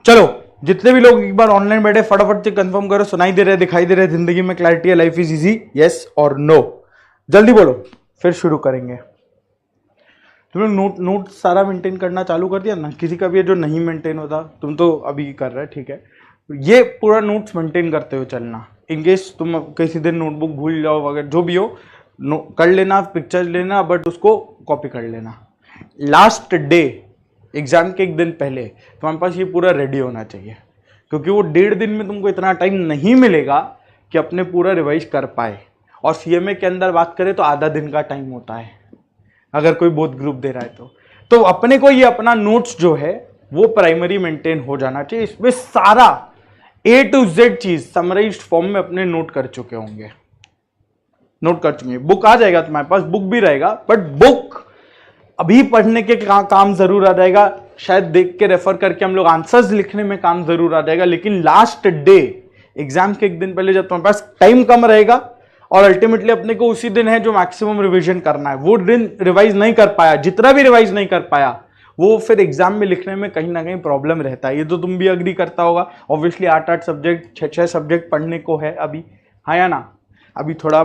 चलो जितने भी लोग एक बार ऑनलाइन बैठे फटाफट से कंफर्म करो, सुनाई दे रहे, दिखाई दे रहे, जिंदगी में क्लैरिटी है, लाइफ इज इजी, यस और नो? जल्दी बोलो, फिर शुरू करेंगे। तुम लोग नोट सारा मेंटेन करना चालू कर दिया ना? किसी का भी जो नहीं मेंटेन होता, तुम तो अभी कर रहे, ठीक है, ये पूरा नोट्स मेंटेन करते हुए चलना। इनकेस तुम किसी दिन नोटबुक भूल जाओ वगैरह जो भी हो, कर लेना, पिक्चर लेना, बट उसको कॉपी कर लेना। लास्ट डे एग्जाम के एक दिन पहले तुम्हारे पास ये पूरा रेडी होना चाहिए, क्योंकि वो 1.5 दिन में तुमको इतना टाइम नहीं मिलेगा कि अपने पूरा रिवाइज कर पाए। और सीएमए के अंदर बात करें तो आधा दिन का टाइम होता है अगर कोई बोथ ग्रुप दे रहा है तो अपने को ये अपना नोट्स जो है वो प्राइमरी मेंटेन हो जाना चाहिए। इसमें सारा A to Z चीज समराइज्ड फॉर्म में अपने नोट कर चुके होंगे, नोट कर चुके हैं। बुक आ जाएगा तुम्हारे पास, बुक भी रहेगा, बट बुक अभी पढ़ने के काम जरूर आ जाएगा, शायद देख के रेफर करके हम लोग आंसर्स लिखने में काम जरूर आ जाएगा, लेकिन लास्ट डे एग्जाम के एक दिन पहले जब तुम्हारे पास टाइम कम रहेगा और अल्टीमेटली अपने को उसी दिन है जो मैक्सिमम रिवीजन करना है, वो दिन रिवाइज नहीं कर पाया, जितना भी रिवाइज नहीं कर पाया वो फिर एग्जाम में लिखने में कहीं ना कहीं प्रॉब्लम रहता है। ये तो तुम भी अग्री करता होगा। ऑब्वियसली 8 सब्जेक्ट 6 सब्जेक्ट पढ़ने को है अभी, हाँ या ना? अभी थोड़ा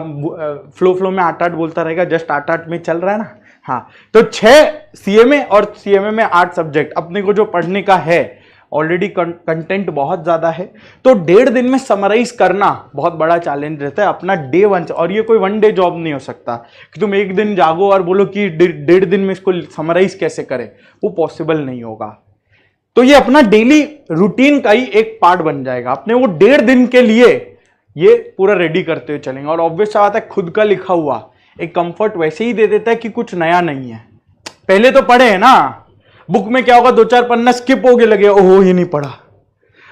फ्लो में 8 बोलता रहेगा, जस्ट 8 में चल रहा है ना? हाँ, तो 6 सीएमए और सीएमए में 8 सब्जेक्ट अपने को जो पढ़ने का है, ऑलरेडी कंटेंट बहुत ज्यादा है, तो 1.5 दिन में समराइज करना बहुत बड़ा चैलेंज रहता है अपना डे 1 से। और ये कोई 1 डे जॉब नहीं हो सकता कि तुम एक दिन जागो और बोलो कि 1.5 दिन में इसको समराइज कैसे करें, वो पॉसिबल नहीं होगा। तो ये अपना डेली रूटीन का ही एक पार्ट बन जाएगा। अपने वो 1.5 दिन के लिए ये पूरा रेडी करते हुए चलेंगे। और ऑब्वियस बात है, खुद का लिखा हुआ एक कंफर्ट वैसे ही दे देता है कि कुछ नया नहीं है। पहले तो पढ़े है ना, बुक में क्या होगा, 2-4 पन्ना स्किप हो गए, लगे ओहो ये नहीं पढ़ा,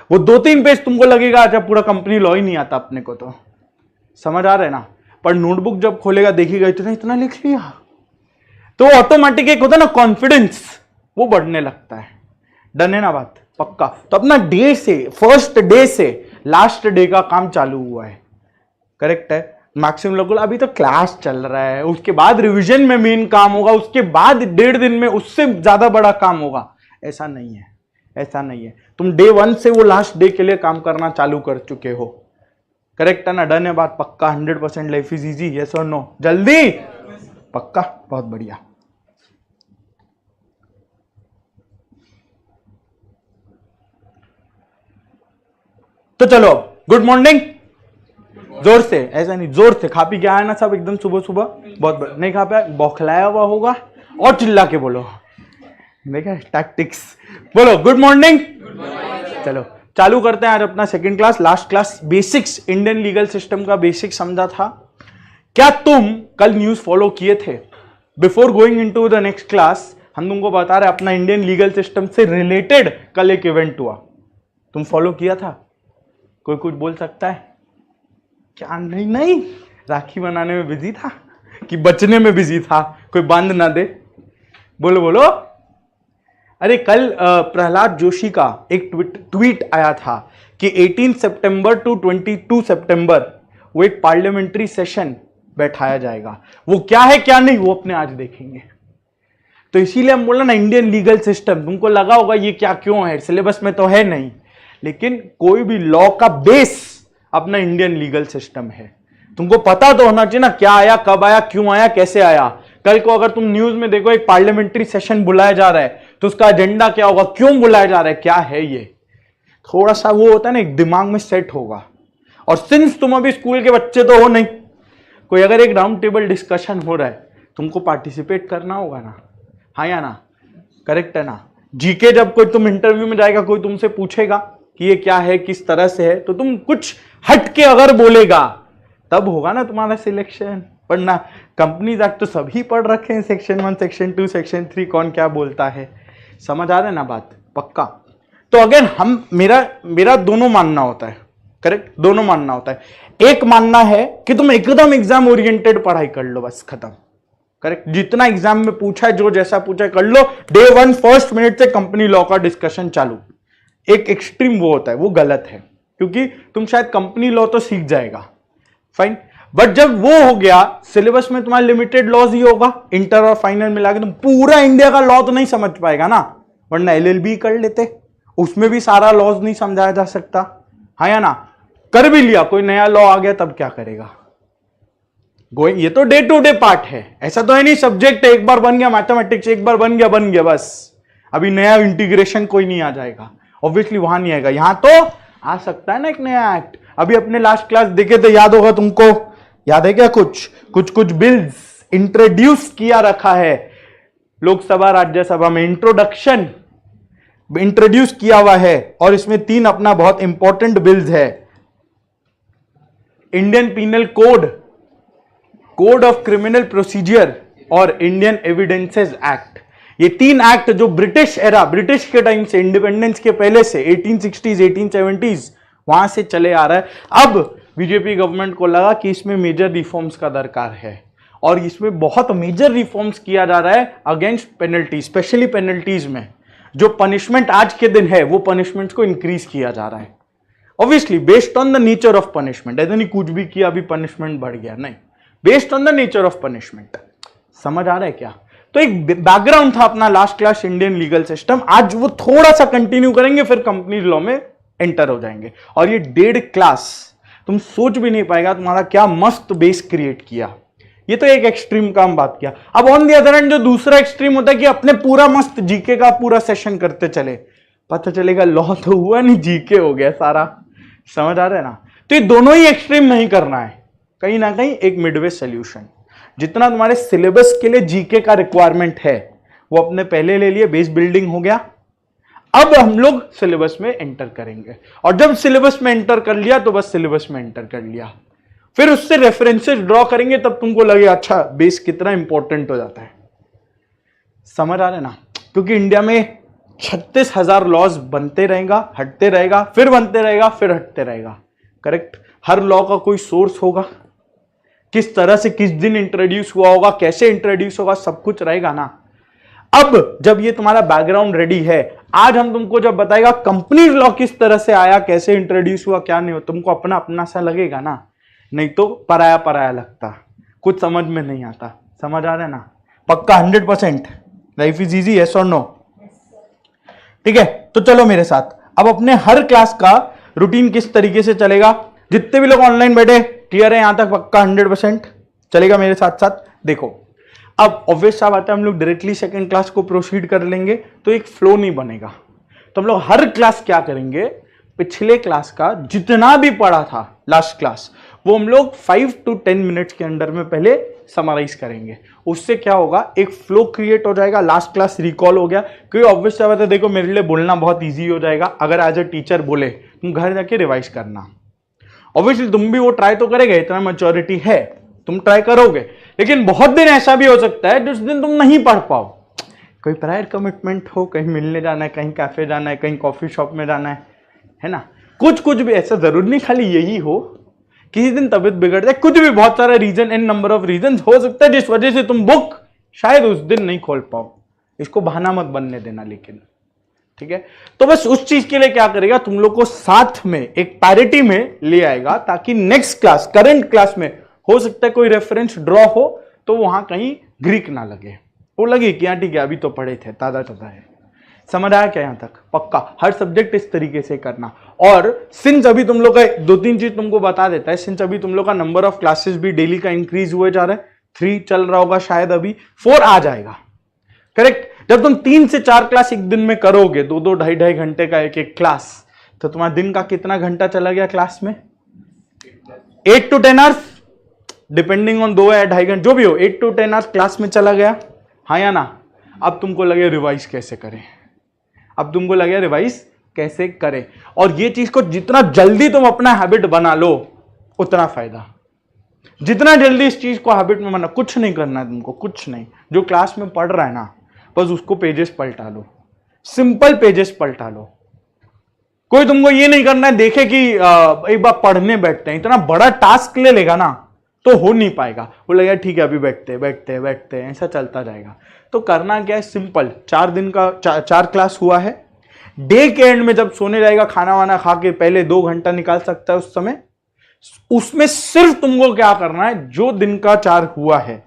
वो 2-3 पेज तुमको लगेगा अच्छा पूरा कंपनी लॉ ही नहीं आता अपने को, तो समझ आ रहा है ना? पर नोटबुक जब खोलेगा देखिएगा इतना लिख लिया, तो ऑटोमेटिक एक होता है ना कॉन्फिडेंस, वो बढ़ने लगता है। डन है ना बात? पक्का? तो अपना डे से, फर्स्ट डे से लास्ट डे का काम चालू हुआ है, करेक्ट है? मैक्सिमम लोग अभी तो क्लास चल रहा है, उसके बाद रिवीजन में मेन काम होगा, उसके बाद 1.5 दिन में उससे ज्यादा बड़ा काम होगा। ऐसा नहीं है, ऐसा नहीं है। तुम डे 1 से वो लास्ट डे के लिए काम करना चालू कर चुके हो, करेक्ट है ना? डन है बात? पक्का? 100% लाइफ इज इजी, यस और नो? जल्दी? पक्का? बहुत बढ़िया। तो चलो, गुड मॉर्निंग। जोर से, ऐसा नहीं, जोर से। खा पी के आया ना सब एकदम सुबह सुबह? बहुत नहीं खा पाया, बौखलाया हुआ होगा, और चिल्ला के बोलो, देखा टैक्टिक्स। बोलो गुड मॉर्निंग। चलो चालू करते हैं आज अपना second class, last class, basics Indian legal system का बेसिक समझा था। क्या तुम कल न्यूज फॉलो किए थे? Before going into the next class हम तुमको बता रहे अपना इंडियन लीगल सिस्टम से रिलेटेड कल एक इवेंट हुआ, तुम फॉलो किया था? कोई कुछ बोल सकता है क्या? नहीं, राखी बनाने में बिजी था कि बचने में बिजी था, कोई बांध ना दे। बोलो बोलो। अरे कल प्रहलाद जोशी का एक ट्वीट आया था कि 18 सितंबर टू 22 सितंबर वो एक पार्लियामेंट्री सेशन बैठाया जाएगा। वो क्या है क्या नहीं वो अपने आज देखेंगे। तो इसीलिए हम बोला ना इंडियन लीगल सिस्टम, तुमको लगा होगा ये क्या क्यों है, सिलेबस में तो है नहीं, लेकिन कोई भी लॉ का बेस अपना इंडियन लीगल सिस्टम है। तुमको पता तो होना चाहिए ना क्या आया, कब आया, क्यों आया, कैसे आया। कल को अगर तुम न्यूज में देखो एक पार्लियामेंट्री सेशन बुलाया जा रहा है तो उसका एजेंडा क्या होगा, क्यों बुलाया जा रहा है, क्या है ये, थोड़ा सा वो होता है ना एक दिमाग में सेट होगा। और सिंस तुम अभी स्कूल के बच्चे तो हो नहीं, कोई अगर एक राउंड टेबल डिस्कशन हो रहा है तुमको पार्टिसिपेट करना होगा ना, हाँ या ना? करेक्ट है ना? जीके जब कोई तुम इंटरव्यू में जाएगा, कोई तुमसे पूछेगा कि ये क्या है, किस तरह से है, तो तुम कुछ हट के अगर बोलेगा तब होगा ना तुम्हारा सिलेक्शन। पढ़ना कंपनीज एक्ट तो सभी पढ़ रखे हैं, सेक्शन 1, सेक्शन 2, सेक्शन 3, कौन क्या बोलता है, समझ आ रहा है ना बात? पक्का? तो अगर हम मेरा दोनों मानना होता है, करेक्ट, दोनों मानना होता है। एक मानना है कि तुम एकदम एग्जाम ओरिएंटेड पढ़ाई कर लो, बस खत्म, करेक्ट, जितना एग्जाम में पूछा है, जो जैसा पूछा है कर लो, डे 1 फर्स्ट मिनट से कंपनी लॉ का डिस्कशन चालू। एक एक्सट्रीम वो होता है, वो गलत है, क्योंकि तुम शायद कंपनी लॉ तो सीख जाएगा, फाइन, बट जब वो हो गया सिलेबस में तुम्हारा लिमिटेड लॉज ही होगा, इंटर और फाइनल मिला के तुम पूरा इंडिया का लॉ तो नहीं समझ पाएगा ना, वरना एलएलबी कर लेते, उसमें भी सारा लॉज नहीं समझाया जा सकता, हाँ या ना? कर भी लिया, कोई नया लॉ आ गया तब क्या करेगा? गोइंग, ये तो डे टू डे पार्ट है, ऐसा तो है नहीं सब्जेक्ट एक बार बन गया मैथमेटिक्स, एक बार बन गया बस, अभी नया इंटीग्रेशन कोई नहीं आ जाएगा, ऑब्वियसली वहां नहीं आएगा। यहां तो आ सकता है ना एक नया एक्ट। अभी अपने लास्ट क्लास देखे तो याद होगा तुमको, याद है क्या? कुछ बिल्स इंट्रोड्यूस किया रखा है लोकसभा राज्यसभा में, इंट्रोड्यूस किया हुआ है, और इसमें 3 अपना बहुत इंपॉर्टेंट बिल्स है। Indian penal code, code of criminal procedure और इंडियन एविडेंसेस एक्ट। ये 3 एक्ट जो ब्रिटिश के टाइम से, इंडिपेंडेंस के पहले से 1860s 1870s वहां से चले आ रहा है। अब बीजेपी गवर्नमेंट को लगा कि इसमें मेजर रिफॉर्म्स का दरकार है, और इसमें बहुत मेजर रिफॉर्म्स किया जा रहा है अगेंस्ट पेनल्टी, स्पेशली पेनल्टीज में जो पनिशमेंट आज के दिन है वो पनिशमेंट को इंक्रीज किया जा रहा है, obviously based on the nature of punishment. ऐसा नहीं कुछ भी किया अभी पनिशमेंट बढ़ गया, नहीं, based on the nature of punishment. समझ आ रहा है क्या? तो एक बैकग्राउंड था अपना last class Indian legal system, आज वो थोड़ा सा कंटिन्यू करेंगे, फिर कंपनी लॉ में एंटर हो जाएंगे। और ये 1.5 क्लास तुम सोच भी नहीं पाएगा तुम्हारा क्या मस्त बेस क्रिएट किया। ये तो एक एक्सट्रीम का हम बात किया। अब ऑन द अदर हैंड जो दूसरा एक्सट्रीम होता है कि अपने पूरा मस्त जीके का पूरा सेशन करते चले, पता चलेगा लॉ तो हुआ नहीं, जीके हो गया सारा। समझ आ रहा है ना? तो ये दोनों ही एक्सट्रीम नहीं करना है, कहीं ना कहीं एक मिडवे सोल्यूशन। जितना तुम्हारे सिलेबस के लिए जीके का रिक्वायरमेंट है वो अपने पहले ले लिए, बेस बिल्डिंग हो गया। अब हम लोग सिलेबस में एंटर करेंगे, और जब सिलेबस में एंटर कर लिया तो बस सिलेबस में एंटर कर लिया, फिर उससे रेफरेंसेस ड्रॉ करेंगे, तब तुमको लगेगा अच्छा बेस कितना इंपॉर्टेंट हो जाता है। समझ आ रहा है ना? क्योंकि इंडिया में 36,000 लॉज बनते रहेगा, हटते रहेगा, फिर बनते रहेगा, फिर हटते रहेगा, करेक्ट? हर लॉ का कोई सोर्स होगा, किस तरह से किस दिन इंट्रोड्यूस हुआ होगा, कैसे इंट्रोड्यूस होगा, सब कुछ रहेगा ना। अब जब ये तुम्हारा बैकग्राउंड रेडी है, आज हम तुमको जब बताएगा कंपनी लॉ किस तरह से आया, कैसे इंट्रोड्यूस हुआ, क्या नहीं हो, तुमको अपना अपना सा लगेगा ना, नहीं तो पराया पराया लगता, कुछ समझ में नहीं आता। समझ आ रहा है ना? पक्का 100%? लाइफ इज इजी, यस और नो? ठीक है, तो चलो मेरे साथ। अब अपने हर क्लास का रूटीन किस तरीके से चलेगा, जितने भी लोग ऑनलाइन बैठे क्लियर है यहां तक? पक्का 100% चलेगा मेरे साथ साथ। देखो, अब ऑब्वियस सा बात है, हम लोग डायरेक्टली सेकंड क्लास को प्रोसीड कर लेंगे तो एक फ्लो नहीं बनेगा। तो हम लोग हर क्लास क्या करेंगे, पिछले क्लास का जितना भी पढ़ा था लास्ट क्लास, वो हम लोग 5 to 10 मिनट्स के अंदर में पहले समराइज करेंगे। उससे क्या होगा, एक फ्लो क्रिएट हो जाएगा, लास्ट क्लास रिकॉल हो गया। क्योंकि ऑब्वियस सा बात है, देखो मेरे लिए बोलना बहुत ईजी हो जाएगा अगर एज अ टीचर बोले, तुम घर जाके रिवाइज करना। ऑब्वियसली तुम भी वो ट्राई तो करेंगे, इतना मैच्योरिटी है, तुम ट्राई करोगे, लेकिन बहुत दिन ऐसा भी हो सकता है जिस दिन तुम नहीं पढ़ पाओ, कोई प्रायर कमिटमेंट हो, कहीं मिलने जाना है, कहीं कैफे जाना है, कहीं कॉफी शॉप में जाना है ना, कुछ भी ऐसा जरूरी नहीं खाली यही हो, किसी दिन तबीयत बिगड़ जाए, कुछ भी, बहुत सारा reason, n number of reason हो सकता है जिस वजह से तुम बुक शायद उस दिन नहीं खोल पाओ। इसको बहाना मत बनने देना, लेकिन ठीक है। तो बस उस चीज के लिए क्या करेगा, तुम लोग को साथ में एक पैरिटी में ले आएगा, ताकि नेक्स्ट क्लास, करंट क्लास में हो सकता है कोई रेफरेंस ड्रॉ हो तो वहां कहीं ग्रीक ना लगे, वो लगे कि हाँ ठीक है अभी तो पढ़े थे, ताजा ताजा है। समझ आया क्या यहां तक? पक्का हर सब्जेक्ट इस तरीके से करना। और सिंस अभी तुम लोग का 2-3 चीज तुमको बता देता है, सिंस अभी तुम लोग का नंबर ऑफ क्लासेस भी डेली का इंक्रीज हुए जा रहा है, 3 चल रहा होगा शायद, अभी 4 आ जाएगा, करेक्ट? जब तुम 3 से 4 क्लास एक दिन में करोगे, 2-2 ढाई घंटे का एक क्लास, तो तुम्हारा दिन का कितना घंटा चला गया क्लास में? 8 to 10 आवर्स, डिपेंडिंग ऑन 2 या 2.5 घंटे जो भी हो, 8 to 10 आवर्स क्लास में चला गया, हाँ या ना? अब तुमको लगे रिवाइज कैसे करें, अब तुमको लगे रिवाइज कैसे करें, और ये चीज को जितना जल्दी तुम अपना हैबिट बना लो उतना फायदा। जितना जल्दी इस चीज को हैबिट में बना, कुछ नहीं करना है तुमको, कुछ नहीं, जो क्लास में पढ़ रहा है ना बस उसको पेजेस पलटा लो, सिंपल पेजेस पलटा लो। कोई तुमको ये नहीं करना है देखे कि एक बार पढ़ने बैठते हैं, इतना बड़ा टास्क ले लेगा ना तो हो नहीं पाएगा, वो लगेगा ठीक है अभी बैठते ऐसा चलता जाएगा। तो करना क्या है, सिंपल, 4 दिन का 4 क्लास हुआ है, डे के एंड में जब सोने जाएगा खाना वाना खा के पहले 2 घंटा निकाल सकता है उस समय, उसमें सिर्फ तुमको क्या करना है, जो दिन का 4 हुआ है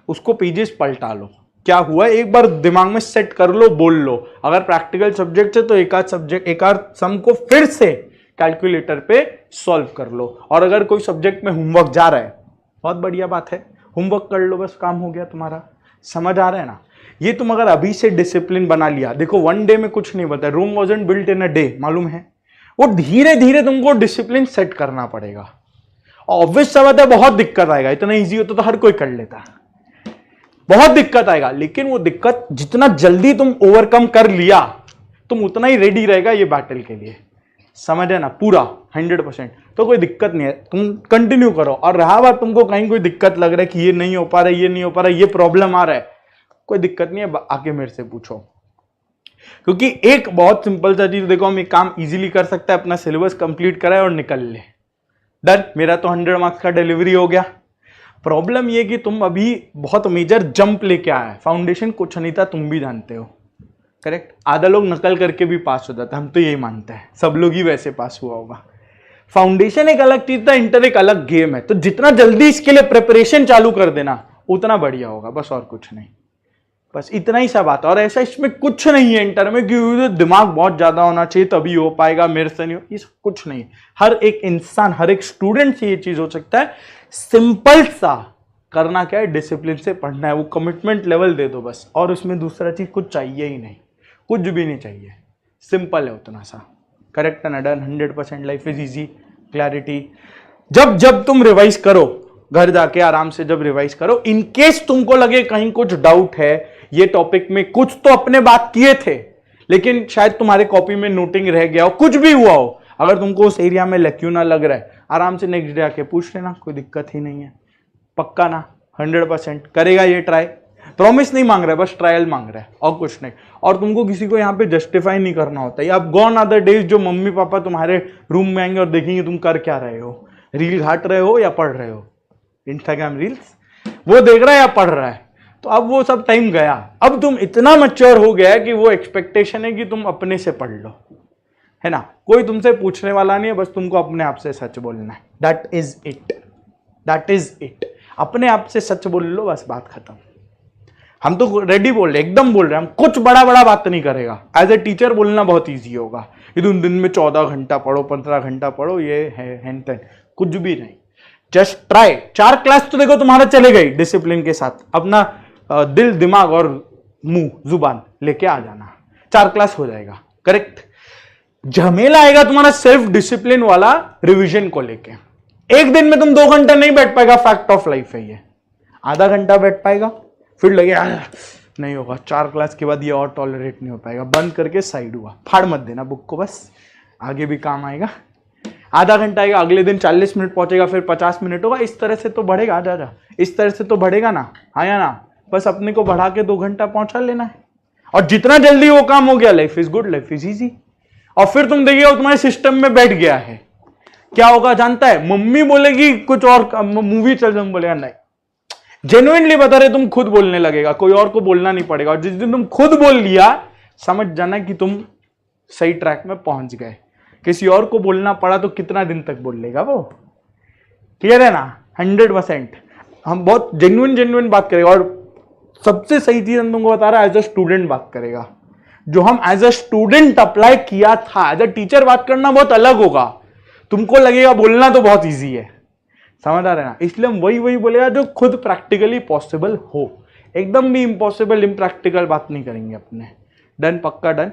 उसको पेजेस पलटा लो, क्या हुआ, एक बार दिमाग में सेट कर लो, बोल लो। अगर प्रैक्टिकल सब्जेक्ट है तो एक आध सम को फिर से कैलकुलेटर पे सॉल्व कर लो। और अगर कोई सब्जेक्ट में होमवर्क जा रहा है, बहुत बढ़िया बात है, होमवर्क कर लो, बस काम हो गया तुम्हारा। समझ आ रहा है ना? ये तुम अगर अभी से डिसिप्लिन बना लिया, देखो वन डे में कुछ नहीं बनता, Rome wasn't built in a day, मालूम है? वो धीरे धीरे तुमको डिसिप्लिन सेट करना पड़ेगा। ऑब्वियस सा बात है, बहुत दिक्कत आएगा, इतना ईजी होता तो हर कोई कर लेता, बहुत दिक्कत आएगा, लेकिन वो दिक्कत जितना जल्दी तुम ओवरकम कर लिया, तुम उतना ही रेडी रहेगा ये बैटल के लिए। समझ है ना? पूरा 100%। तो कोई दिक्कत नहीं है, तुम कंटिन्यू करो। और रहा बात तुमको कहीं कोई दिक्कत लग रहा है कि ये नहीं हो पा रहा है, ये नहीं हो पा रहा है, ये प्रॉब्लम आ रहा है, कोई दिक्कत नहीं है, आके मेरे से पूछो। क्योंकि एक बहुत सिंपल सा चीज देखो, हम एक काम इजीली कर सकते हैं, अपना सिलेबस कंप्लीट कराए और निकल ले, डन। मेरा तो 100 मार्क्स का डिलीवरी हो गया। प्रॉब्लम ये कि तुम अभी बहुत मेजर जंप लेके आए, फाउंडेशन कुछ नहीं था, तुम भी जानते हो, करेक्ट? आधा लोग नकल करके भी पास हो जाता है, हम तो यही मानते हैं, सब लोग ही वैसे पास हुआ होगा। फाउंडेशन एक अलग चीज था, इंटर एक अलग गेम है। तो जितना जल्दी इसके लिए प्रिपरेशन चालू कर देना उतना बढ़िया होगा, बस और कुछ नहीं, बस इतना ही सब आता है। और ऐसा इसमें कुछ नहीं है इंटर में कि दिमाग बहुत ज्यादा होना चाहिए तभी हो पाएगा, मेरे से नहीं हो, ये कुछ नहीं। हर एक इंसान, हर एक स्टूडेंट से ये चीज हो सकता है। सिंपल सा करना क्या है, डिसिप्लिन से पढ़ना है, वो कमिटमेंट लेवल दे दो बस, और उसमें दूसरा चीज कुछ चाहिए ही नहीं, कुछ भी नहीं चाहिए, सिंपल है उतना सा, करेक्ट है ना? Done. 100% life is easy, clarity. जब जब तुम रिवाइज करो, घर जाके आराम से जब रिवाइज करो, इनकेस तुमको लगे कहीं कुछ डाउट है ये टॉपिक में, कुछ तो अपने बात किए थे लेकिन शायद तुम्हारे कॉपी में नोटिंग रह गया हो, कुछ भी हुआ हो, अगर तुमको उस एरिया में लैक्यूना लग रहा है, आराम से नेक्स्ट डे आके पूछ लेना, कोई दिक्कत ही नहीं है। पक्का ना? 100% करेगा ये ट्राई, प्रॉमिस नहीं मांग रहा है, बस ट्रायल मांग रहा है और कुछ नहीं। और तुमको किसी को यहाँ पे जस्टिफाई नहीं करना होता है। अब गॉन अदर डेज जो मम्मी पापा तुम्हारे रूम में आएंगे और देखेंगे तुम कर क्या रहे हो, रील घाट रहे हो या पढ़ रहे हो, इंस्टाग्राम रील्स, वो देख रहा है या पढ़ रहा है, तो अब वो सब टाइम गया। अब तुम इतना मैच्योर हो गया है कि वो एक्सपेक्टेशन है कि तुम अपने से पढ़ लो, है ना? कोई तुमसे पूछने वाला नहीं है, बस तुमको अपने आप से सच बोलना है। That is it, that is it. अपने आप से सच बोल लो, बस बात खत्म। हम तो रेडी बोल रहे, एकदम बोल रहे, हम कुछ बड़ा बड़ा बात नहीं करेगा। एज ए टीचर बोलना बहुत ईजी होगा, ये तुम दिन में 14 घंटा पढ़ो, 15 घंटा पढ़ो, ये है कुछ भी नहीं। Just try. 4 क्लास तो देखो तुम्हारा चले गई डिसिप्लिन के साथ, अपना दिल, दिमाग और मुंह, जुबान लेके आ जाना, 4 क्लास हो जाएगा, करेक्ट? झमेला आएगा तुम्हारा सेल्फ डिसिप्लिन वाला रिवीजन को लेके। एक दिन में तुम 2 घंटा नहीं बैठ पाएगा, फैक्ट ऑफ लाइफ है ये। आधा घंटा बैठ पाएगा, फिर लगे नहीं होगा, 4 क्लास के बाद ये और टॉलरेट नहीं हो पाएगा, बंद करके साइड हुआ, फाड़ मत देना बुक को, बस आगे भी काम आएगा। आधा घंटा आएगा, अगले दिन 40 मिनट पहुंचेगा, फिर 50 मिनट होगा, इस तरह से तो बढ़ेगा। आजा, इस तरह से तो बढ़ेगा ना, हाँ या ना? बस अपने को बढ़ा के 2 घंटा पहुंचा लेना है, और जितना जल्दी वो काम हो गया, life is good, life is easy. और फिर तुम देखिए तुम्हारे सिस्टम में बैठ गया है, क्या होगा जानता है? मम्मी बोलेगी कुछ और, मूवी चल, तुम बोलेगा नहीं। जेन्युइनली बता रहे, तुम खुद बोलने लगेगा, कोई और को बोलना नहीं पड़ेगा। और जिस दिन तुम खुद बोल लिया, समझ जाना कि तुम सही ट्रैक में पहुंच गए। किसी और को बोलना पड़ा तो कितना दिन तक बोल लेगा वो? क्लियर है ना? 100%। हम बहुत जेन्युइन बात करेगा, और सबसे सही चीज हम तुमको बता रहा है, एज अ स्टूडेंट बात करेगा। जो हम एज अ स्टूडेंट अप्लाई किया था, एज अ टीचर बात करना बहुत अलग होगा। तुमको लगेगा बोलना तो बहुत ईजी है, समझ आ रहा है ना? इसलिए हम वही बोलेगा जो खुद प्रैक्टिकली पॉसिबल हो, एकदम भी इम्पॉसिबल, इम्प्रैक्टिकल बात नहीं करेंगे अपने। डन? पक्का डन।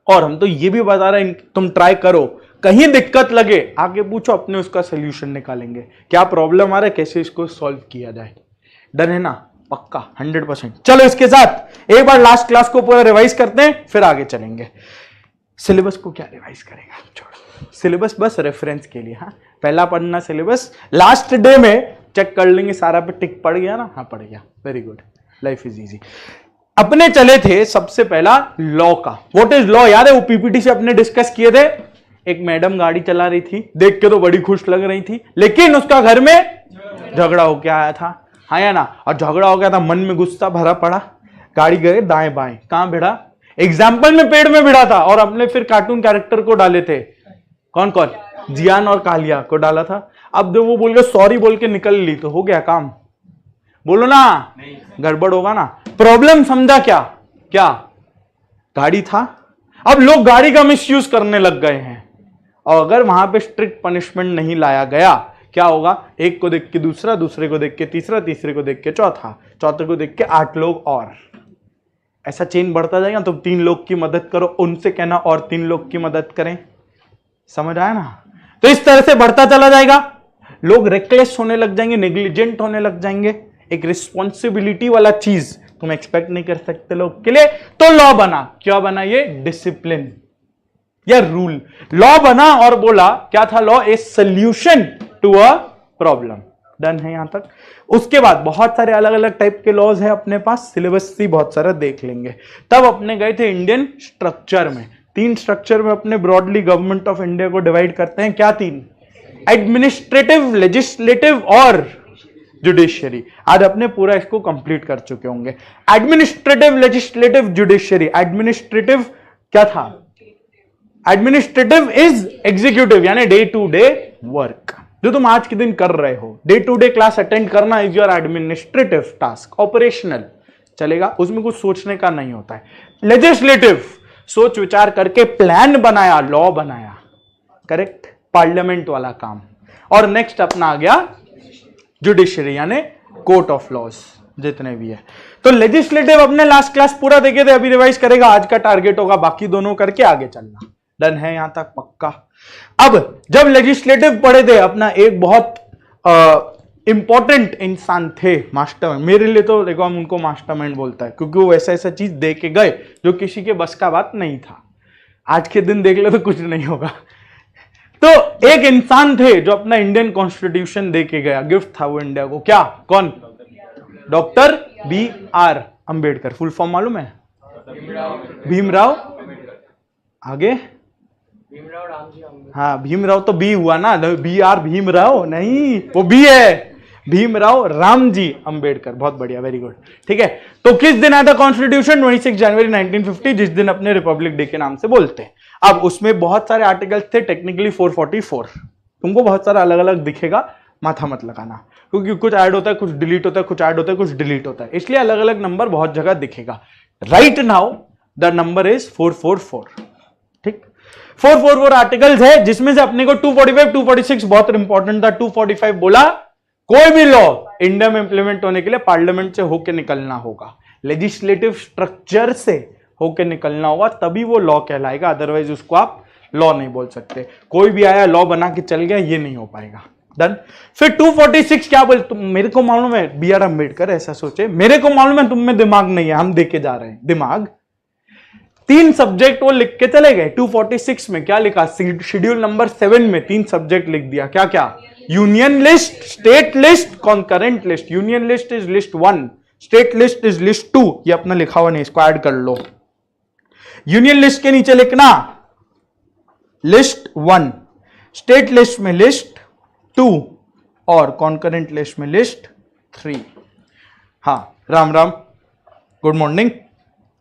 और हम तो ये भी बता रहे हैं, तुम ट्राई करो, कहीं दिक्कत लगे आगे पूछो, अपने उसका सोल्यूशन निकालेंगे, क्या प्रॉब्लम आ रहा है, कैसे इसको सॉल्व किया जाए। डन है ना? पक्का 100%। चलो इसके साथ एक बार लास्ट क्लास को पूरा रिवाइज करते हैं, फिर आगे चलेंगे। सिलेबस को क्या रिवाइज करेगा, छोड़ो, सिलेबस बस रेफरेंस के लिए। हाँ, पहला पढ़ना सिलेबस, लास्ट डे में चेक कर लेंगे सारा पे टिक पड़ गया ना, हाँ पड़ गया, very good, life is easy. अपने चले थे सबसे पहला लॉ का। What is law? याद है वो पीपीटी से अपने डिस्कस किए थे। एक मैडम गाड़ी चला रही थी, देख के तो बड़ी खुश लग रही थी, लेकिन उसका घर में झगड़ा होके आया था, हाँ या ना? और झगड़ा हो गया था, मन में गुस्सा भरा पड़ा, गाड़ी गए दाएं बाएं, कहां भिड़ा? एग्जाम्पल में पेड़ में भिड़ा था, और अपने फिर कार्टून कैरेक्टर को डाले थे, कौन कौन? जियान और कालिया को डाला था। अब जब वो बोल के सॉरी बोल के निकल ली तो हो गया काम, बोलो ना, गड़बड़ होगा ना? प्रॉब्लम समझा क्या? क्या गाड़ी था, अब लोग गाड़ी का मिसयूज करने लग गए हैं, और अगर वहां पे स्ट्रिक्ट पनिशमेंट नहीं लाया गया, क्या होगा? एक को देख के दूसरा, दूसरे को देख के तीसरा, तीसरे को देख के चौथा, चौथे को देख के 8 लोग, और ऐसा चेन बढ़ता जाएगा। तो 3 लोग की मदद करो, उनसे कहना और 3 लोग की मदद करें। समझ आया ना? तो इस तरह से बढ़ता चला जाएगा, लोग रेकलेस होने लग जाएंगे, नेग्लिजेंट होने लग जाएंगे। एक रिस्पॉन्सिबिलिटी वाला चीज तुम एक्सपेक्ट नहीं कर सकते लोग के लिए, तो लॉ बना। क्या बना? ये डिसिप्लिन या रूल। लॉ बना और बोला क्या था? Law a solution to a problem. Done है यहां तक? उसके बाद बहुत सारे अलग अलग टाइप के लॉज है अपने पास, सिलेबस भी बहुत सारा देख लेंगे। तब अपने गए थे इंडियन स्ट्रक्चर में। 3 स्ट्रक्चर में अपने ब्रॉडली गवर्नमेंट ऑफ इंडिया को डिवाइड करते हैं। क्या 3? एडमिनिस्ट्रेटिव, लेजिस्लेटिव और जुडिशियरी। आज अपने पूरा इसको कंप्लीट कर चुके होंगे। Administrative, legislative, judiciary. एडमिनिस्ट्रेटिव क्या था? एडमिनिस्ट्रेटिव इज एग्जीक्यूटिव, यानी डे टू डे वर्क जो तुम आज के दिन कर रहे हो। Day to day class attend करना is your administrative task. Operational चलेगा, उसमें कुछ सोचने का नहीं होता है। लेजिस्लेटिव, सोच विचार करके प्लान बनाया, लॉ बनाया, करेक्ट, पार्लियामेंट वाला काम। और नेक्स्ट अपना आ गया जुडिशरी, यानी कोर्ट ऑफ लॉज जितने भी है। तो लेजिस्लेटिव अपने लास्ट क्लास पूरा देखे थे, अभी रिवाइज करेगा। आज का टारगेट होगा बाकी दोनों करके आगे चलना। डन है यहां तक? पक्का। अब जब लेजिस्लेटिव पढ़े थे, अपना एक बहुत इंपॉर्टेंट इंसान थे, मास्टरमाइंड। मेरे लिए तो देखो हम उनको मास्टरमाइंड बोलता है, क्योंकि वो ऐसा ऐसा चीज दे के गए जो किसी के बस का बात नहीं था। आज के दिन देख ले तो कुछ नहीं होगा। तो एक इंसान थे जो अपना इंडियन कॉन्स्टिट्यूशन दे के गया, गिफ्ट था वो इंडिया को। क्या? कौन? Doctor B.R. Ambedkar. Full form मालूम है? भीमराव। आगे? हाँ, भीमराव तो बी हुआ ना, B.R. भीमराव नहीं, वो बी है। भीमराव रामजी अंबेडकर। बहुत बढ़िया, वेरी गुड। ठीक है, तो किस दिन आया था कॉन्स्टिट्यूशन? 26 जनवरी 1950, जिस दिन अपने रिपब्लिक डे के नाम से बोलते हैं। अब उसमें बहुत सारे आर्टिकल्स थे, टेक्निकली 444। तुमको बहुत सारा अलग अलग दिखेगा, माथा मत लगाना, क्योंकि कुछ ऐड होता है, कुछ डिलीट होता है, कुछ ऐड होता है, कुछ डिलीट होता है, इसलिए अलग अलग नंबर बहुत जगह दिखेगा। Right now the number is 444। ठीक, 444 आर्टिकल्स है, जिसमें से अपने को 245, 246 बहुत इंपॉर्टेंट था। 245 बोला कोई भी लॉ इंडिया में इंप्लीमेंट होने के लिए पार्लियामेंट से होकर निकलना होगा, लेजिस्लेटिव स्ट्रक्चर से होकर निकलना होगा, तभी वो लॉ कहलाएगा। अदरवाइज उसको आप लॉ नहीं बोल सकते। कोई भी आया लॉ बना के चल गया, ये नहीं हो पाएगा। डन। फिर 246 क्या बोल? मेरे को मालूम है B.R. अम्बेडकर ऐसा सोचे, मेरे को मालूम है तुम में दिमाग नहीं है, हम देके जा रहे हैं दिमाग। 3 सब्जेक्ट वो लिख के चले गए। 246 में क्या लिखा? शेड्यूल नंबर 7 में 3 सब्जेक्ट लिख दिया। क्या क्या? Union list, state list, concurrent list. Union list is list 1, state list is list 2। ये अपना लिखा हुआ नहीं, इसको ऐड कर लो। यूनियन लिस्ट के नीचे लिखना लिस्ट 1, स्टेट लिस्ट में लिस्ट 2 और कॉन्करेंट लिस्ट में लिस्ट 3। हाँ, राम राम, गुड मॉर्निंग।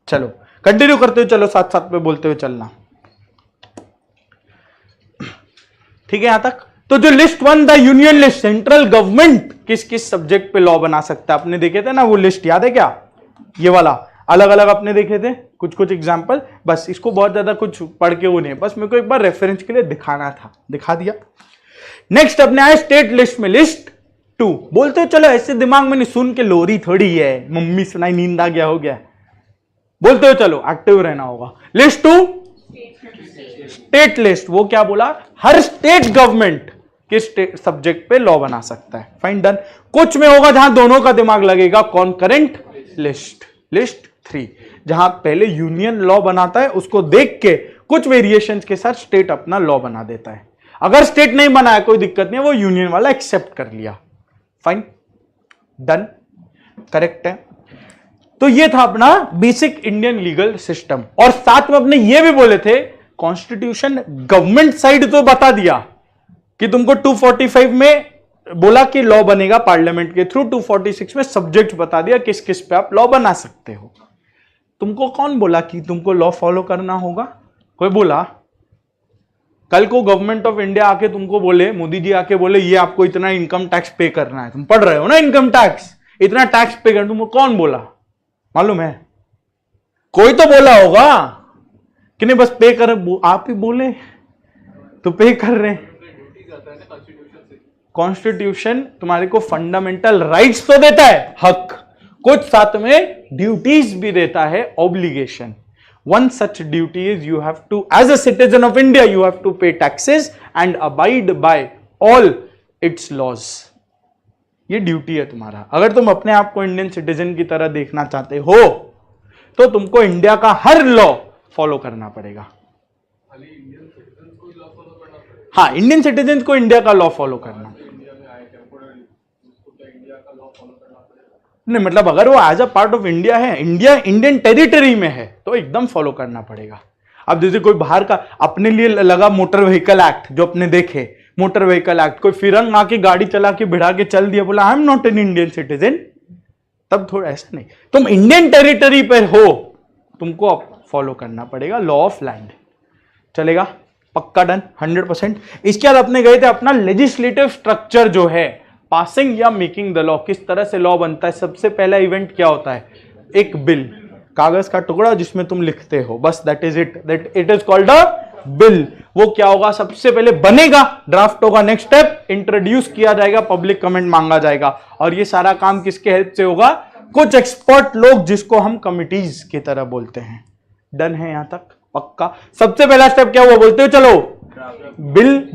चलो कंटिन्यू करते हुए चलो, साथ साथ में बोलते हुए चलना। ठीक है यहां तक? तो जो लिस्ट 1 था यूनियन लिस्ट, सेंट्रल गवर्नमेंट किस किस सब्जेक्ट पे लॉ बना सकता है, आपने देखे थे ना वो लिस्ट, याद है क्या? ये वाला अलग अलग अपने देखे थे कुछ कुछ एग्जाम्पल। बस इसको बहुत ज्यादा कुछ पढ़ के वो नहीं, बस मेरे को एक बार रेफरेंस के लिए दिखाना था, दिखा दिया। नेक्स्ट अपने आए स्टेट लिस्ट में लिस्ट 2। बोलते चलो ऐसे दिमाग में नहीं, सुन के लोरी थोड़ी है, मम्मी सुनाई नींद आ गया हो गया। बोलते हो चलो, एक्टिव रहना होगा। लिस्ट 2 स्टेट लिस्ट, वो क्या बोला? हर स्टेट गवर्नमेंट किस सब्जेक्ट पे लॉ बना सकता है। Fine, done. कुछ में होगा जहां दोनों का दिमाग लगेगा, कॉन्करेंट लिस्ट, लिस्ट 3, जहां पहले यूनियन लॉ बनाता है, उसको देख के कुछ वेरिएशंस के साथ स्टेट अपना लॉ बना देता है। अगर स्टेट नहीं बनाया कोई दिक्कत नहीं, वो यूनियन वाला एक्सेप्ट कर लिया। फाइन, डन, करेक्ट है। तो ये था अपना बेसिक इंडियन लीगल सिस्टम। और साथ में अपने ये भी बोले थे कॉन्स्टिट्यूशन गवर्नमेंट साइड तो बता दिया कि तुमको 245 में बोला कि लॉ बनेगा पार्लियामेंट के थ्रू, 246 में सब्जेक्ट बता दिया किस किस पे आप लॉ बना सकते हो। तुमको कौन बोला कि तुमको लॉ फॉलो करना होगा? कोई बोला? कल को गवर्नमेंट ऑफ इंडिया आके तुमको बोले, मोदी जी आके बोले ये आपको इतना इनकम टैक्स पे करना है, तुम पढ़ रहे हो ना इनकम टैक्स, इतना टैक्स पे करना, तुमको कौन बोला? मालूम है? कोई तो बोला होगा कि नहीं, बस पे कर, आप ही बोले तो पे कर रहे हैं। कॉन्स्टिट्यूशन तुम्हारे को फंडामेंटल राइट्स तो देता है, हक, कुछ साथ में ड्यूटीज भी देता है, obligation. One such duty is you have to, as a citizen of India, you have to pay taxes and abide by all its laws. ये ड्यूटी है तुम्हारा। अगर तुम अपने आप को इंडियन सिटीजन की तरह देखना चाहते हो तो तुमको इंडिया का हर लॉ फॉलो करना पड़ेगा। हाँ, इंडियन सिटीजन को इंडिया का लॉ फॉलो करना नहीं, मतलब अगर वो as a part of India है, इंडिया इंडियन टेरिटरी में है, तो एकदम फॉलो करना पड़ेगा। अब जैसे कोई बाहर का अपने लिए लगा मोटर व्हीकल एक्ट, जो अपने देखे मोटर व्हीकल एक्ट, कोई फिरंग आके गाड़ी चला के भिड़ा के चल दिया, बोला I am not an Indian citizen, तब थोड़ा ऐसा नहीं। तुम इंडियन टेरिटरी पर हो, तुमको फॉलो करना पड़ेगा लॉ ऑफ लैंड। चलेगा? पक्का डन, 100%। इसके बाद अपने गए थे अपना लेजिस्लेटिव स्ट्रक्चर जो है, पासिंग या मेकिंग द लॉ, किस तरह से लॉ बनता है। सबसे पहला इवेंट क्या होता है? एक बिल, कागज का टुकड़ा जिसमें तुम लिखते हो, बस that is it, that it is called a bill. वो क्या होगा? सबसे पहले बनेगा, ड्राफ्ट होगा, नेक्स्ट स्टेप इंट्रोड्यूस किया जाएगा, पब्लिक कमेंट मांगा जाएगा, और ये सारा काम किसके हेल्प से होगा? कुछ एक्सपर्ट लोग, जिसको हम कमिटीज की तरह बोलते हैं। डन है यहां तक? पक्का। सबसे पहला स्टेप क्या हुआ बोलते हो? चलो,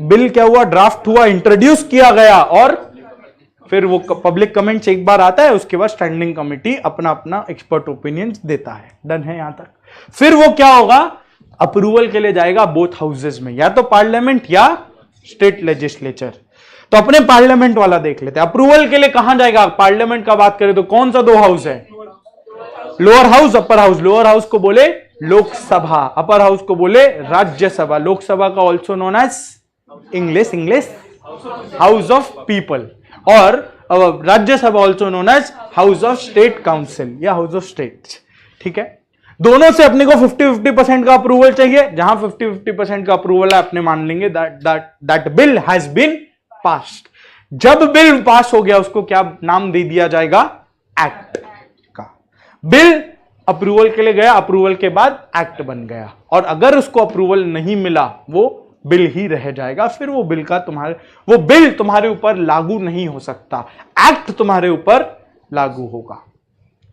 बिल क्या हुआ? ड्राफ्ट हुआ, इंट्रोड्यूस किया गया, और फिर वो पब्लिक कमेंट्स एक बार आता है, उसके बाद स्टैंडिंग कमेटी अपना अपना एक्सपर्ट ओपिनियंस देता है। डन है यहां तक? फिर वो क्या होगा? अप्रूवल के लिए जाएगा बोथ हाउसेज में, या तो पार्लियामेंट या स्टेट लेजिस्लेचर। तो अपने पार्लियामेंट वाला देख लेते हैं। अप्रूवल के लिए कहां जाएगा? पार्लियामेंट का बात करें तो कौन सा दो हाउस है? Lower house, upper house. Lower house को बोले लोकसभा, अपर हाउस को बोले राज्यसभा। लोकसभा का also known as English house of people, और Rajya Sabha also known as house of state council या हाउस ऑफ स्टेट। ठीक है? दोनों से अपने को 50-50% का अप्रूवल चाहिए। जहां 50-50% का अप्रूवल है, अपने मान लेंगे that bill has been passed. जब बिल पास हो गया, उसको क्या नाम दे दिया जाएगा? एक्ट का। बिल अप्रूवल के लिए गया, अप्रूवल के बाद एक्ट बन गया, और अगर उसको अप्रूवल नहीं मिला, वो बिल ही रह जाएगा। फिर वो बिल तुम्हारे ऊपर लागू नहीं हो सकता, एक्ट तुम्हारे ऊपर लागू होगा।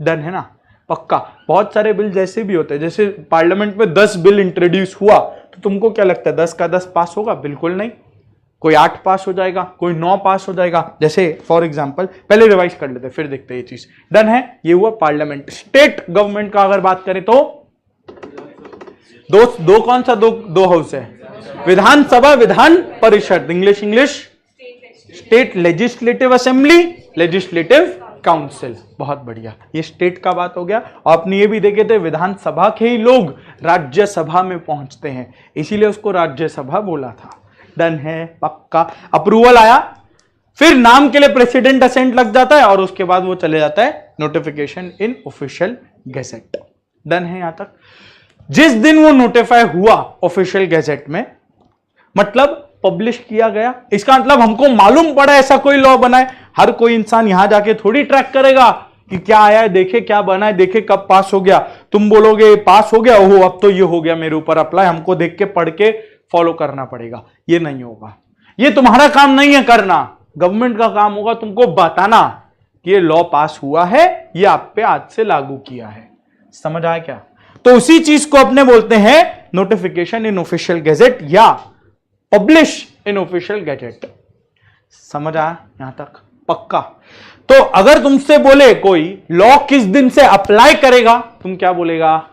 डन है ना? पक्का। बहुत सारे बिल जैसे भी होते हैं, जैसे पार्लियामेंट में 10 बिल इंट्रोड्यूस हुआ, तो तुमको क्या लगता है 10 का 10 पास होगा? बिल्कुल नहीं। कोई 8 पास हो जाएगा, कोई 9 पास हो जाएगा। जैसे फॉर एग्जांपल, पहले रिवाइज कर लेते फिर देखते हैं ये चीज। डन है? ये हुआ पार्लियामेंट। स्टेट गवर्नमेंट का अगर बात करें तो दो कौन सा दो हाउस है? विधानसभा, Vidhan Parishad, English state legislative assembly, legislative council. बहुत बढ़िया, ये स्टेट का बात हो गया। और आपने ये भी देखे थे, विधानसभा के ही लोग राज्यसभा में पहुंचते हैं, इसीलिए उसको राज्यसभा बोला था। डन है? पक्का। अप्रूवल आया, फिर नाम के लिए प्रेसिडेंट असेंट लग जाता है, और उसके बाद वो चले जाता है नोटिफिकेशन इन ऑफिशियल गैजेट। डन है यहां तक? जिस दिन वो नोटिफाई हुआ ऑफिशियल गैजेट में, मतलब पब्लिश किया गया, इसका मतलब हमको मालूम पड़ा ऐसा कोई लॉ बना है। हर कोई इंसान यहां जाके थोड़ी ट्रैक करेगा कि क्या आया है, देखे क्या बना है, देखे कब पास हो गया। तुम बोलोगे पास हो गया, ओहो अब तो ये हो गया मेरे ऊपर अप्लाई, हमको देख के पढ़ के फॉलो करना पड़ेगा। ये नहीं होगा, ये तुम्हारा काम नहीं है करना। गवर्नमेंट का काम होगा तुमको बताना कि ये लॉ पास हुआ है, ये आप पे आज से लागू किया है। समझ आया क्या? तो उसी चीज को अपने बोलते हैं नोटिफिकेशन इन ऑफिशियल गैजेट या पब्लिश इन ऑफिशियल गैजेट। समझ आया यहां तक? पक्का। तो अगर तुमसे बोले कोई लॉ किस दिन से अप्लाई करेगा, तुम क्या बोलेगा?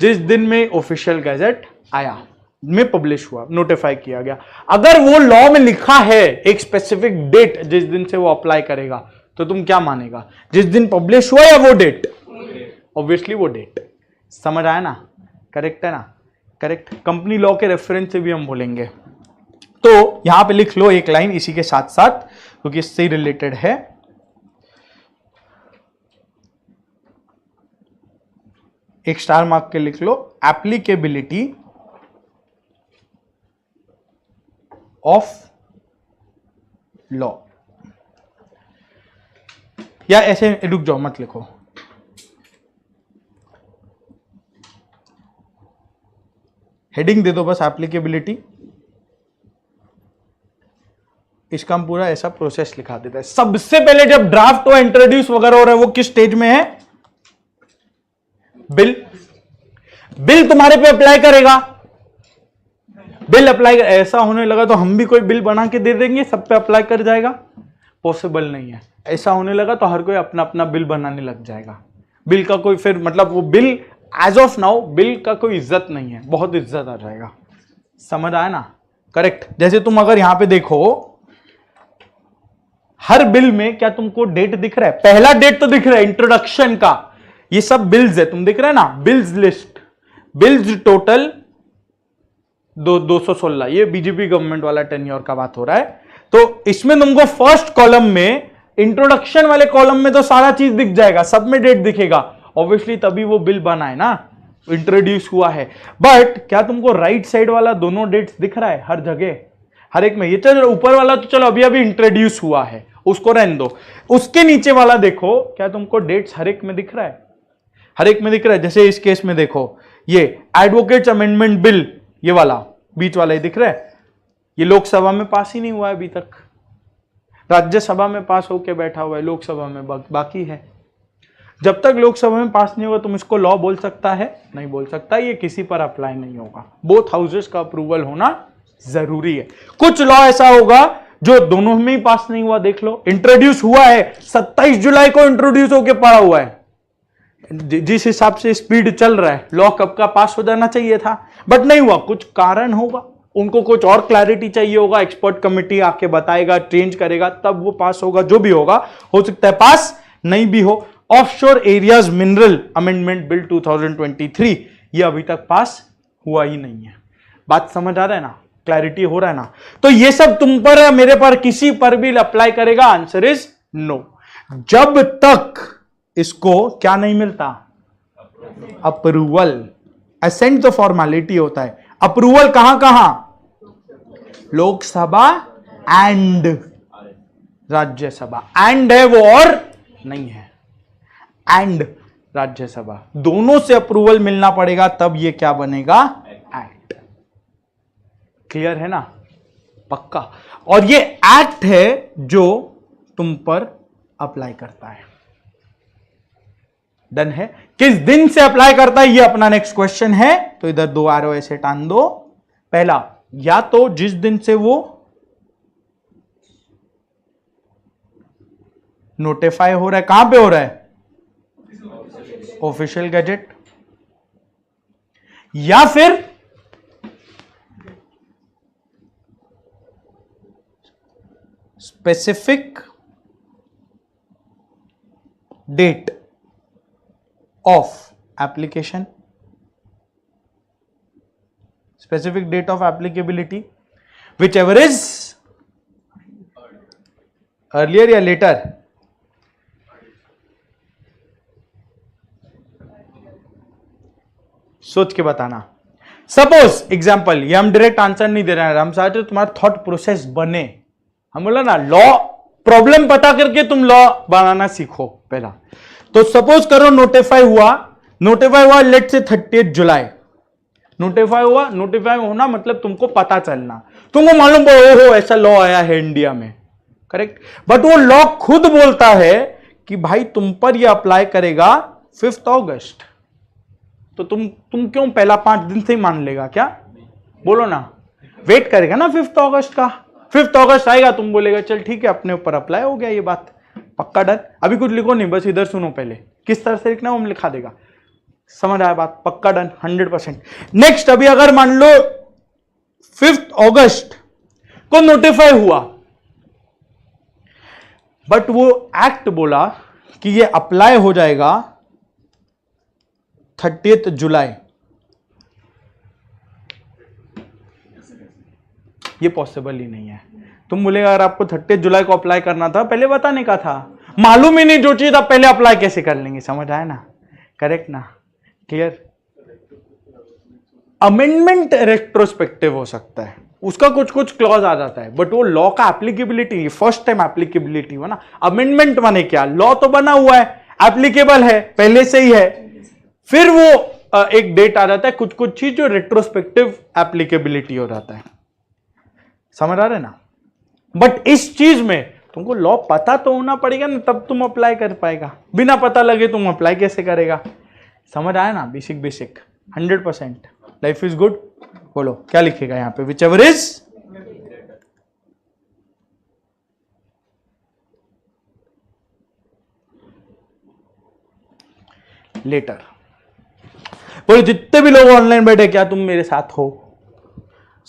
जिस दिन में ऑफिशियल गैजेट आया, में पब्लिश हुआ, नोटिफाई किया गया। अगर वो लॉ में लिखा है एक स्पेसिफिक डेट जिस दिन से वो अप्लाई करेगा, तो तुम क्या मानेगा? जिस दिन पब्लिश हुआ या वो डेट? ऑब्वियसली वो डेट। समझ आया ना? करेक्ट है ना? करेक्ट। कंपनी लॉ के रेफरेंस से भी हम बोलेंगे। तो यहां पे लिख लो एक लाइन इसी के साथ साथ, क्योंकि इससे रिलेटेड है। एक स्टार मार्क के लिख लो, एप्लीकेबिलिटी ऑफ लॉ। या ऐसे रुक जाओ, मत लिखो, हेडिंग दे दो बस एप्लीकेबिलिटी, इसका हम पूरा ऐसा प्रोसेस लिखा देता है। सबसे पहले जब ड्राफ्ट हो, इंट्रोड्यूस वगैरह हो रहा है, वो किस स्टेज में है? बिल। बिल तुम्हारे पे अप्लाई करेगा, बिल अप्लाई कर, ऐसा होने लगा तो हम भी कोई बिल बना के दे देंगे, सब पे अप्लाई कर जाएगा? पॉसिबल नहीं है। ऐसा होने लगा तो हर कोई अपना अपना बिल बनाने लग जाएगा। बिल का कोई फिर मतलब वो bill as of now bill का कोई इज्जत नहीं है, बहुत इज्जत आ जाएगा। समझ आया ना? करेक्ट। जैसे तुम अगर यहां पे देखो, हर बिल में क्या तुमको डेट दिख रहा है? पहला डेट तो दिख रहा है इंट्रोडक्शन का, ये सब बिल्स है, तुम दिख रहे है ना? बिल्स लिस्ट, बिल्स टोटल 216, ये बीजेपी गवर्नमेंट वाला टेन्योर का बात हो रहा है। तो इसमें तुमको फर्स्ट कॉलम में, इंट्रोडक्शन वाले कॉलम में तो सारा चीज दिख जाएगा, सब में डेट दिखेगा, ऑब्वियसली तभी वो बिल बना है ना, इंट्रोड्यूस हुआ है। बट क्या तुमको राइट साइड वाला दोनों डेट्स दिख रहा है हर जगह, हर एक में? ये चलो ऊपर वाला तो चलो अभी अभी इंट्रोड्यूस हुआ है, उसको रहने दो। उसके नीचे वाला देखो, क्या तुमको डेट्स हर एक में दिख रहा है? हर एक में दिख रहा है। जैसे इस केस में देखो, ये एडवोकेट्स अमेंडमेंट बिल, ये वाला बीच वाला ही दिख रहा है, ये लोकसभा में पास ही नहीं हुआ है अभी तक, राज्यसभा में पास होके बैठा हुआ है, लोकसभा में बाकी है। जब तक लोकसभा में पास नहीं होगा तुम इसको लॉ बोल सकता है? नहीं बोल सकता, ये किसी पर अप्लाई नहीं होगा। बोथ हाउसेस का अप्रूवल होना जरूरी है। कुछ लॉ ऐसा होगा जो दोनों में ही पास नहीं हुआ, देख लो, इंट्रोड्यूस हुआ है 27 जुलाई को इंट्रोड्यूस होके पड़ा हुआ है, जिस हिसाब से स्पीड चल रहा है लॉ कब का पास हो जाना चाहिए था, बट नहीं हुआ, कुछ कारण होगा, उनको कुछ और क्लैरिटी चाहिए होगा, एक्सपर्ट कमिटी आके बताएगा, चेंज करेगा, तब वो पास होगा। जो भी होगा, हो सकता है पास नहीं भी हो। Offshore areas mineral amendment bill 2023, ये अभी तक पास हुआ ही नहीं है। बात समझ आ रहा है ना? क्लैरिटी हो रहा है ना? तो ये सब तुम पर है, मेरे पर, किसी पर भी अप्लाई करेगा? Answer is no. जब तक इसको क्या नहीं मिलता? अप्रूवल। असेंट तो फॉर्मेलिटी होता है, अप्रूवल कहां कहां? लोकसभा एंड राज्यसभा। एंड है वो और नहीं है, एंड राज्यसभा दोनों से अप्रूवल मिलना पड़ेगा, तब ये क्या बनेगा? एक्ट। क्लियर है ना? पक्का। और ये एक्ट है जो तुम पर अप्लाई करता है। डन है? किस दिन से अप्लाई करता है ये अपना नेक्स्ट क्वेश्चन है, तो इधर दो एरो ऐसे टान दो। पहला, या तो जिस दिन से वो नोटिफाई हो रहा है, कहां पे हो रहा है? ऑफिशियल गैजेट, या फिर specific date of application, specific date of applicability, whichever is earlier या later, सोच के बताना। सपोज एग्जाम्पल, ये हम डायरेक्ट आंसर नहीं दे रहे हैं, हम चाहते हो तुम्हारा थॉट प्रोसेस बने। हम बोला ना, लॉ प्रॉब्लम पता करके तुम लॉ बनाना सीखो पहला। तो सपोज करो नोटिफाई हुआ लेट से 30 जुलाई नोटिफाई हुआ। नोटिफाई होना मतलब तुमको पता चलना, तुमको मालूम पड़ो हो ऐसा लॉ आया है इंडिया में, करेक्ट। बट वो लॉ खुद बोलता है कि भाई तुम पर ये अप्लाई करेगा 5 अगस्त, तो तुम क्यों पहला 5 दिन से ही मान लेगा क्या? बोलो ना, वेट करेगा ना 5 अगस्त का। 5 अगस्त आएगा, तुम बोलेगा चल ठीक है अपने ऊपर अप्लाई हो गया, ये बात पक्का डन। अभी कुछ लिखो नहीं, बस इधर सुनो पहले, किस तरह से लिखना है वो हम लिखा देगा। समझ आया बात? पक्का डन 100%। नेक्स्ट, अभी अगर मान लो 5 अगस्त को नोटिफाई हुआ, बट वो एक्ट बोला कि ये अप्लाई हो जाएगा 30 जुलाई, ये पॉसिबल ही नहीं है। तुम बोलेगा अगर आपको 30 जुलाई को अप्लाई करना था, पहले बताने का था, मालूम ही नहीं जो चीज आप पहले अप्लाई कैसे कर लेंगे? समझ आया ना? करेक्ट ना? क्लियर? अमेंडमेंट रेट्रोस्पेक्टिव हो सकता है, उसका कुछ कुछ क्लॉज आ जाता है, बट वो लॉ का एप्लीकेबिलिटी, फर्स्ट टाइम एप्लीकेबिलिटी हुआ ना। अमेंडमेंट माने क्या, लॉ तो बना हुआ है, एप्लीकेबल है, पहले से ही है, फिर वो एक डेट आ जाता है, कुछ कुछ चीज जो रेट्रोस्पेक्टिव एप्लीकेबिलिटी हो जाता है। समझ आ रहे ना। बट इस चीज में तुमको लॉ पता तो होना पड़ेगा ना, तब तुम अप्लाई कर पाएगा। बिना पता लगे तुम अप्लाई कैसे करेगा। समझ आया ना, basic basic 100%। Life is good. बोलो क्या लिखेगा यहां पे, विच एवर इज लेटर। बोलो जितने भी लोग ऑनलाइन बैठे, क्या तुम मेरे साथ हो?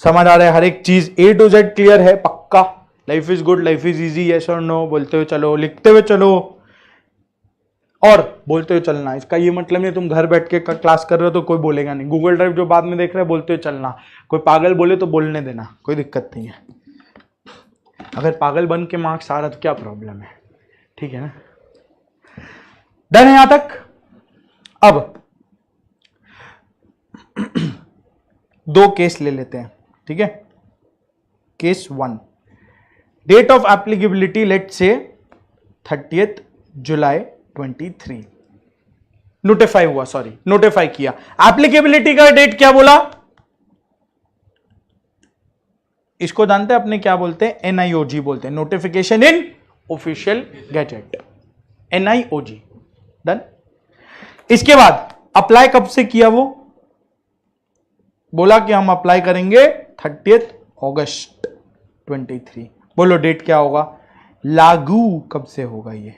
समझ आ रहा है, हर एक चीज A to Z क्लियर है, पक्का। Life is good, life is easy, yes और नो बोलते हुए चलो, लिखते हुए चलो और बोलते हुए चलना। इसका ये मतलब नहीं तुम घर बैठ के क्लास कर रहे हो तो कोई बोलेगा नहीं। गूगल ड्राइव जो बाद में देख रहे हैं, बोलते हुए चलना। कोई पागल बोले तो बोलने देना, कोई दिक्कत नहीं है। अगर पागल बन के मार्क्स आ रहा तो क्या प्रॉब्लम है, ठीक है ना। डन है यहां तक। अब दो केस ले लेते हैं, ठीक है। Case 1, date of applicability let's say 30 जुलाई 23 नोटिफाई हुआ, सॉरी नोटिफाई किया। एप्लीकेबिलिटी का डेट क्या बोला, इसको जानते हैं अपने क्या बोलते हैं, NIOG बोलते हैं, नोटिफिकेशन इन ऑफिशियल गैजेट, NIOG। डन। इसके बाद अप्लाई कब से किया, वो बोला कि हम अप्लाई करेंगे 30 अगस्त 23। बोलो डेट क्या होगा, लागू कब से होगा, ये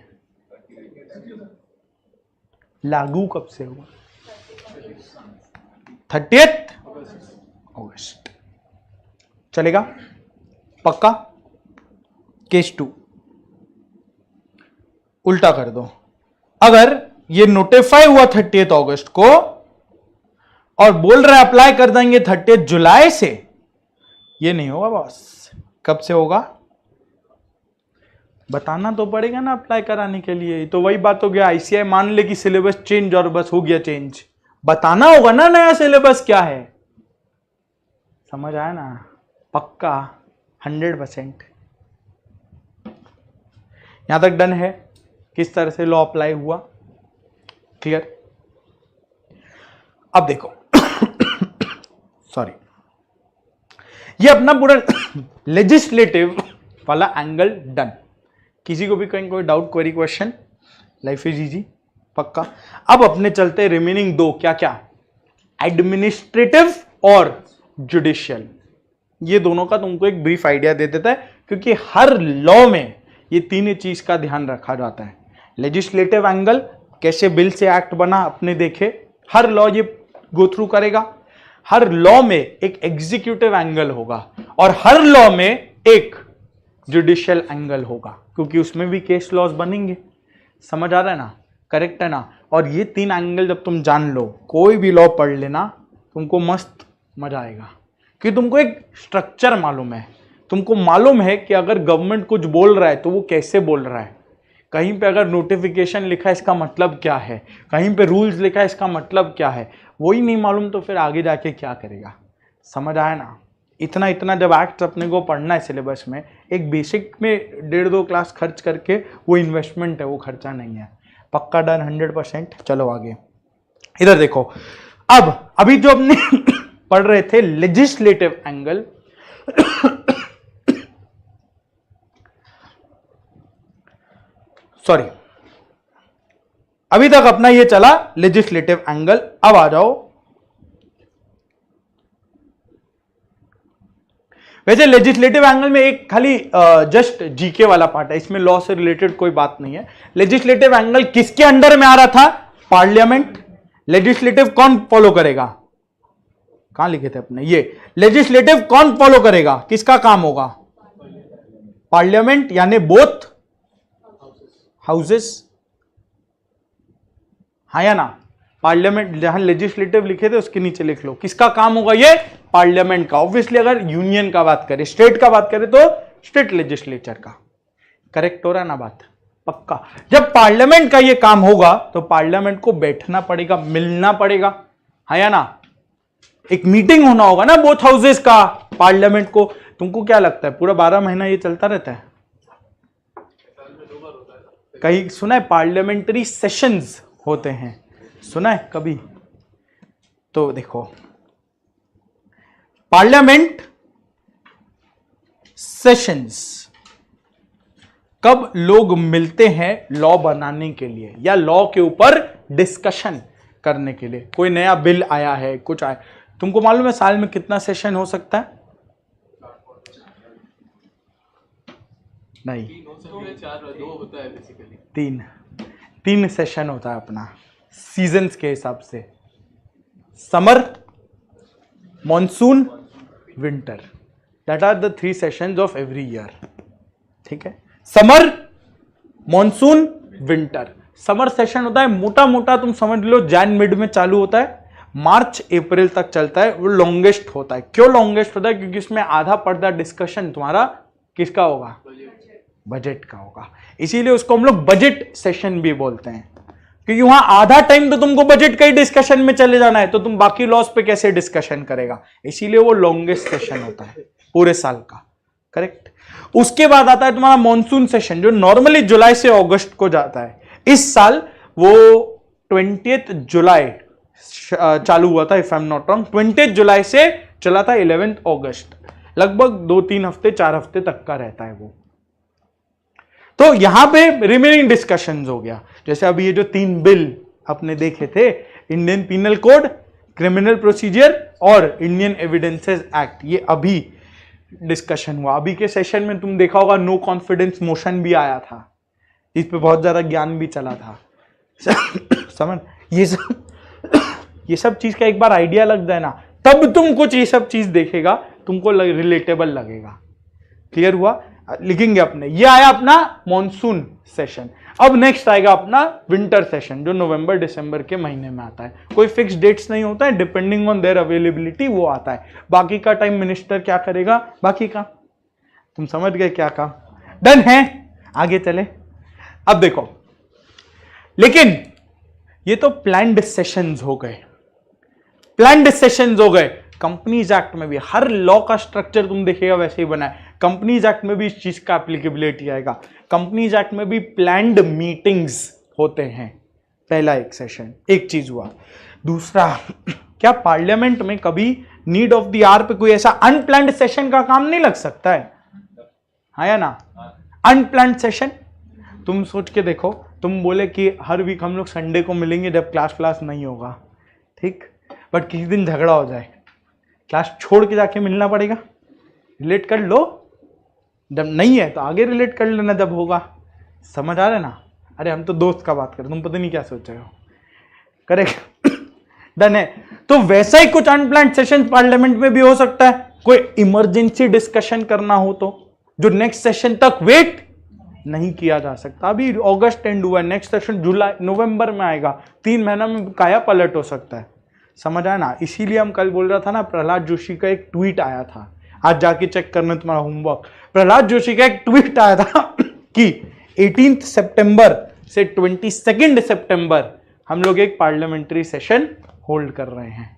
लागू कब से होगा, 30 अगस्त। चलेगा, पक्का। केस 2 उल्टा कर दो। अगर ये नोटिफाई हुआ 30 अगस्त को और बोल रहे अप्लाई कर देंगे 30 जुलाई से, ये नहीं होगा बॉस। कब से होगा बताना तो पड़ेगा ना अप्लाई कराने के लिए। तो वही बात हो गया, ICAI मान ले कि सिलेबस चेंज और बस हो गया चेंज, बताना होगा ना नया सिलेबस क्या है। समझ आया ना, पक्का 100%। यहां तक डन है, किस तरह से लॉ अप्लाई हुआ, क्लियर। अब देखो सॉरी, ये अपना पूरा लेजिस्लेटिव वाला एंगल डन। किसी को भी कहीं कोई doubt, query, question, life is easy, पक्का। अब अपने चलते रिमेनिंग दो, क्या क्या, एडमिनिस्ट्रेटिव और जुडिशियल। ये दोनों का तुमको एक ब्रीफ आइडिया दे देता है, क्योंकि हर लॉ में ये तीन चीज का ध्यान रखा जाता है। लेजिस्लेटिव एंगल, कैसे बिल से एक्ट बना अपने देखे, हर लॉ ये गो थ्रू करेगा। हर लॉ में एक एग्जीक्यूटिव एंगल होगा और हर लॉ में एक जुडिशियल एंगल होगा, क्योंकि उसमें भी केस लॉज बनेंगे। समझ आ रहा है ना, करेक्ट है ना। और ये तीन एंगल जब तुम जान लो, कोई भी लॉ पढ़ लेना, तुमको मस्त मजा आएगा, कि तुमको एक स्ट्रक्चर मालूम है। तुमको मालूम है कि अगर गवर्नमेंट कुछ बोल रहा है तो वो कैसे बोल रहा है। कहीं पे अगर नोटिफिकेशन लिखा है इसका मतलब क्या है, कहीं पे रूल्स लिखा है इसका मतलब क्या है, वही नहीं मालूम तो फिर आगे जाके क्या करेगा। समझ आया ना। इतना इतना जब एक्ट अपने को पढ़ना है सिलेबस में, एक बेसिक में 1.5-2 क्लास खर्च करके वो इन्वेस्टमेंट है, वो खर्चा नहीं है। पक्का डन 100%। चलो आगे इधर देखो। अब अभी जो अपने पढ़ रहे थे लेजिस्लेटिव एंगल, सॉरी, अभी तक अपना ये चला लेजिस्लेटिव एंगल। अब आ जाओ, वैसे लेजिस्लेटिव एंगल में एक खाली जस्ट जीके वाला पार्ट है, इसमें लॉ से रिलेटेड कोई बात नहीं है। लेजिस्लेटिव एंगल किसके अंडर में आ रहा था, पार्लियामेंट। लेजिस्लेटिव कौन फॉलो करेगा, कहां लिखे थे अपने, ये लेजिस्लेटिव कौन फॉलो करेगा, किसका काम होगा, पार्लियामेंट, यानी बोथ हाउसेस। हाँ या ना, पार्लियामेंट, जहां लेजिस्लेटिव लिखे थे उसके नीचे लिख लो किसका काम होगा, ये पार्लियामेंट का। ऑब्वियसली अगर यूनियन का बात करें, स्टेट का बात करें तो स्टेट लेजिस्लेचर का। करेक्ट हो रहा है ना बात, पक्का। जब पार्लियामेंट का ये काम होगा तो पार्लियामेंट को बैठना पड़ेगा, मिलना पड़ेगा, हाँ या ना, एक मीटिंग होना होगा ना बोथ हाउसेस का, पार्लियामेंट को तुमको क्या लगता है पूरा 12 महीना ये चलता रहता है? कहीं सुना है पार्लियामेंट्री सेशंस होते हैं, सुना है कभी? तो देखो पार्लियामेंट सेशंस कब लोग मिलते हैं लॉ बनाने के लिए या लॉ के ऊपर डिस्कशन करने के लिए। कोई नया बिल आया है, कुछ आया, तुमको मालूम है साल में कितना सेशन हो सकता है? नहीं, तीन सेशन होता है अपना सीजन्स के हिसाब से, summer, monsoon, winter, that are the 3 sessions of every year. ठीक है, summer, monsoon, winter. Summer session होता है मोटा मोटा, तुम समझ लो जैन मिड में चालू होता है, मार्च अप्रैल तक चलता है, वो लॉन्गेस्ट होता है। क्यों लॉन्गेस्ट होता है? क्योंकि इसमें आधा पर्दा डिस्कशन तुम्हारा किसका होगा? बजट का होगा, इसीलिए उसको हम लोग बजट सेशन भी बोलते हैं, क्योंकि वहां आधा टाइम तो तुमको बजट का ही डिस्कशन में चले जाना है, तो तुम बाकी लॉस पे कैसे डिस्कशन करेगा, इसीलिए वो लॉन्गेस्ट सेशन होता है पूरे साल का। करेक्ट। उसके बाद आता है तुम्हारा मॉनसून सेशन, जो नॉर्मली जुलाई से अगस्त को जाता है। इस साल वो 20 जुलाई चालू हुआ था, if I am not wrong, 20 जुलाई से चला था 11 अगस्त, लगभग 2-3 हफ्ते 4 हफ्ते तक का रहता है वो। तो यहां पे रिमेनिंग डिस्कशंस हो गया, जैसे अभी ये जो 3 बिल आपने देखे थे, Indian penal code, criminal procedure और इंडियन एविडेंसेस एक्ट, ये अभी डिस्कशन हुआ। अभी के सेशन में तुम देखा होगा नो कॉन्फिडेंस मोशन भी आया था, इस पे बहुत ज्यादा ज्ञान भी चला था। समझ, ये सब चीज का एक बार आइडिया लग जाए ना, तब तुम कुछ ये सब चीज देखेगा, तुमको रिलेटेबल लगेगा। क्लियर हुआ? लिखेंगे अपने। ये आया अपना मॉनसून सेशन। अब नेक्स्ट आएगा अपना विंटर सेशन, जो नवंबर दिसंबर के महीने में आता है। कोई फिक्स डेट्स नहीं होता है, डिपेंडिंग ऑन देयर अवेलेबिलिटी वो आता है। बाकी का टाइम मिनिस्टर क्या करेगा, बाकी का तुम समझ गए क्या काम। डन है, आगे चले। अब देखो, लेकिन ये तो प्लान्ड सेशंस हो गए, प्लान्ड सेशंस हो गए। कंपनीज एक्ट में भी हर लॉ का स्ट्रक्चर तुम देखिएगा वैसे ही बना है। कंपनीज एक्ट में भी इस चीज का एप्लीकेबिलिटी आएगा। कंपनीज एक्ट में भी प्लान्ड मीटिंग्स होते हैं। पहला एक सेशन, एक चीज हुआ। दूसरा, क्या पार्लियामेंट में कभी नीड ऑफ द आवर पे कोई ऐसा अनप्लान्ड सेशन का काम नहीं लग सकता है? हाँ या ना? अनप्लान्ड सेशन तुम सोच के देखो, तुम बोले कि हर वीक हम लोग संडे को मिलेंगे जब क्लास नहीं होगा, ठीक, बट किसी दिन झगड़ा हो जाए, क्लास छोड़ के जाके मिलना पड़ेगा। रिलेट कर लो, जब नहीं है तो आगे रिलेट कर लेना जब होगा। समझ आ रहा है ना? अरे हम तो दोस्त का बात कर रहे, तुम पता नहीं क्या सोच रहे हो। करेक्ट। डन है। तो वैसा ही कुछ अनप्लान्ड सेशन पार्लियामेंट में भी हो सकता है। कोई इमरजेंसी डिस्कशन करना हो तो, जो नेक्स्ट सेशन तक वेट नहीं किया जा सकता। अभी अगस्त एंड हुआ, नेक्स्ट सेशन जुलाई नवंबर में आएगा, 3 महीना में काया पलट हो सकता है। समझ आया ना? इसीलिए हम कल बोल रहा था ना, प्रहलाद जोशी का एक ट्वीट आया था, आज जाके चेक करना तुम्हारा होमवर्क। प्रहलाद जोशी का एक ट्वीट आया था कि 18 सितंबर से 22 सितंबर हम लोग एक पार्लियामेंट्री सेशन होल्ड कर रहे हैं।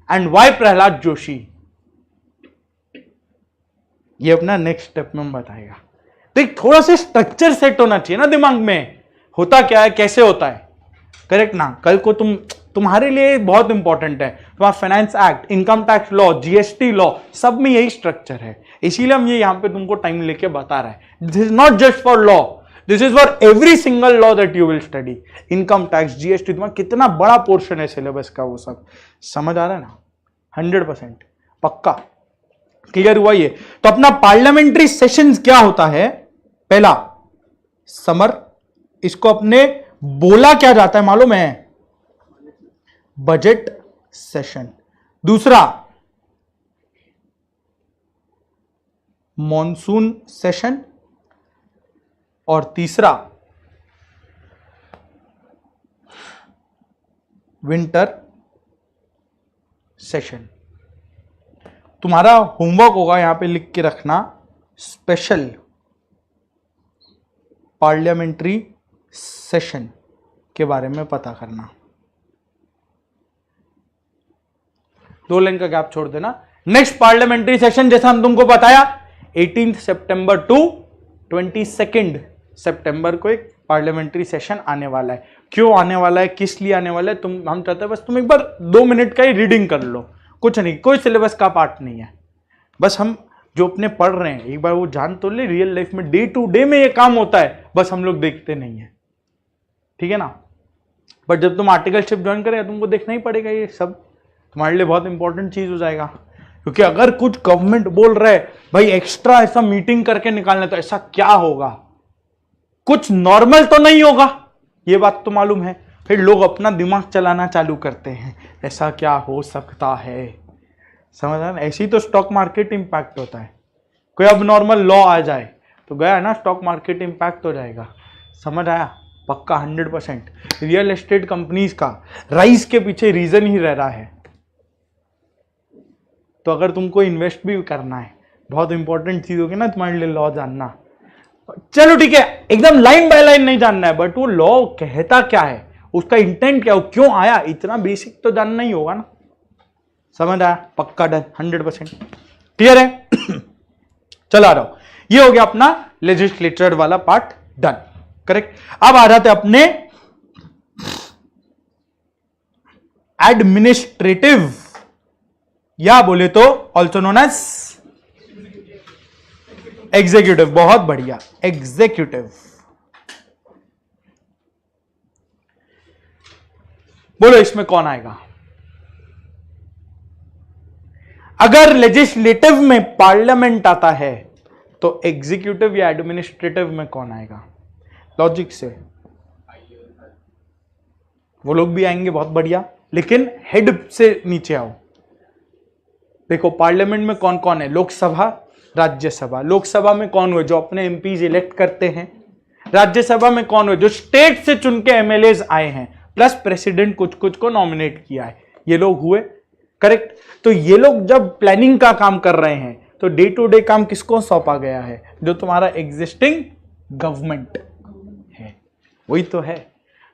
एंड व्हाई प्रहलाद जोशी, ये अपना नेक्स्ट स्टेप में बताएगा। देख, थोड़ा सा स्ट्रक्चर सेट होना चाहिए ना दिमाग में, होता क्या है, कैसे होता है। करेक्ट ना? कल को तुम्हारे लिए बहुत इंपॉर्टेंट है, तुम्हारा finance act, income tax law, GST law, सब में यही स्ट्रक्चर है। इसीलिए हम ये यहां पे तुमको टाइम लेके बता रहे हैं। This is not just for law, this is for every single law that you will study. Income tax, GST, तुम्हारा कितना बड़ा पोर्शन है सिलेबस का, वो सब समझ आ रहा है ना? 100% पक्का क्लियर हुआ ये? तो अपना पार्लियामेंट्री सेशंस क्या होता है? पहला, समर, इसको अपने बोला क्या जाता है मालूम है? Budget session. दूसरा, मॉनसून सेशन। और तीसरा, विंटर सेशन। तुम्हारा होमवर्क होगा यहां पे लिख के रखना, स्पेशल पार्लियामेंट्री सेशन के बारे में पता करना। 2 लाइन का गैप छोड़ देना, नेक्स्ट पार्लियामेंट्री सेशन जैसा हम तुमको बताया 18 सितंबर टू 22 सितंबर को एक पार्लियामेंट्री सेशन आने वाला है। क्यों आने वाला है, किस लिए आने वाला है, हम चाहते हैं बस तुम एक बार 2 मिनट का ही रीडिंग कर लो, कुछ नहीं, कोई सिलेबस का पार्ट नहीं है, बस हम जो अपने पढ़ रहे हैं एक बार वो जान तो ले। रियल लाइफ में डे टू डे में ये काम होता है, बस हम लोग देखते नहीं है, ठीक है ना। बट जब तुम आर्टिकलशिप ज्वाइन करेगा तुमको देखना ही पड़ेगा, ये सब तुम्हारे लिए बहुत इंपॉर्टेंट चीज हो जाएगा। क्योंकि अगर कुछ गवर्नमेंट बोल रहा है भाई एक्स्ट्रा ऐसा मीटिंग करके निकालना, तो ऐसा क्या होगा, कुछ नॉर्मल तो नहीं होगा, ये बात तो मालूम है। फिर लोग अपना दिमाग चलाना चालू करते हैं, ऐसा क्या हो सकता है, समझ आया। ऐसे ही तो स्टॉक मार्केट इंपैक्ट होता है, कोई अब नॉर्मल लॉ आ जाए तो गया ना, स्टॉक मार्केट इंपैक्ट हो जाएगा, समझ आया, पक्का 100%। रियल एस्टेट कंपनीज का राइज के पीछे रीजन ही रह रहा है। तो अगर तुमको इन्वेस्ट भी करना है, बहुत इंपॉर्टेंट चीज होगी ना तुम्हारे लिए लॉ जानना। चलो ठीक है, एकदम लाइन बाय लाइन नहीं जानना है, बट वो लॉ कहता क्या है, उसका इंटेंट क्या हो, क्यों आया, इतना बेसिक तो जानना ही होगा ना, समझ आया, पक्का डन, 100% क्लियर है। चला आ रहा हूं, ये हो गया अपना लेजिस्लेचर वाला पार्ट डन, करेक्ट। अब आ जाते अपने एडमिनिस्ट्रेटिव, या बोले तो ऑल्सो नोन एज एग्जीक्यूटिव, बहुत बढ़िया, एग्जीक्यूटिव। बोलो इसमें कौन आएगा। अगर लेजिस्लेटिव में पार्लियामेंट आता है तो एग्जीक्यूटिव या एडमिनिस्ट्रेटिव में कौन आएगा, लॉजिक से वो लोग भी आएंगे, बहुत बढ़िया, लेकिन हेड से नीचे आओ। देखो पार्लियामेंट में कौन कौन है, लोकसभा, राज्यसभा। लोकसभा में कौन हुए, जो अपने एमपीज इलेक्ट करते हैं। राज्यसभा में कौन हुए, जो स्टेट से चुन के एमएलएज आए हैं, प्लस प्रेसिडेंट कुछ कुछ को नॉमिनेट किया है, ये लोग हुए, करेक्ट। तो ये लोग जब प्लानिंग का काम कर रहे हैं तो डे टू डे काम किसको सौंपा गया है, जो तुम्हारा एग्जिस्टिंग गवर्नमेंट है, वही तो है,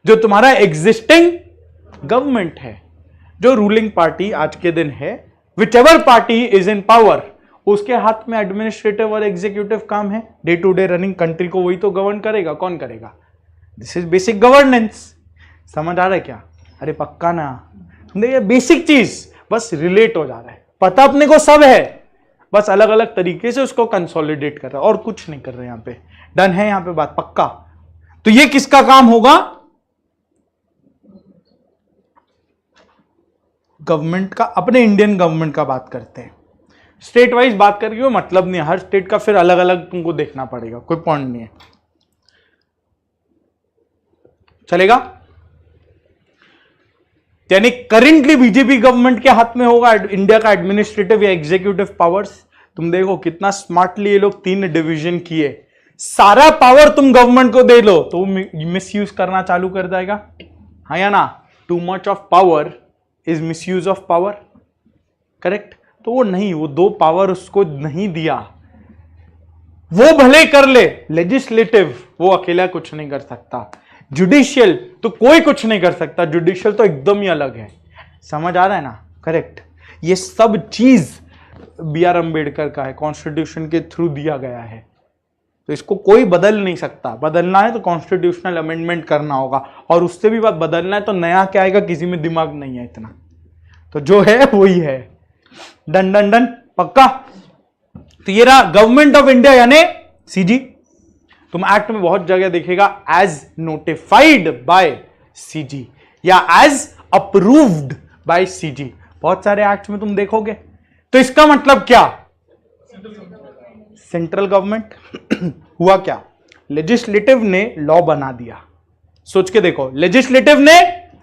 जो तुम्हारा एग्जिस्टिंग गवर्नमेंट है, जो रूलिंग पार्टी आज के दिन है, whichever party is in power, उसके हाथ में एडमिनिस्ट्रेटिव और एग्जीक्यूटिव काम है। Day to day running country को वही तो गवर्न करेगा, कौन करेगा, दिस इज बेसिक गवर्नेंस। समझ आ रहा है क्या, अरे पक्का ना, देखिए बेसिक चीज बस रिलेट हो जा रहा है, पता अपने को सब है, बस अलग अलग तरीके से उसको कंसोलिडेट कर रहा है, और कुछ नहीं कर रहे यहाँ पे, डन है यहाँ पे बात, पक्का। तो ये किसका काम होगा, गवर्नमेंट का, अपने इंडियन गवर्नमेंट का बात करते हैं। स्टेट वाइज बात करके मतलब नहीं है, हर स्टेट का फिर अलग अलग तुमको देखना पड़ेगा, कोई पॉइंट नहीं है, चलेगा। यानी करेंटली बीजेपी गवर्नमेंट के हाथ में होगा इंडिया का एडमिनिस्ट्रेटिव या एग्जीक्यूटिव पावर्स। तुम देखो कितना स्मार्टली ये लोग 3 डिवीजन किए, सारा पावर तुम गवर्नमेंट को दे लो तो मिस यूज करना चालू कर जाएगा, हाँ या ना। Too much of power is miss use of power, correct. तो वो नहीं, वो 2 पावर उसको नहीं दिया, वो भले कर ले, लेजिस्लेटिव वो अकेला कुछ नहीं कर सकता, जुडिशियल तो कोई कुछ नहीं कर सकता, जुडिशियल तो एकदम ही अलग है, समझ आ रहा है ना, करेक्ट। ये सब चीज BR अम्बेडकर का है, कॉन्स्टिट्यूशन के थ्रू दिया गया है, तो इसको कोई बदल नहीं सकता। बदलना है तो कॉन्स्टिट्यूशनल अमेंडमेंट करना होगा, और उससे भी बात बदलना है तो नया क्या आएगा, किसी में दिमाग नहीं है इतना, तो जो है वही है, डन डन डन, पक्का। तो ये रहा गवर्नमेंट ऑफ इंडिया यानी सीजी। तुम एक्ट में बहुत जगह देखेगा एज नोटिफाइड बाय सीजी या एज अप्रूव्ड बाय सीजी, बहुत सारे एक्ट में तुम देखोगे। तो इसका मतलब क्या, सेंट्रल गवर्नमेंट हुआ क्या, लेजिस्लेटिव ने लॉ बना दिया, सोच के देखो, लेजिस्लेटिव ने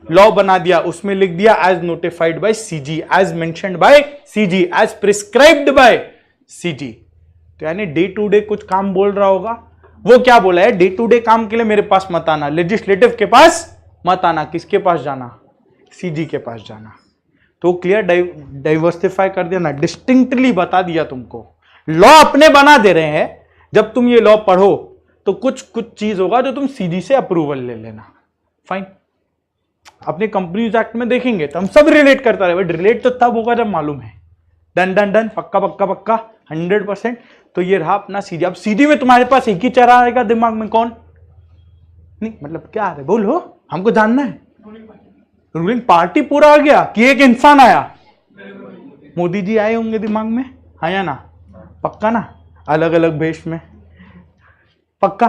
लॉ बना दिया, उसमें लिख दिया as notified by CG, as mentioned by CG, as prescribed by CG. तो यानी डे टू डे कुछ काम बोल रहा होगा, वो क्या बोला है, डे टू डे काम के लिए मेरे पास मत आना, लेजिस्लेटिव के पास मत आना, किसके पास जाना, सीजी के पास जाना। तो क्लियर डाइवर्सिफाई कर दिया ना, डिस्टिंक्टली बता दिया तुमको, लॉ अपने बना दे रहे हैं। जब तुम ये लॉ पढ़ो तो कुछ कुछ चीज होगा जो तुम सीजी से अप्रूवल ले लेना, फाइन। अपने कंपनीज एक्ट में देखेंगे तो हम सब रिलेट करता रहे, बट रिलेट तो तब होगा जब मालूम है, डन डन डन, पक्का पक्का पक्का 100%। तो ये रहा अपना सीधी। अब सीधी में तुम्हारे पास एक ही चेहरा आएगा दिमाग में, कौन? नहीं मतलब क्या है, बोलो, हमको जानना है। रूलिंग पार्टी पूरा आ गया कि एक इंसान आया? मोदी जी आए होंगे दिमाग में, हाँ या ना? पक्का ना? अलग अलग भेष में, पक्का?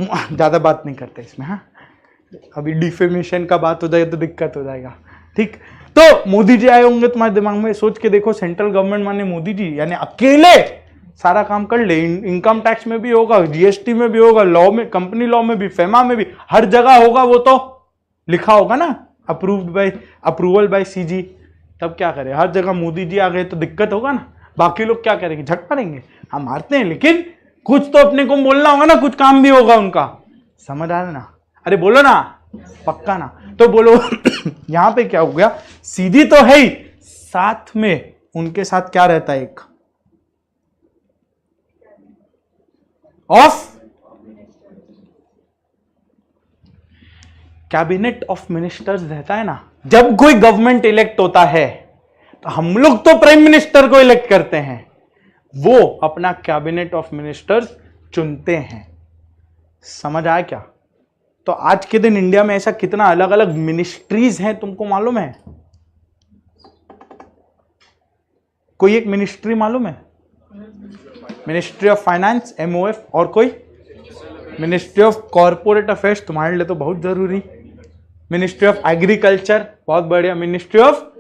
ज्यादा बात नहीं करते इसमें, हाँ अभी डिफेमेशन का बात हो जाएगा तो दिक्कत हो जाएगा, ठीक। तो मोदी जी आए होंगे तुम्हारे दिमाग में। सोच के देखो, सेंट्रल गवर्नमेंट माने मोदी जी, यानी अकेले सारा काम कर ले। इनकम टैक्स में भी होगा, जीएसटी में भी होगा, लॉ में, कंपनी लॉ में भी, फेमा में भी, हर जगह होगा। वो तो लिखा होगा ना, अप्रूवल बाय सीजी। तब क्या करे, हर जगह मोदी जी आ गए तो दिक्कत होगा ना। बाकी लोग क्या करेंगे, झट मारेंगे, हम मारते हैं, लेकिन कुछ तो अपने को बोलना होगा ना, कुछ काम भी होगा उनका। समझ आ रहा ना? अरे बोलो ना, पक्का ना? तो बोलो यहां पे क्या हो गया, सीधी तो है ही, साथ में उनके साथ क्या रहता है, एक ऑफ कैबिनेट ऑफ मिनिस्टर्स रहता है ना। जब कोई गवर्नमेंट इलेक्ट होता है तो हम लोग तो प्राइम मिनिस्टर को इलेक्ट करते हैं, वो अपना कैबिनेट ऑफ मिनिस्टर्स चुनते हैं। समझ आया क्या? तो आज के दिन इंडिया में ऐसा कितना अलग अलग मिनिस्ट्रीज हैं तुमको मालूम है? कोई एक मिनिस्ट्री मालूम है? मिनिस्ट्री ऑफ फाइनेंस, एमओएफ, और कोई? मिनिस्ट्री ऑफ कॉर्पोरेट अफेयर्स, तुम्हारे लिए तो बहुत जरूरी। मिनिस्ट्री ऑफ एग्रीकल्चर, बहुत बढ़िया। मिनिस्ट्री ऑफ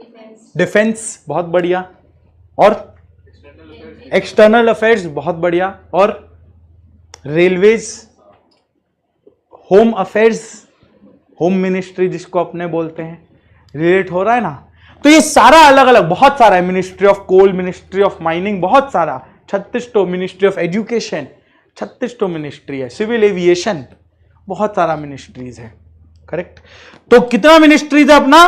डिफेंस, बहुत बढ़िया। और एक्सटर्नल अफेयर्स, बहुत बढ़िया। और railways, home affairs, home ministry जिसको अपने बोलते हैं, रिलेट हो रहा है ना। तो ये सारा अलग अलग बहुत सारा है। Ministry of coal, ministry of mining, बहुत सारा, 36 तो। मिनिस्ट्री ऑफ एजुकेशन, 36 तो मिनिस्ट्री है। सिविल एविएशन, बहुत सारा मिनिस्ट्रीज है, करेक्ट। तो कितना मिनिस्ट्रीज है अपना?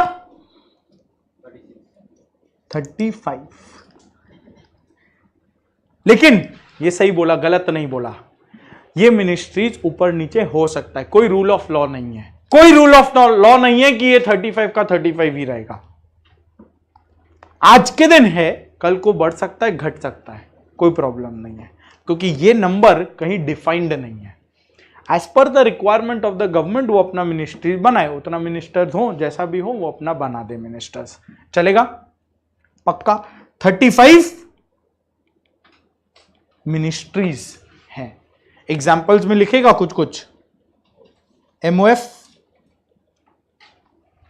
35। लेकिन ये सही बोला, गलत नहीं बोला। ये मिनिस्ट्रीज ऊपर नीचे हो सकता है, कोई रूल ऑफ लॉ नहीं है। कोई रूल ऑफ लॉ नहीं है कि ये 35 का 35 ही रहेगा। आज के दिन है, कल को बढ़ सकता है, घट सकता है, कोई प्रॉब्लम नहीं है, क्योंकि ये नंबर कहीं डिफाइंड नहीं है। As per the requirement of the government वो अपना मिनिस्ट्री बनाए, उतना मिनिस्टर्स हो, जैसा भी हो वो अपना बना दे मिनिस्टर्स, चलेगा? पक्का 35 मिनिस्ट्रीज हैं। एग्जाम्पल्स में लिखेगा कुछ कुछ। एमओएफ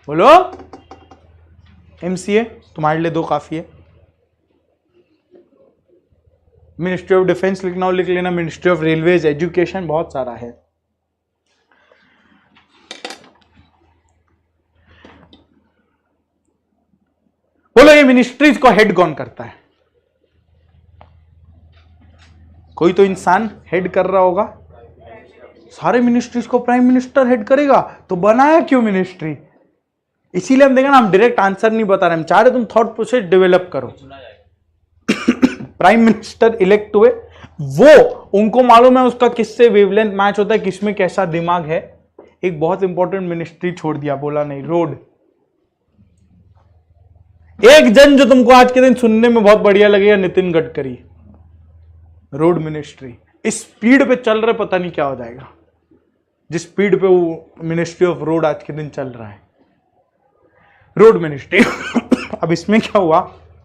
बोलो, एमसीए तुम्हारे लिए 2 काफी है। मिनिस्ट्री ऑफ डिफेंस लिखना हो लिख लेना। मिनिस्ट्री ऑफ रेलवेज, एजुकेशन, बहुत सारा है। बोलो ये मिनिस्ट्रीज को हेड कौन करता है? कोई तो इंसान हेड कर रहा होगा। सारे मिनिस्ट्रीज को प्राइम मिनिस्टर हेड करेगा, तो बनाया क्यों मिनिस्ट्री? इसीलिए हम देखा ना, हम डायरेक्ट आंसर नहीं बता रहे, हम चाह रहे तुम थॉट प्रोसेस डेवलप करो। प्राइम मिनिस्टर इलेक्ट हुए, वो उनको मालूम है उसका किससे वेवलेंथ मैच होता है, किसमें कैसा दिमाग है। एक बहुत इंपॉर्टेंट मिनिस्ट्री छोड़ दिया, बोला नहीं, रोड। एक जन जो तुमको आज के दिन सुनने में बहुत बढ़िया लगेगा, नितिन गडकरी, रोड मिनिस्ट्री। इस स्पीड पे चल रहे, पता नहीं क्या हो जाएगा जिस स्पीड पे वो मिनिस्ट्री ऑफ रोड आज के दिन चल रहा है, रोड मिनिस्ट्री। अब इसमें क्या हुआ,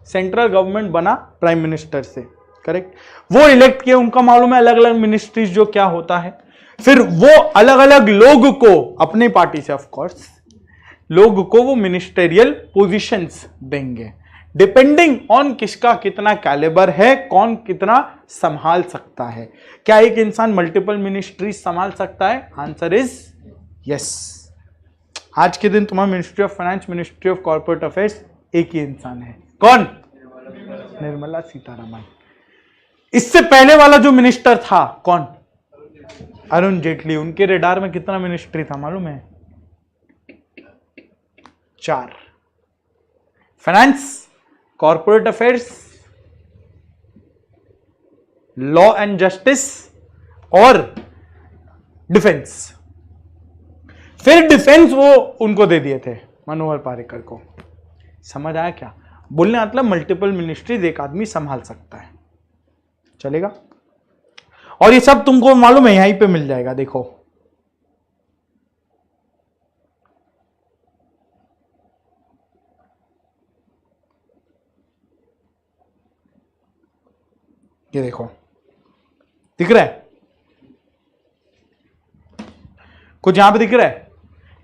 सेंट्रल गवर्नमेंट बना प्राइम मिनिस्टर से, करेक्ट। वो इलेक्ट किए, उनका मालूम है अलग अलग मिनिस्ट्रीज जो क्या होता है। फिर वो अलग अलग लोग को, अपनी पार्टी से ऑफ कोर्स, लोग को वो मिनिस्टेरियल पोजीशंस देंगे, डिपेंडिंग ऑन किसका कितना कैलिबर है, कौन कितना संभाल सकता है। क्या एक इंसान मल्टीपल मिनिस्ट्री संभाल सकता है? Answer is yes. आज के दिन तुम्हारा ministry of finance, ministry of corporate affairs एक ही इंसान है, कौन? निर्मला सीतारमण। इससे पहले वाला जो मिनिस्टर था कौन? अरुण जेटली। उनके रेडार में कितना मिनिस्ट्री था मालूम है? 4। Finance, corporate affairs, law and justice और डिफेंस। फिर डिफेंस वो उनको दे दिए थे, मनोहर पारिकर को। समझ आया क्या? बोलने मतलब मल्टीपल मिनिस्ट्रीज एक आदमी संभाल सकता है, चलेगा। और ये सब तुमको मालूम है यहीं पे मिल जाएगा, देखो ये देखो दिख रहा है, कुछ यहां पे दिख रहा है,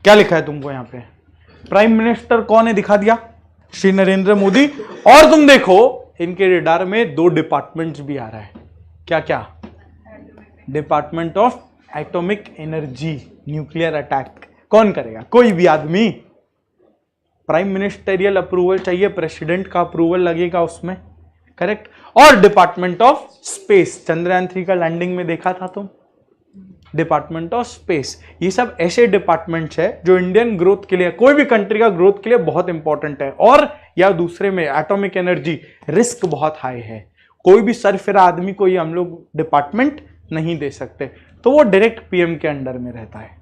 क्या लिखा है तुमको यहां पे? प्राइम मिनिस्टर कौन है दिखा दिया, श्री नरेंद्र मोदी। और तुम देखो इनके रेडार में 2 डिपार्टमेंट्स भी आ रहा है, क्या क्या? Department of atomic energy, nuclear attack कौन करेगा? कोई भी आदमी। प्राइम मिनिस्टेरियल अप्रूवल चाहिए, प्रेसिडेंट का अप्रूवल लगेगा उसमें, करेक्ट। और डिपार्टमेंट ऑफ स्पेस, चंद्रयान 3 का लैंडिंग में देखा था तुम, डिपार्टमेंट ऑफ स्पेस। ये सब ऐसे डिपार्टमेंट्स है जो इंडियन ग्रोथ के लिए, कोई भी कंट्री का ग्रोथ के लिए बहुत इंपॉर्टेंट है। और या दूसरे में एटॉमिक एनर्जी, रिस्क बहुत हाई है, कोई भी सरफिरा आदमी को ये हम लोग डिपार्टमेंट नहीं दे सकते, तो वो डायरेक्ट पीएम के अंडर में रहता है।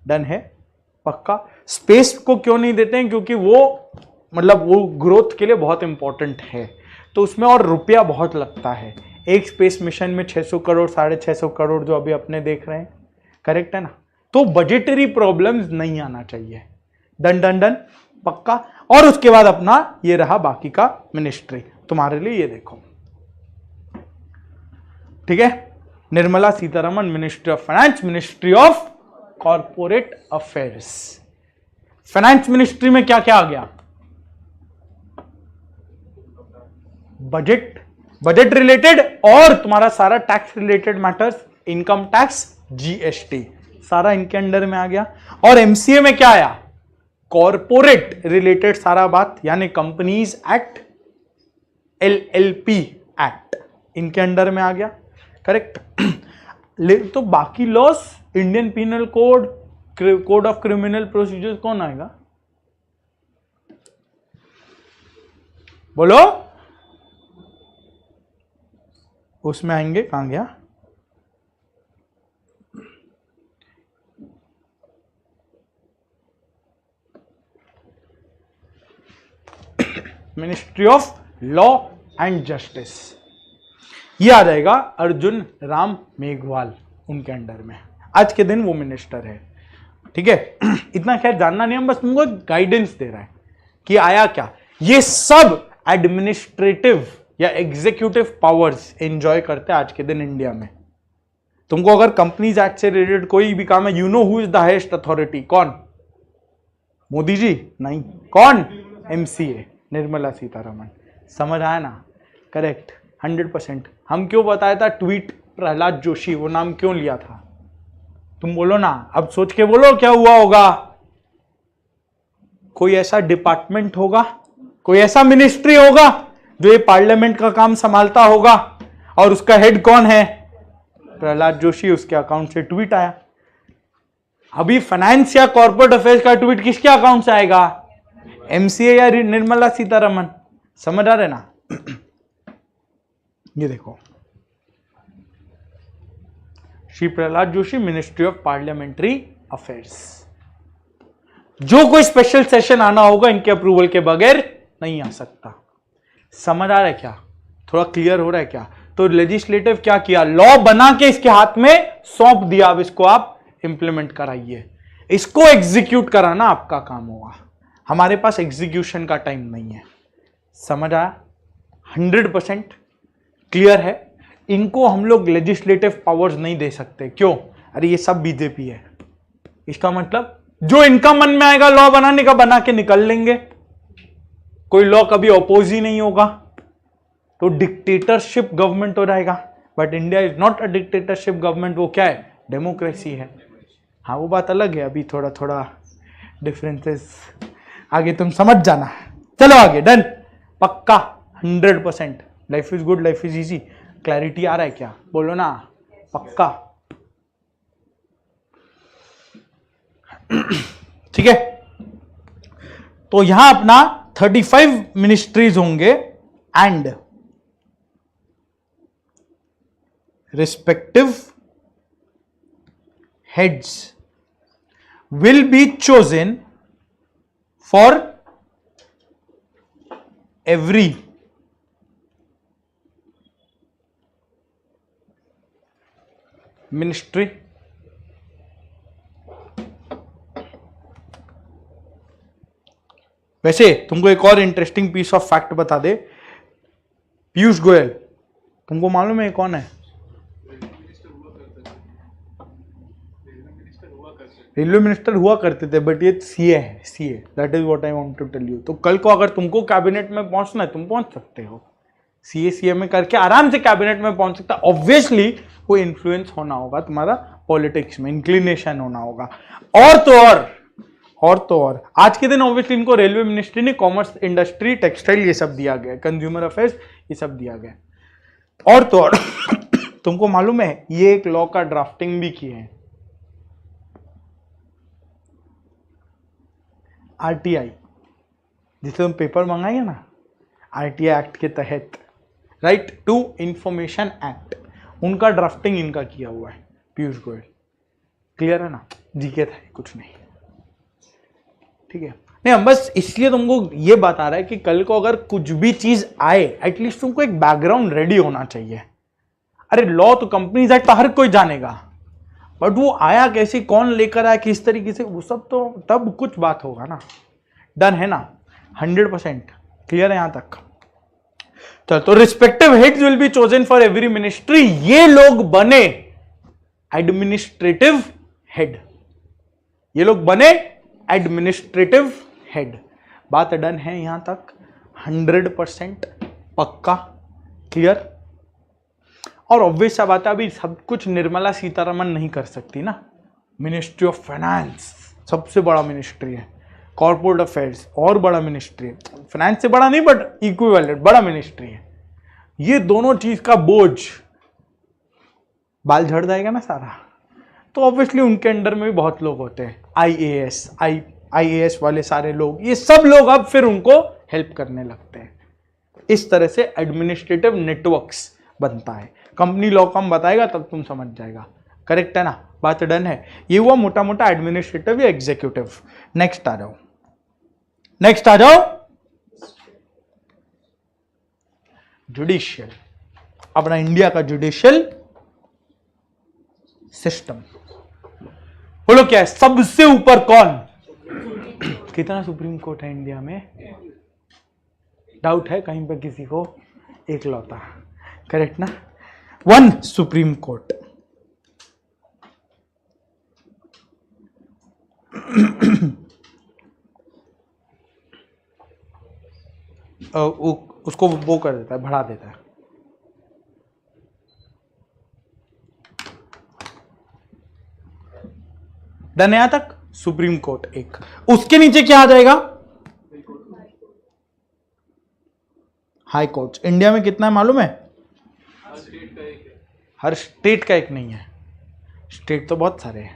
डन है, पक्का। स्पेस को क्यों नहीं देते हैं? क्योंकि वो मतलब वो ग्रोथ के लिए बहुत इंपॉर्टेंट है, तो उसमें और रुपया बहुत लगता है। एक स्पेस मिशन में 600 करोड़ 650 करोड़ जो अभी अपने देख रहे हैं, करेक्ट है ना। तो बजटरी प्रॉब्लम्स नहीं आना चाहिए। डन डन डन, पक्का। और उसके बाद अपना ये रहा बाकी का मिनिस्ट्री तुम्हारे लिए, ये देखो, ठीक है। Nirmala Sitharaman, ministry of finance, ministry of corporate affairs. Finance ministry में क्या क्या आ गया? बजट रिलेटेड और तुम्हारा सारा tax related matters, income tax, GST, सारा इनके अंडर में आ गया। और एमसीए में क्या आया? कॉर्पोरेट रिलेटेड सारा बात, यानी कंपनीज एक्ट, एलएलपी एक्ट, इनके अंडर में आ गया, करेक्ट। तो बाकी laws, Indian penal code, code of criminal procedure, कौन आएगा? बोलो, उसमें आएंगे, कहां गया? Ministry of law and justice, ये आ जाएगा अर्जुन राम मेघवाल, उनके अंडर में। आज के दिन वो मिनिस्टर है, ठीक है। इतना खैर जानना नहीं, हम बस तुमको गाइडेंस दे रहा है कि आया क्या। ये सब एडमिनिस्ट्रेटिव या एग्जीक्यूटिव पावर्स एंजॉय करते हैं आज के दिन इंडिया में। तुमको अगर कंपनीज एक्ट से रिलेटेड कोई भी काम है, you know who is the highest authority? कौन? मोदी जी? नहीं, कौन? एमसीए, निर्मला सीतारमण। समझ आया ना? करेक्ट, 100%। हम क्यों बताया था ट्वीट प्रहलाद जोशी, वो नाम क्यों लिया था? तुम बोलो ना, अब सोच के बोलो क्या हुआ होगा। कोई ऐसा डिपार्टमेंट होगा, कोई ऐसा मिनिस्ट्री होगा जो ये पार्लियामेंट का काम संभालता होगा, और उसका हेड कौन है? प्रहलाद जोशी। उसके अकाउंट से ट्वीट आया। अभी फाइनेंस या कॉर्पोरेट अफेयर्स का ट्वीट किसके अकाउंट से आएगा? एमसीए या निर्मला सीतारमण। समझ आ रहे ना? ये देखो, Shri Prahlad Joshi, ministry of parliamentary affairs. जो कोई स्पेशल सेशन आना होगा इनके अप्रूवल के बगैर नहीं आ सकता। समझ आ रहा है क्या? थोड़ा क्लियर हो रहा है क्या? तो लेजिस्लेटिव क्या किया? लॉ बना के इसके हाथ में सौंप दिया, अब इसको आप इंप्लीमेंट कराइए, इसको एग्जीक्यूट कराना आपका काम होगा। हमारे पास एग्जीक्यूशन का टाइम नहीं है। समझ आया? 100% क्लियर है। इनको हम लोग लेजिस्लेटिव पावर्स नहीं दे सकते। क्यों? अरे ये सब बीजेपी है। इसका मतलब जो इनका मन में आएगा लॉ बनाने का बना के निकल लेंगे। कोई लॉ कभी अपोज ही नहीं होगा, तो डिक्टेटरशिप गवर्नमेंट हो जाएगा। But India is not a dictatorship government. वो क्या है? डेमोक्रेसी है। हाँ, वो बात अलग है। अभी थोड़ा थोड़ा डिफरेंसेस आगे तुम समझ जाना। चलो आगे। डन, पक्का 100%। Life is good, life is easy. Clarity आ रहा है क्या? बोलो ना, पक्का। ठीक है, तो यहां अपना 35 मिनिस्ट्रीज होंगे and respective heads will be chosen for every ministry वैसे तुमको एक और इंटरेस्टिंग पीस ऑफ फैक्ट बता दे, पीयूष गोयल तुमको मालूम है कौन है? रेलवे मिनिस्टर हुआ करते थे, बट ये सीए है, CA. That is what I want to tell you. तो कल को अगर तुमको कैबिनेट में पहुंचना है, तुम पहुंच सकते हो, सीए में करके आराम से कैबिनेट में पहुंच सकता। ऑब्वियसली वो इन्फ्लुएंस होना होगा तुम्हारा पॉलिटिक्स में, इंक्लिनेशन होना होगा। और तो और आज के दिन ऑब्वियसली इनको रेलवे मिनिस्ट्री ने कॉमर्स, इंडस्ट्री, टेक्सटाइल ये सब दिया गया, कंज्यूमर अफेयर्स ये सब दिया गया। और तो और तुमको मालूम है ये एक लॉ का ड्राफ्टिंग भी किए हैं, आरटीआई, जिसे तुम पेपर मंगाएंगे ना, आरटीआई एक्ट के तहत, राइट टू इंफॉर्मेशन एक्ट, उनका ड्राफ्टिंग इनका किया हुआ है पीयूष गोयल। क्लियर है ना? जीके था, कुछ नहीं, ठीक है। नहीं, हम बस इसलिए तुमको ये बता रहा है कि कल को अगर कुछ भी चीज आए, एटलीस्ट तुमको एक बैकग्राउंड रेडी होना चाहिए। अरे लॉ तो कंपनीज एक्ट तो हर कोई जानेगा, बट वो आया कैसे, कौन लेकर आया, किस तरीके से, वो सब तो तब कुछ बात होगा ना। डन है ना? 100% क्लियर है यहां तक? चल, तो respective heads will be chosen for every ministry. ये लोग बने एडमिनिस्ट्रेटिव हेड, ये लोग बने एडमिनिस्ट्रेटिव हेड। बात डन है यहां तक? 100% पक्का, क्लियर। और ऑब्वियस सा बात है, अभी सब कुछ निर्मला सीतारमण नहीं कर सकती ना। मिनिस्ट्री ऑफ फाइनेंस सबसे बड़ा मिनिस्ट्री है, कॉर्पोरेट अफेयर्स और बड़ा मिनिस्ट्री है, फाइनेंस से बड़ा नहीं बट इक्विवेलेंट बड़ा मिनिस्ट्री है। ये दोनों चीज का बोझ, बाल झड़ जाएगा ना सारा। तो ऑब्वियसली उनके अंडर में भी बहुत लोग होते हैं, आईएएस वाले सारे लोग, ये सब लोग अब फिर उनको हेल्प करने लगते हैं। इस तरह से एडमिनिस्ट्रेटिव नेटवर्क्स बनता है। कंपनी लॉ का हम बताएगा तब तुम समझ जाएगा, करेक्ट है ना? बात डन है। ये हुआ मोटा मोटा एडमिनिस्ट्रेटिव या एग्जीक्यूटिव। नेक्स्ट आ जाओ, नेक्स्ट आ जाओ, जुडिशियल। अपना इंडिया का जुडिशियल सिस्टम बोलो क्या है? सबसे ऊपर कौन? कितना सुप्रीम कोर्ट है इंडिया में? डाउट है कहीं पर किसी को? एक लौता, करेक्ट ना? 1 सुप्रीम कोर्ट। उसको वो कर देता है, बढ़ा देता है। डन है यहां तक? सुप्रीम कोर्ट एक। उसके नीचे क्या आ जाएगा? High court. इंडिया में कितना है मालूम है? हर स्टेट का एक नहीं है, स्टेट तो बहुत सारे हैं,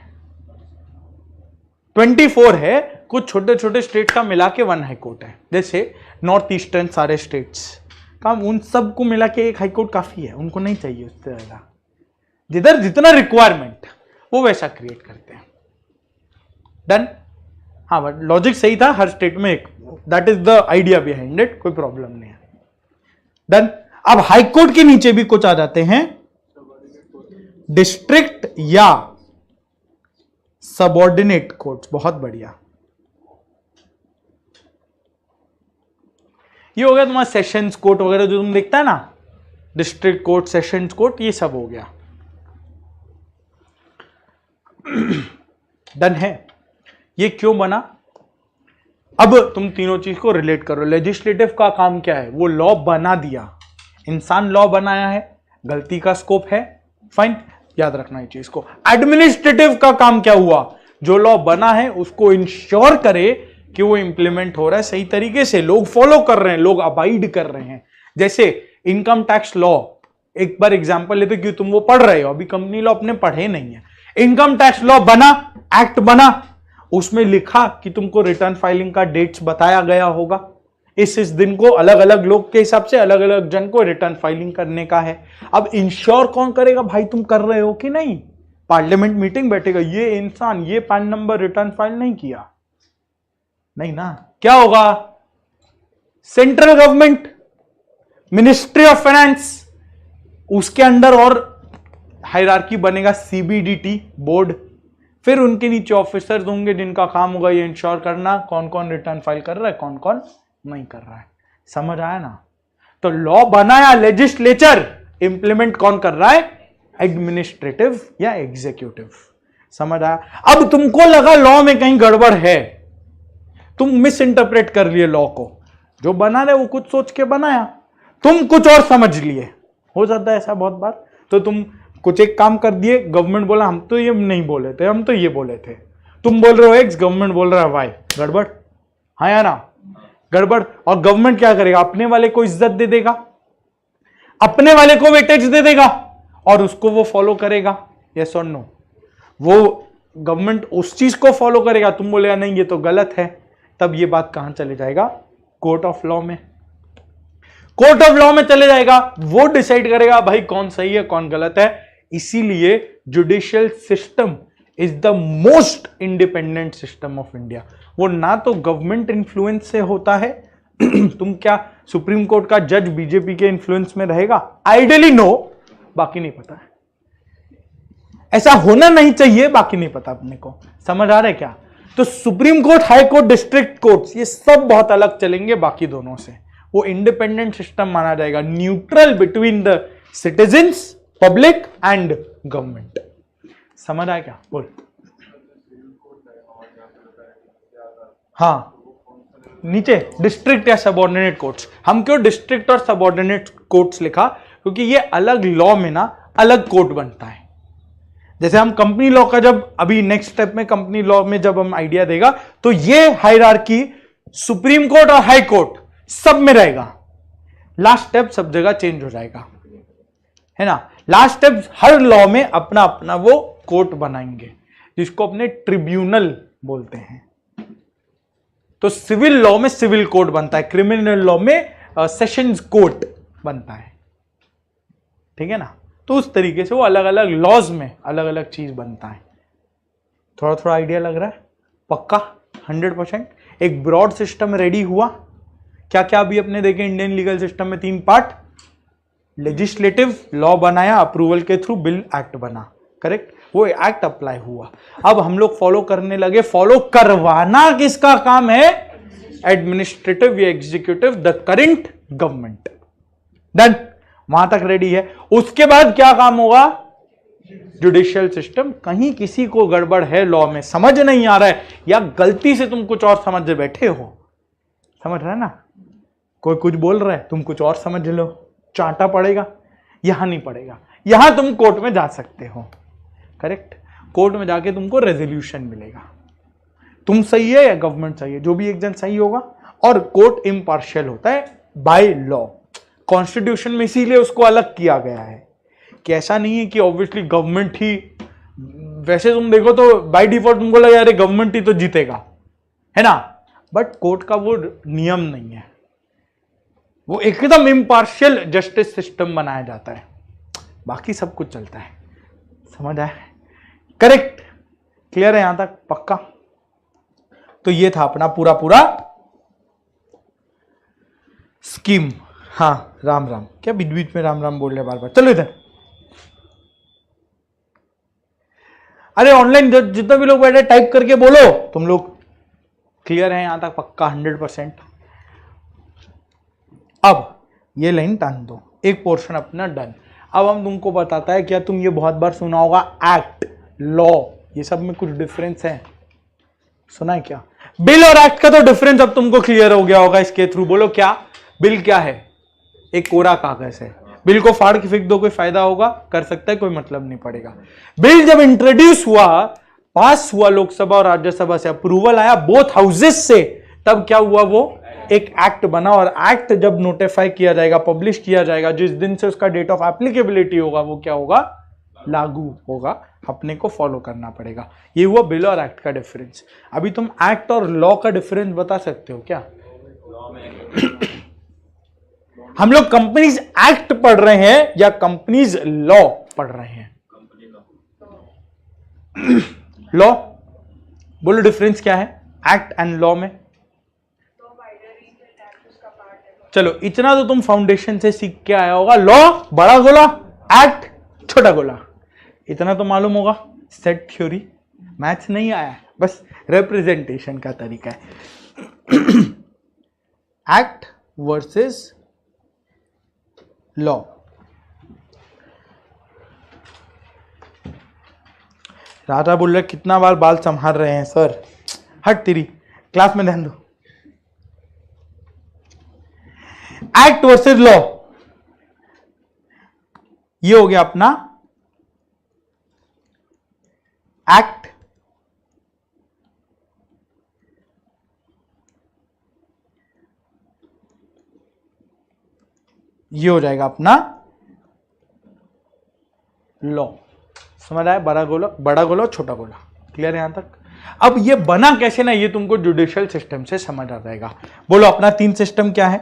24 है। कुछ छोटे छोटे स्टेट का मिला के 1 हाई कोर्ट है। जैसे नॉर्थ ईस्टर्न सारे स्टेट्स का, उन सबको मिला के एक हाई कोर्ट काफी है, उनको नहीं चाहिए उससे ज्यादा। जिधर जितना रिक्वायरमेंट वो वैसा क्रिएट करते हैं। डन? हाँ, बट लॉजिक सही था, हर स्टेट में एक, that is the idea behind it, कोई प्रॉब्लम नहीं है। डन? अब हाई कोर्ट के नीचे भी कुछ आ जाते हैं, डिस्ट्रिक्ट या सबऑर्डिनेट कोर्ट्स। बहुत बढ़िया, ये हो गया तुम्हारा सेशंस कोर्ट वगैरह जो तुम देखता है ना, डिस्ट्रिक्ट कोर्ट, सेशंस कोर्ट, ये सब हो गया। डन है? ये क्यों बना? अब तुम तीनों चीज को रिलेट करो। लेजिस्लेटिव का काम क्या है? वो लॉ बना दिया, इंसान लॉ बनाया है, गलती का स्कोप है, फाइन, याद रखना ये चीज को। एडमिनिस्ट्रेटिव का काम क्या हुआ? जो लॉ बना है उसको इंश्योर करे कि वो इंप्लीमेंट हो रहा है सही तरीके से, लोग फॉलो कर रहे हैं, लोग अबाइड कर रहे हैं। जैसे इनकम टैक्स लॉ, एक बार एग्जांपल लेते, क्यों तुम वो पढ़ रहे हो, अभी कंपनी लॉ अपने पढ़े नहीं है। इनकम टैक्स लॉ बना, एक्ट बना, उसमें लिखा कि तुमको रिटर्न फाइलिंग का डेट्स बताया गया होगा, इस दिन को अलग अलग लोग के हिसाब से अलग अलग जन को रिटर्न फाइलिंग करने का है। अब इंश्योर कौन करेगा भाई तुम कर रहे हो कि नहीं? पार्लियामेंट मीटिंग बैठेगा, ये इंसान ये पैन नंबर रिटर्न फाइल नहीं किया, नहीं ना, क्या होगा? Central government, ministry of finance, उसके अंडर और हायरार्की बनेगा सीबीडीटी बोर्ड, फिर उनके नीचे ऑफिसर्स होंगे जिनका काम होगा ये इंश्योर करना कौन कौन रिटर्न फाइल कर रहा है, कौन कौन नहीं कर रहा है। समझ आया ना? तो लॉ बनाया लेजिस्लेचर, इंप्लीमेंट कौन कर रहा है? एडमिनिस्ट्रेटिव या एग्जीक्यूटिव। समझ आया? अब तुमको लगा लॉ में कहीं गड़बड़ है, तुम मिस इंटरप्रेट कर लिए लॉ को, जो बना रहे वो कुछ सोच के बनाया, तुम कुछ और समझ लिए। हो जाता है ऐसा बहुत बार। तो तुम कुछ एक काम कर दिए, गवर्नमेंट बोला हम तो ये नहीं बोले थे, हम तो ये बोले थे, तुम बोल रहे हो एक्स, गवर्नमेंट बोल रहा है वाई, गड़बड़। हाँ या ना? गड़बड़। और गवर्नमेंट क्या करेगा? अपने वाले को इज्जत दे देगा, अपने वाले को वेटेज दे देगा और उसको वो फॉलो करेगा। यस और नो? वो गवर्नमेंट उस चीज को फॉलो करेगा, तुम बोलेगा नहीं ये तो गलत है, तब ये बात कहां चले जाएगा? कोर्ट ऑफ लॉ में। कोर्ट ऑफ लॉ में चले जाएगा, वो डिसाइड करेगा भाई कौन सही है कौन गलत है। इसीलिए judicial system is the most independent system of India. वो ना तो गवर्नमेंट इन्फ्लुएंस से होता है तुम क्या सुप्रीम कोर्ट का जज बीजेपी के इन्फ्लुएंस में रहेगा? आइडियली नो, बाकी नहीं पता है। ऐसा होना नहीं चाहिए, बाकी नहीं पता अपने को। समझ आ रहा है क्या? तो supreme court, high court, district courts ये सब बहुत अलग चलेंगे बाकी दोनों से। वो इंडिपेंडेंट सिस्टम माना जाएगा, neutral between the citizens, public and government. समझ आया क्या? बोल। हाँ, नीचे डिस्ट्रिक्ट या सबऑर्डिनेट कोर्ट्स। हम क्यों डिस्ट्रिक्ट और सबऑर्डिनेट कोर्ट्स लिखा? क्योंकि ये अलग लॉ में ना अलग कोर्ट बनता है। जैसे हम कंपनी लॉ का जब अभी नेक्स्ट स्टेप में कंपनी लॉ में जब हम आइडिया देगा, तो ये हायरार्की सुप्रीम कोर्ट और हाई कोर्ट सब में रहेगा। लास्ट स्टेप सब जगह चेंज हो जाएगा, है ना? लास्ट स्टेप हर लॉ में अपना अपना वो कोर्ट बनाएंगे, जिसको अपने ट्रिब्यूनल बोलते हैं। तो सिविल लॉ में सिविल कोर्ट बनता है, क्रिमिनल लॉ में सेशंस कोर्ट बनता है। ठीक है ना? तो उस तरीके से वो अलग अलग लॉज में अलग अलग चीज बनता है। थोड़ा थोड़ा आइडिया लग रहा है? पक्का 100%? एक ब्रॉड सिस्टम रेडी हुआ। क्या क्या अभी अपने देखे इंडियन लीगल सिस्टम में 3 पार्ट। लेजिस्लेटिव लॉ बनाया, अप्रूवल के थ्रू बिल एक्ट बना, करेक्ट? वो एक्ट अप्लाई हुआ, अब हम लोग फॉलो करने लगे। फॉलो करवाना किसका काम है? एडमिनिस्ट्रेटिव या executive, the current government. Done, वहां तक रेडी है। उसके बाद क्या काम होगा? Judicial system. कहीं किसी को गड़बड़ है लॉ में, समझ नहीं आ रहा है, या गलती से तुम कुछ और समझ बैठे हो, समझ रहे ना? कोई कुछ बोल रहा है, तुम कुछ और समझ लो, चांटा पड़ेगा। यहां नहीं पड़ेगा, यहां तुम कोर्ट में जा सकते हो, करेक्ट? कोर्ट में जाके तुमको रेजोल्यूशन मिलेगा, तुम सही है या गवर्नमेंट सही है, जो भी एक जन सही होगा। और कोर्ट इम्पार्शियल होता है बाय लॉ। कॉन्स्टिट्यूशन में इसीलिए उसको अलग किया गया है कि ऐसा नहीं है कि ऑब्वियसली गवर्नमेंट ही, वैसे तुम देखो तो बाय डिफॉल्ट तुमको लगा यार गवर्नमेंट ही तो जीतेगा, है ना? बट कोर्ट का वो नियम नहीं है, वो एकदम इम्पार्शियल जस्टिस सिस्टम बनाया जाता है, बाकी सब कुछ चलता है। समझ आया? करेक्ट? क्लियर है यहां तक? पक्का? तो ये था अपना पूरा पूरा स्कीम। हाँ, राम राम। क्या बीच बीच में राम राम बोल रहे बार बार? चलो इधर। अरे ऑनलाइन जितने भी लोग बैठे टाइप करके बोलो। तुम लोग क्लियर है यहां तक? पक्का 100%? अब ये लाइन टान दो, एक पोर्शन अपना डन। अब हम तुमको बताता है, क्या तुम ये बहुत बार सुना होगा एक्ट, लॉ, ये सब में कुछ डिफरेंस है? सुना है क्या? बिल और एक्ट का तो डिफरेंस अब तुमको क्लियर हो गया होगा इसके थ्रू। बोलो क्या? बिल क्या है? एक कोरा कागज है, बिल को फाड़ के फेंक दो, कोई फायदा होगा? कर सकता है, कोई मतलब नहीं पड़ेगा। बिल जब इंट्रोड्यूस हुआ, पास हुआ लोकसभा और राज्यसभा से, अप्रूवल आया बोथ हाउसेस से, तब क्या हुआ? वो एक एक्ट बना। और एक्ट जब नोटिफाई किया जाएगा, पब्लिश किया जाएगा, जिस दिन से उसका डेट ऑफ एप्लीकेबिलिटी होगा, वो क्या होगा? लागू होगा। अपने को फॉलो करना पड़ेगा। ये हुआ बिल और एक्ट का डिफरेंस। अभी तुम एक्ट और लॉ का डिफरेंस बता सकते हो क्या? हम लोग कंपनीज एक्ट पढ़ रहे हैं या कंपनीज लॉ पढ़ रहे हैं? लॉ। बोलो डिफरेंस क्या है एक्ट एंड लॉ में? चलो इतना तो तुम फाउंडेशन से सीख के आया होगा, लॉ बड़ा गोला, एक्ट छोटा गोला, इतना तो मालूम होगा। सेट थ्योरी मैथ्स नहीं आया है, बस रिप्रेजेंटेशन का तरीका है। Act versus law. राजा बोल रहे कितना बार बाल संभाल रहे हैं सर, हट तेरी, क्लास में ध्यान दो। एक्ट वर्सेस लॉ, ये हो गया अपना एक्ट, ये हो जाएगा अपना लॉ। समझ आया? बड़ा गोला छोटा गोला, क्लियर है यहां तक? अब ये बना कैसे ना, ये तुमको जुडिशियल सिस्टम से समझ आ जाएगा। बोलो अपना 3 सिस्टम क्या है?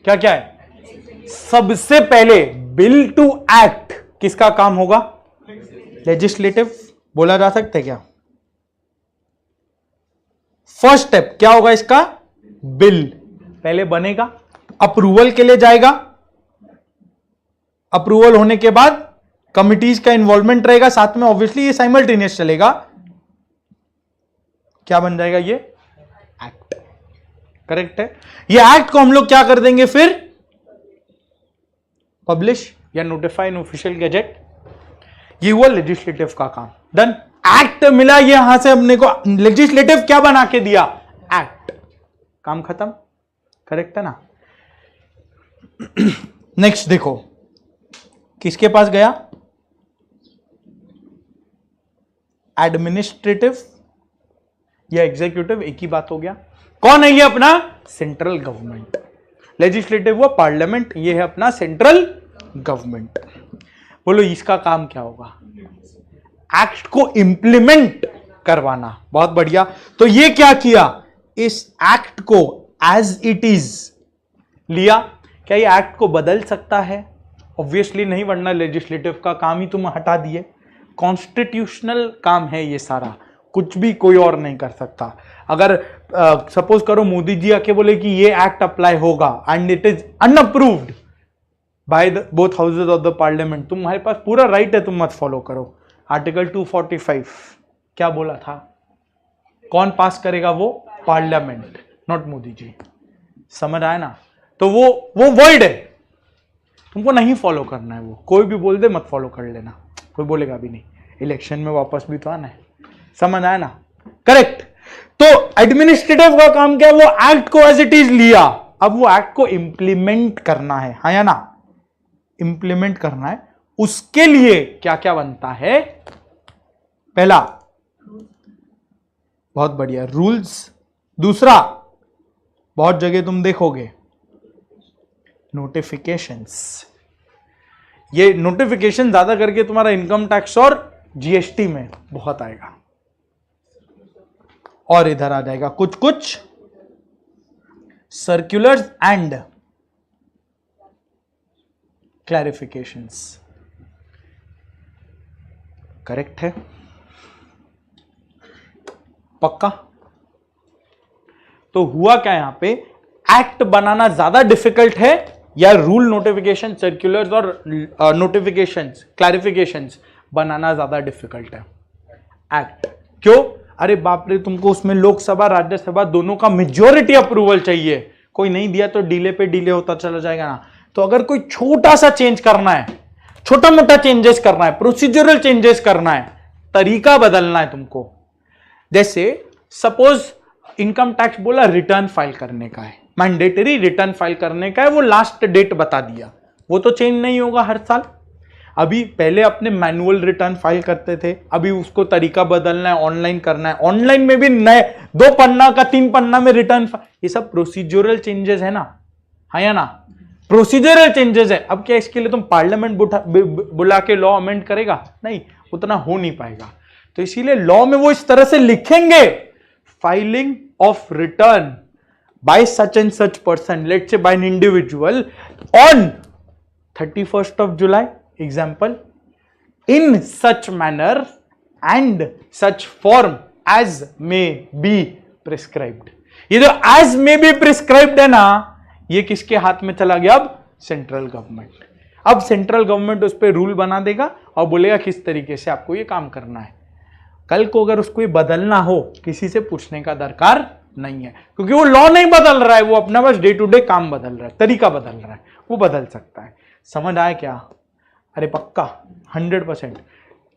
क्या क्या है? सबसे पहले बिल टू एक्ट किसका काम होगा? लेजिस्लेटिव। बोला जा सकता है क्या? फर्स्ट स्टेप क्या होगा इसका? बिल पहले बनेगा, अप्रूवल के लिए जाएगा, अप्रूवल होने के बाद कमिटीज का इन्वॉल्वमेंट रहेगा साथ में, ऑब्वियसली ये साइमल्टेनियस चलेगा। क्या बन जाएगा? ये एक्ट। करेक्ट है? ये एक्ट को हम लोग क्या कर देंगे फिर? पब्लिश या नोटिफाई इन ऑफिशियल गैजेट। ये हुआ लेजिस्लेटिव का काम। डन। एक्ट मिला, ये यहां से हमने को लेजिस्लेटिव क्या बना के दिया? एक्ट। काम खत्म। करेक्ट है ना? नेक्स्ट देखो, किसके पास गया? एडमिनिस्ट्रेटिव या एग्जीक्यूटिव, एक ही बात हो गया। कौन है ये? अपना सेंट्रल गवर्नमेंट। लेजिस्लेटिव हुआ पार्लियामेंट, ये है अपना सेंट्रल गवर्नमेंट। बोलो इसका काम क्या होगा? एक्ट को इंप्लीमेंट करवाना। बहुत बढ़िया। तो ये क्या किया? इस एक्ट को एज इट इज लिया। क्या ये एक्ट को बदल सकता है? ऑब्वियसली नहीं, वरना लेजिस्लेटिव का काम ही तुम हटा दिए। कॉन्स्टिट्यूशनल काम है ये सारा, कुछ भी कोई और नहीं कर सकता। अगर सपोज करो मोदी जी आके बोले कि ये एक्ट अप्लाई होगा and it is unapproved by both houses of the parliament, तुम्हारे पास पूरा राइट है, तुम मत फॉलो करो। आर्टिकल 245 क्या बोला था? कौन पास करेगा? वो पार्लियामेंट, नॉट मोदी जी। समझ आया ना? तो वो वर्ड है, तुमको नहीं फॉलो करना है। वो कोई भी बोल दे मत फॉलो कर लेना, कोई बोलेगा भी नहीं। इलेक्शन में वापस भी तो आना है। समझ आया ना? करेक्ट। तो एडमिनिस्ट्रेटिव का काम क्या है? वो एक्ट को एज इट इज लिया, अब वो एक्ट को इंप्लीमेंट करना है। हाँ या ना? इंप्लीमेंट करना है। उसके लिए क्या क्या बनता है? पहला, बहुत बढ़िया, रूल्स। दूसरा, बहुत जगह तुम देखोगे नोटिफिकेशंस। ये नोटिफिकेशन ज्यादा करके तुम्हारा इनकम टैक्स और जीएसटी में बहुत आएगा, और इधर आ जाएगा कुछ कुछ सर्कुलर्स एंड क्लैरिफिकेशंस। करेक्ट है? पक्का? तो हुआ क्या यहां पे? एक्ट बनाना ज्यादा डिफिकल्ट है या रूल, नोटिफिकेशन, सर्कुलर्स और नोटिफिकेशंस, क्लैरिफिकेशंस बनाना ज्यादा डिफिकल्ट है? एक्ट। क्यों? अरे बाप रे, तुमको उसमें लोकसभा राज्यसभा दोनों का मेजॉरिटी अप्रूवल चाहिए। कोई नहीं दिया तो डिले पे डिले होता चला जाएगा ना। तो अगर कोई छोटा सा चेंज करना है, छोटा मोटा चेंजेस करना है, प्रोसीजरल चेंजेस करना है, तरीका बदलना है तुमको, जैसे सपोज इनकम टैक्स बोला रिटर्न फाइल करने का है, मैंडेटरी रिटर्न फाइल करने का है, वो लास्ट डेट बता दिया, वो तो चेंज नहीं होगा हर साल। अभी पहले अपने मैनुअल रिटर्न फाइल करते थे, अभी उसको तरीका बदलना है, ऑनलाइन करना है। ऑनलाइन में भी नए 2 पन्ना का 3 पन्ना में रिटर्न, ये सब प्रोसीजरल चेंजेस है ना? हाँ या ना? प्रोसीजरल चेंजेस है। अब क्या इसके लिए तुम पार्लियामेंट बुला के लॉ अमेंड करेगा? नहीं, उतना हो नहीं पाएगा। तो इसीलिए लॉ में वो इस तरह से लिखेंगे, filing of return by such and such person, let's say by an individual on 31st of July, example, in such manner and such form as may be prescribed. ये जो एज मे बी प्रिस्क्राइब्ड है ना, ये किसके हाथ में चला गया? अब सेंट्रल गवर्नमेंट। अब सेंट्रल गवर्नमेंट उस पर रूल बना देगा और बोलेगा किस तरीके से आपको ये काम करना है। कल को अगर उसको ये बदलना हो, किसी से पूछने का दरकार नहीं है, क्योंकि वो लॉ नहीं बदल रहा है, वो अपना बस डे टू डे काम बदल रहा है, तरीका बदल रहा है, वो बदल सकता है। समझ आया क्या? अरे पक्का 100%।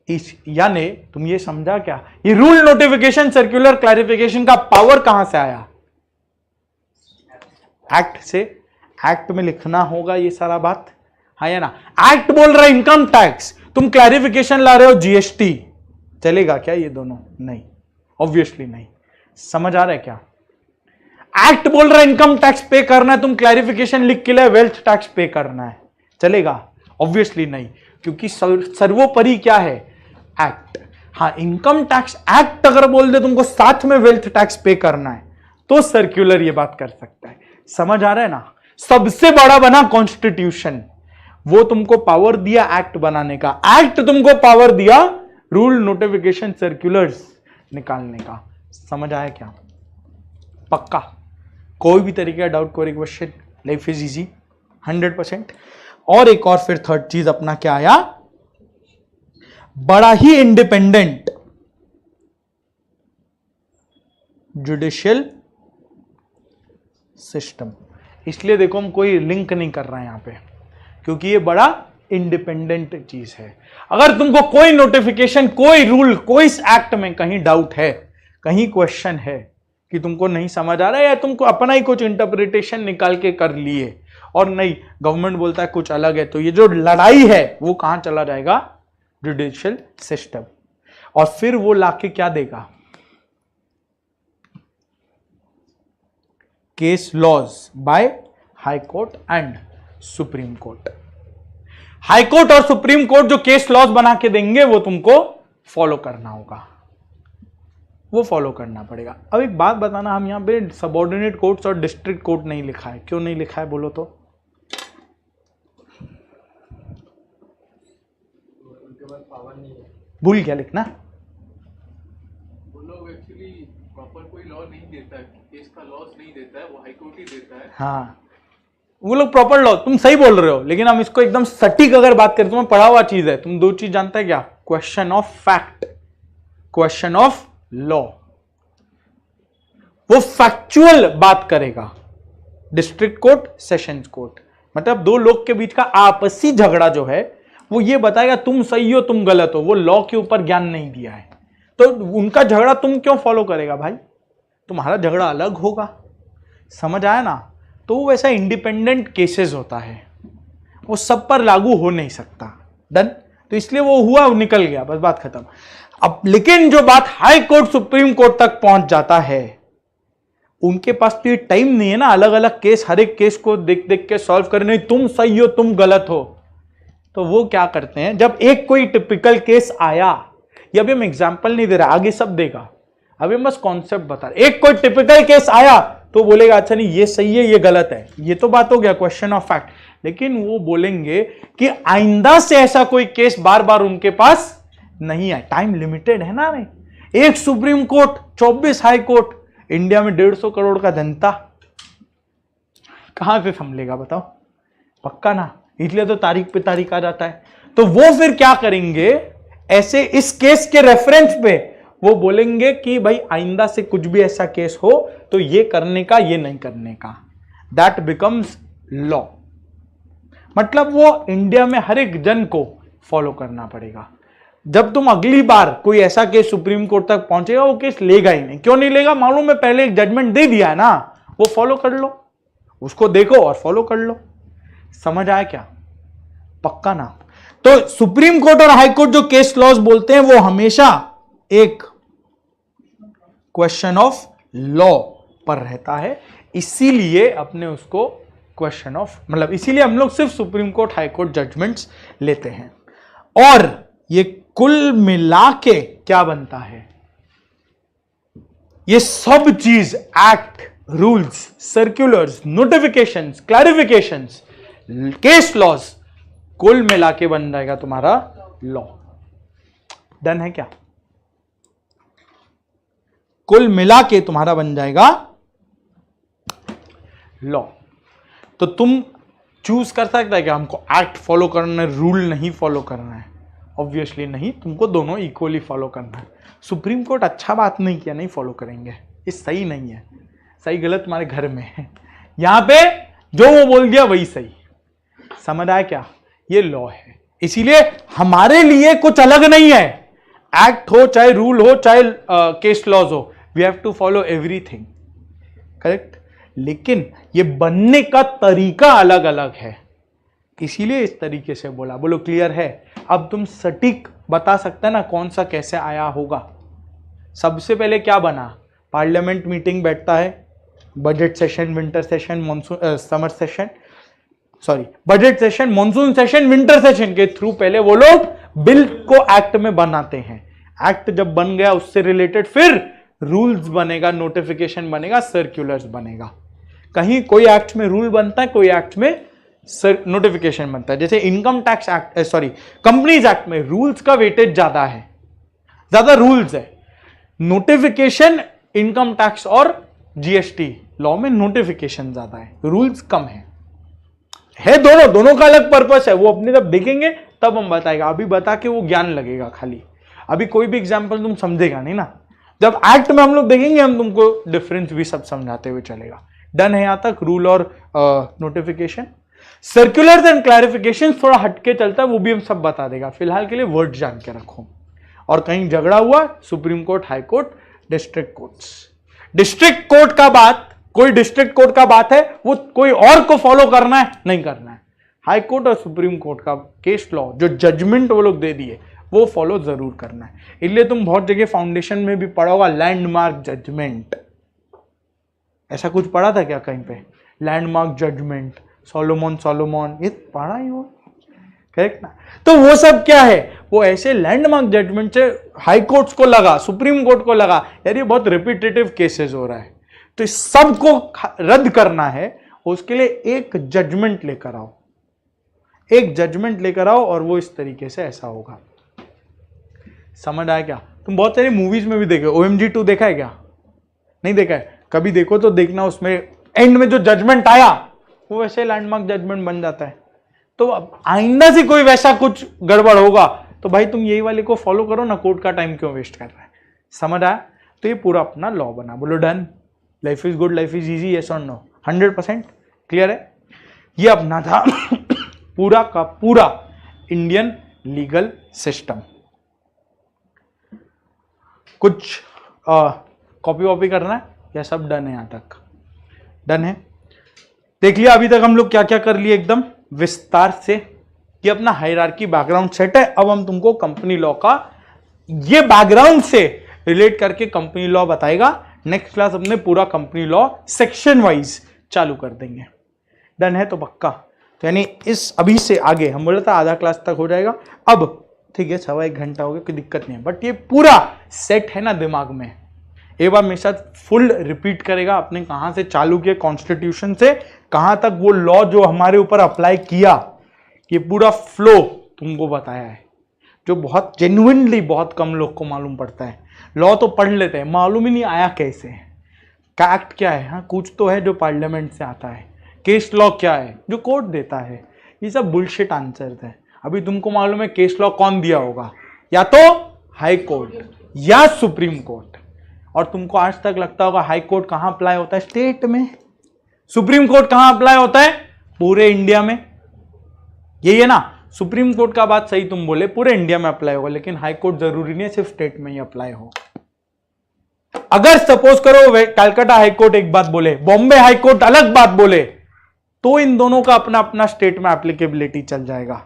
इस यानी तुम ये समझा क्या, ये रूल नोटिफिकेशन सर्कुलर क्लैरिफिकेशन का पावर कहां से आया? एक्ट से। एक्ट में लिखना होगा ये सारा बात, हाँ या ना? एक्ट बोल रहा है इनकम टैक्स, तुम क्लैरिफिकेशन ला रहे हो जीएसटी, चलेगा क्या ये दोनों? नहीं, ऑब्वियसली नहीं। समझ आ रहा है क्या? एक्ट बोल रहा है इनकम टैक्स पे करना है, तुम क्लैरिफिकेशन लिख के लिए वेल्थ टैक्स पे करना है, चलेगा? ऑब्वियसली नहीं, क्योंकि सर्वोपरि क्या है? एक्ट। हाँ, इनकम टैक्स एक्ट अगर बोल दे तुमको साथ में वेल्थ टैक्स पे करना है, तो सर्क्यूलर ये बात कर सकता है। समझ आ रहा है ना? सबसे बड़ा बना कॉन्स्टिट्यूशन, वो तुमको पावर दिया एक्ट बनाने का, एक्ट तुमको पावर दिया रूल नोटिफिकेशन सर्कुलर्स निकालने का। समझ आया क्या? पक्का? कोई भी तरीके का डाउट, कोई क्वेश्चन? Life is easy 100%। और एक और फिर थर्ड चीज अपना क्या आया? बड़ा ही इंडिपेंडेंट जुडिशियल सिस्टम। इसलिए देखो हम कोई लिंक नहीं कर रहे हैं यहां पे, क्योंकि ये बड़ा इंडिपेंडेंट चीज है। अगर तुमको कोई नोटिफिकेशन, कोई रूल, कोई इस एक्ट में कहीं डाउट है, कहीं क्वेश्चन है कि तुमको नहीं समझ आ रहा है, या तुमको अपना ही कुछ इंटरप्रिटेशन निकाल के कर लिए और नहीं गवर्नमेंट बोलता है कुछ अलग है, तो ये जो लड़ाई है वो कहां चला जाएगा? Judicial system. और फिर वो लाके क्या देगा? Case laws by high court and supreme court. High court और सुप्रीम कोर्ट जो केस लॉज बना के देंगे वो तुमको फॉलो करना होगा, वो फॉलो करना पड़ेगा। अब एक बात बताना, हम यहां पे सबऑर्डिनेट कोर्ट्स और डिस्ट्रिक्ट कोर्ट नहीं लिखा है, क्यों नहीं लिखा है बोलो तो? भूल गया लिखना? वो लोग एक्चुअली प्रॉपर कोई लॉ नहीं देता है, केस का लॉस नहीं देता है, वो हाई कोर्ट ही देता है। हाँ, वो लोग प्रॉपर लॉ, तुम सही बोल रहे हो, लेकिन हम इसको एकदम सटीक अगर बात करें, तुम्हें पढ़ा हुआ चीज है, तुम दो चीज जानते हैं क्या? Question of fact, question of law. वो फैक्चुअल बात करेगा। डिस्ट्रिक्ट कोर्ट, सेशंस कोर्ट, मतलब दो लोग के बीच का आपसी झगड़ा जो है वो ये बताएगा तुम सही हो तुम गलत हो, वो लॉ के ऊपर ज्ञान नहीं दिया है, तो उनका झगड़ा तुम क्यों फॉलो करेगा भाई? तुम्हारा झगड़ा अलग होगा। समझ आया ना? तो वो वैसा इंडिपेंडेंट केसेस होता है, वो सब पर लागू हो नहीं सकता। डन? तो इसलिए वो हुआ, निकल गया, बस बात खत्म। अब लेकिन जो बात हाई कोर्ट सुप्रीम कोर्ट तक पहुंच जाता है, उनके पास तो ये टाइम नहीं है ना अलग अलग केस, हर एक केस को देख देख के सॉल्व करने, तुम सही हो तुम गलत हो। तो वो क्या करते हैं, जब एक कोई टिपिकल केस आया, ये अभी हम एग्जांपल नहीं दे रहा, आगे सब देगा, अभी हम बस कॉन्सेप्ट बता रहे। एक कोई टिपिकल केस आया तो बोलेगा अच्छा नहीं ये सही है ये गलत है, ये तो बात हो गया क्वेश्चन ऑफ फैक्ट। लेकिन वो बोलेंगे कि आइंदा से ऐसा कोई केस बार बार उनके पास नहीं आए, टाइम लिमिटेड है ना। नहीं, एक supreme court, 24 high court, India में 150 करोड़ का जनता, कहां से संभलेगा बताओ? पक्का ना? इसलिए तो तारीख पे तारीख आ जाता है। तो वो फिर क्या करेंगे, ऐसे इस केस के रेफरेंस पे वो बोलेंगे कि भाई आइंदा से कुछ भी ऐसा केस हो तो ये करने का ये नहीं करने का, दैट बिकम्स लॉ। मतलब वो इंडिया में हर एक जन को फॉलो करना पड़ेगा। जब तुम अगली बार कोई ऐसा केस सुप्रीम कोर्ट तक पहुंचेगा, वो केस लेगा ही नहीं। क्यों नहीं लेगा मालूम है? पहले एक जजमेंट दे दिया है ना, वो फॉलो कर लो, उसको देखो और फॉलो कर लो। समझ आया क्या? पक्का ना? तो सुप्रीम कोर्ट और हाई कोर्ट जो केस लॉज बोलते हैं वो हमेशा एक क्वेश्चन ऑफ लॉ पर रहता है, इसीलिए अपने उसको क्वेश्चन ऑफ, मतलब इसीलिए हम लोग सिर्फ supreme court high court judgments लेते हैं। और ये कुल मिला के क्या बनता है, ये सब चीज act, rules, circulars, notifications, clarifications, case laws, कुल मिला के बन जाएगा तुम्हारा लॉ। डन है क्या? कुल मिला के तुम्हारा बन जाएगा लॉ। तो तुम चूज कर सकता है कि हमको एक्ट फॉलो करना है, रूल नहीं फॉलो करना है। ऑब्वियसली नहीं, तुमको दोनों इक्वली फॉलो करना है। सुप्रीम कोर्ट अच्छा बात नहीं किया, नहीं फॉलो करेंगे, ये सही नहीं है। सही गलत तुम्हारे घर में है, यहां पे जो वो बोल दिया वही सही। समझ आया क्या? ये लॉ है, इसीलिए हमारे लिए कुछ अलग नहीं है। एक्ट हो चाहे रूल हो चाहे केस लॉज हो, we have to follow everything, correct. लेकिन ये बनने का तरीका अलग अलग है, इसीलिए इस तरीके से बोला। बोलो क्लियर है? अब तुम सटीक बता सकते हैं ना कौन सा कैसे आया होगा। सबसे पहले क्या बना? पार्लियामेंट मीटिंग बैठता है, budget session, winter session, monsoon, summer session, sorry budget session, monsoon session, winter session के थ्रू पहले वो लोग बिल को एक्ट में बनाते हैं। एक्ट जब बन गया उससे रिलेटेड फिर रूल्स बनेगा, नोटिफिकेशन बनेगा, सर्कुलर्स बनेगा। कहीं कोई एक्ट में रूल बनता है, कोई एक्ट में नोटिफिकेशन बनता है। जैसे income tax act, sorry companies act में रूल्स का वेटेज ज्यादा है, ज्यादा रूल्स है। नोटिफिकेशन इनकम टैक्स और जीएसटी लॉ में नोटिफिकेशन ज्यादा है, रूल्स कम है दोनों का अलग पर्पस है। वो अपनी तरफ देखेंगे तब हम बताएगा, अभी बता के वो ज्ञान लगेगा खाली। अभी कोई भी एग्जाम्पल तुम समझेगा नहीं ना, जब एक्ट में हम लोग देखेंगे हम तुमको डिफरेंस भी सब समझाते हुए चलेगा। डन है यहां तक रूल और नोटिफिकेशन। सर्कुलर्स एंड क्लैरिफिकेशन थोड़ा हटके चलता है, वो भी हम सब बता देगा। फिलहाल के लिए वर्ड जान के रखो। और कहीं झगड़ा हुआ, supreme court, high court, district courts. District court का बात, कोई डिस्ट्रिक्ट कोर्ट का बात है, वो कोई और को फॉलो करना है नहीं करना है। हाई कोर्ट और सुप्रीम कोर्ट का केस लॉ, जो जजमेंट वो लोग दे दिए, वो फॉलो जरूर करना है। इसलिए तुम बहुत जगह फाउंडेशन में भी पढ़ा होगा लैंडमार्क जजमेंट। ऐसा कुछ पढ़ा था क्या कहीं पे? लैंडमार्क जजमेंट, सोलोमन, ये पढ़ा ही हो, करेक्ट ना? तो वो सब क्या है? वो ऐसे लैंडमार्क जजमेंट से हाई कोर्ट्स को लगा, सुप्रीम कोर्ट को लगा यार ये बहुत रिपीटेटिव केसेस हो रहा है, तो इस सबको रद्द करना है। उसके लिए एक जजमेंट लेकर आओ, एक जजमेंट लेकर आओ, और वो इस तरीके से ऐसा होगा। समझ आया क्या? तुम बहुत सारी मूवीज में भी देखे, OMG 2 देखा है क्या? नहीं देखा है? कभी देखो तो देखना, उसमें एंड में जो जजमेंट आया वो वैसे लैंडमार्क जजमेंट बन जाता है। तो अब आइंदा से कोई वैसा कुछ गड़बड़ होगा तो भाई तुम यही वाले को फॉलो करो ना, कोर्ट का टाइम क्यों वेस्ट कर रहा है? समझ आया? तो ये पूरा अपना लॉ बना। बोलो done. Life is good, life is easy, yes और नो? 100% क्लियर है? ये अपना था पूरा का पूरा इंडियन लीगल सिस्टम। कुछ कॉपी वॉपी करना है या सब डन है? यहां तक डन है? देख लिया अभी तक हम लोग क्या क्या कर लिए एकदम विस्तार से। ये अपना हायरार्की बैकग्राउंड सेट है। अब हम तुमको कंपनी लॉ का ये बैकग्राउंड से रिलेट करके कंपनी लॉ बताएगा। नेक्स्ट क्लास अपने पूरा कंपनी लॉ सेक्शन वाइज चालू कर देंगे। डन है तो पक्का? तो यानी इस अभी से आगे हम बोला था आधा क्लास तक हो जाएगा। अब ठीक है, 1.25 घंटा हो गया, कोई दिक्कत नहीं है, बट ये पूरा सेट है ना दिमाग में। एक बार मेरे साथ फुल रिपीट करेगा, आपने कहां से चालू किया, कॉन्स्टिट्यूशन से कहां तक वो लॉ जो हमारे ऊपर अप्लाई किया, ये पूरा फ्लो तुमको बताया है, जो बहुत जेन्युइनली बहुत कम लोग को मालूम पड़ता है। लॉ तो पढ़ लेते हैं, मालूम ही नहीं आया कैसे, एक्ट क्या है, हाँ कुछ तो है जो पार्लियामेंट से आता है, केस लॉ क्या है जो कोर्ट देता है, ये सब बुलशिट आंसर है। अभी तुमको मालूम है केस लॉ कौन दिया होगा, या तो हाई कोर्ट या सुप्रीम कोर्ट। और तुमको आज तक लगता होगा हाई कोर्ट कहां अप्लाई होता है? स्टेट में। सुप्रीम कोर्ट कहां अप्लाई होता है? पूरे इंडिया में। यही है ना? सुप्रीम कोर्ट का बात सही तुम बोले, पूरे इंडिया में अप्लाई होगा, लेकिन हाई कोर्ट जरूरी नहीं है सिर्फ स्टेट में ही अप्लाई हो। अगर सपोज करो कलकत्ता हाई कोर्ट एक बात बोले, बॉम्बे हाई कोर्ट अलग बात बोले, तो इन दोनों का अपना अपना स्टेट में एप्लीकेबिलिटी चल जाएगा,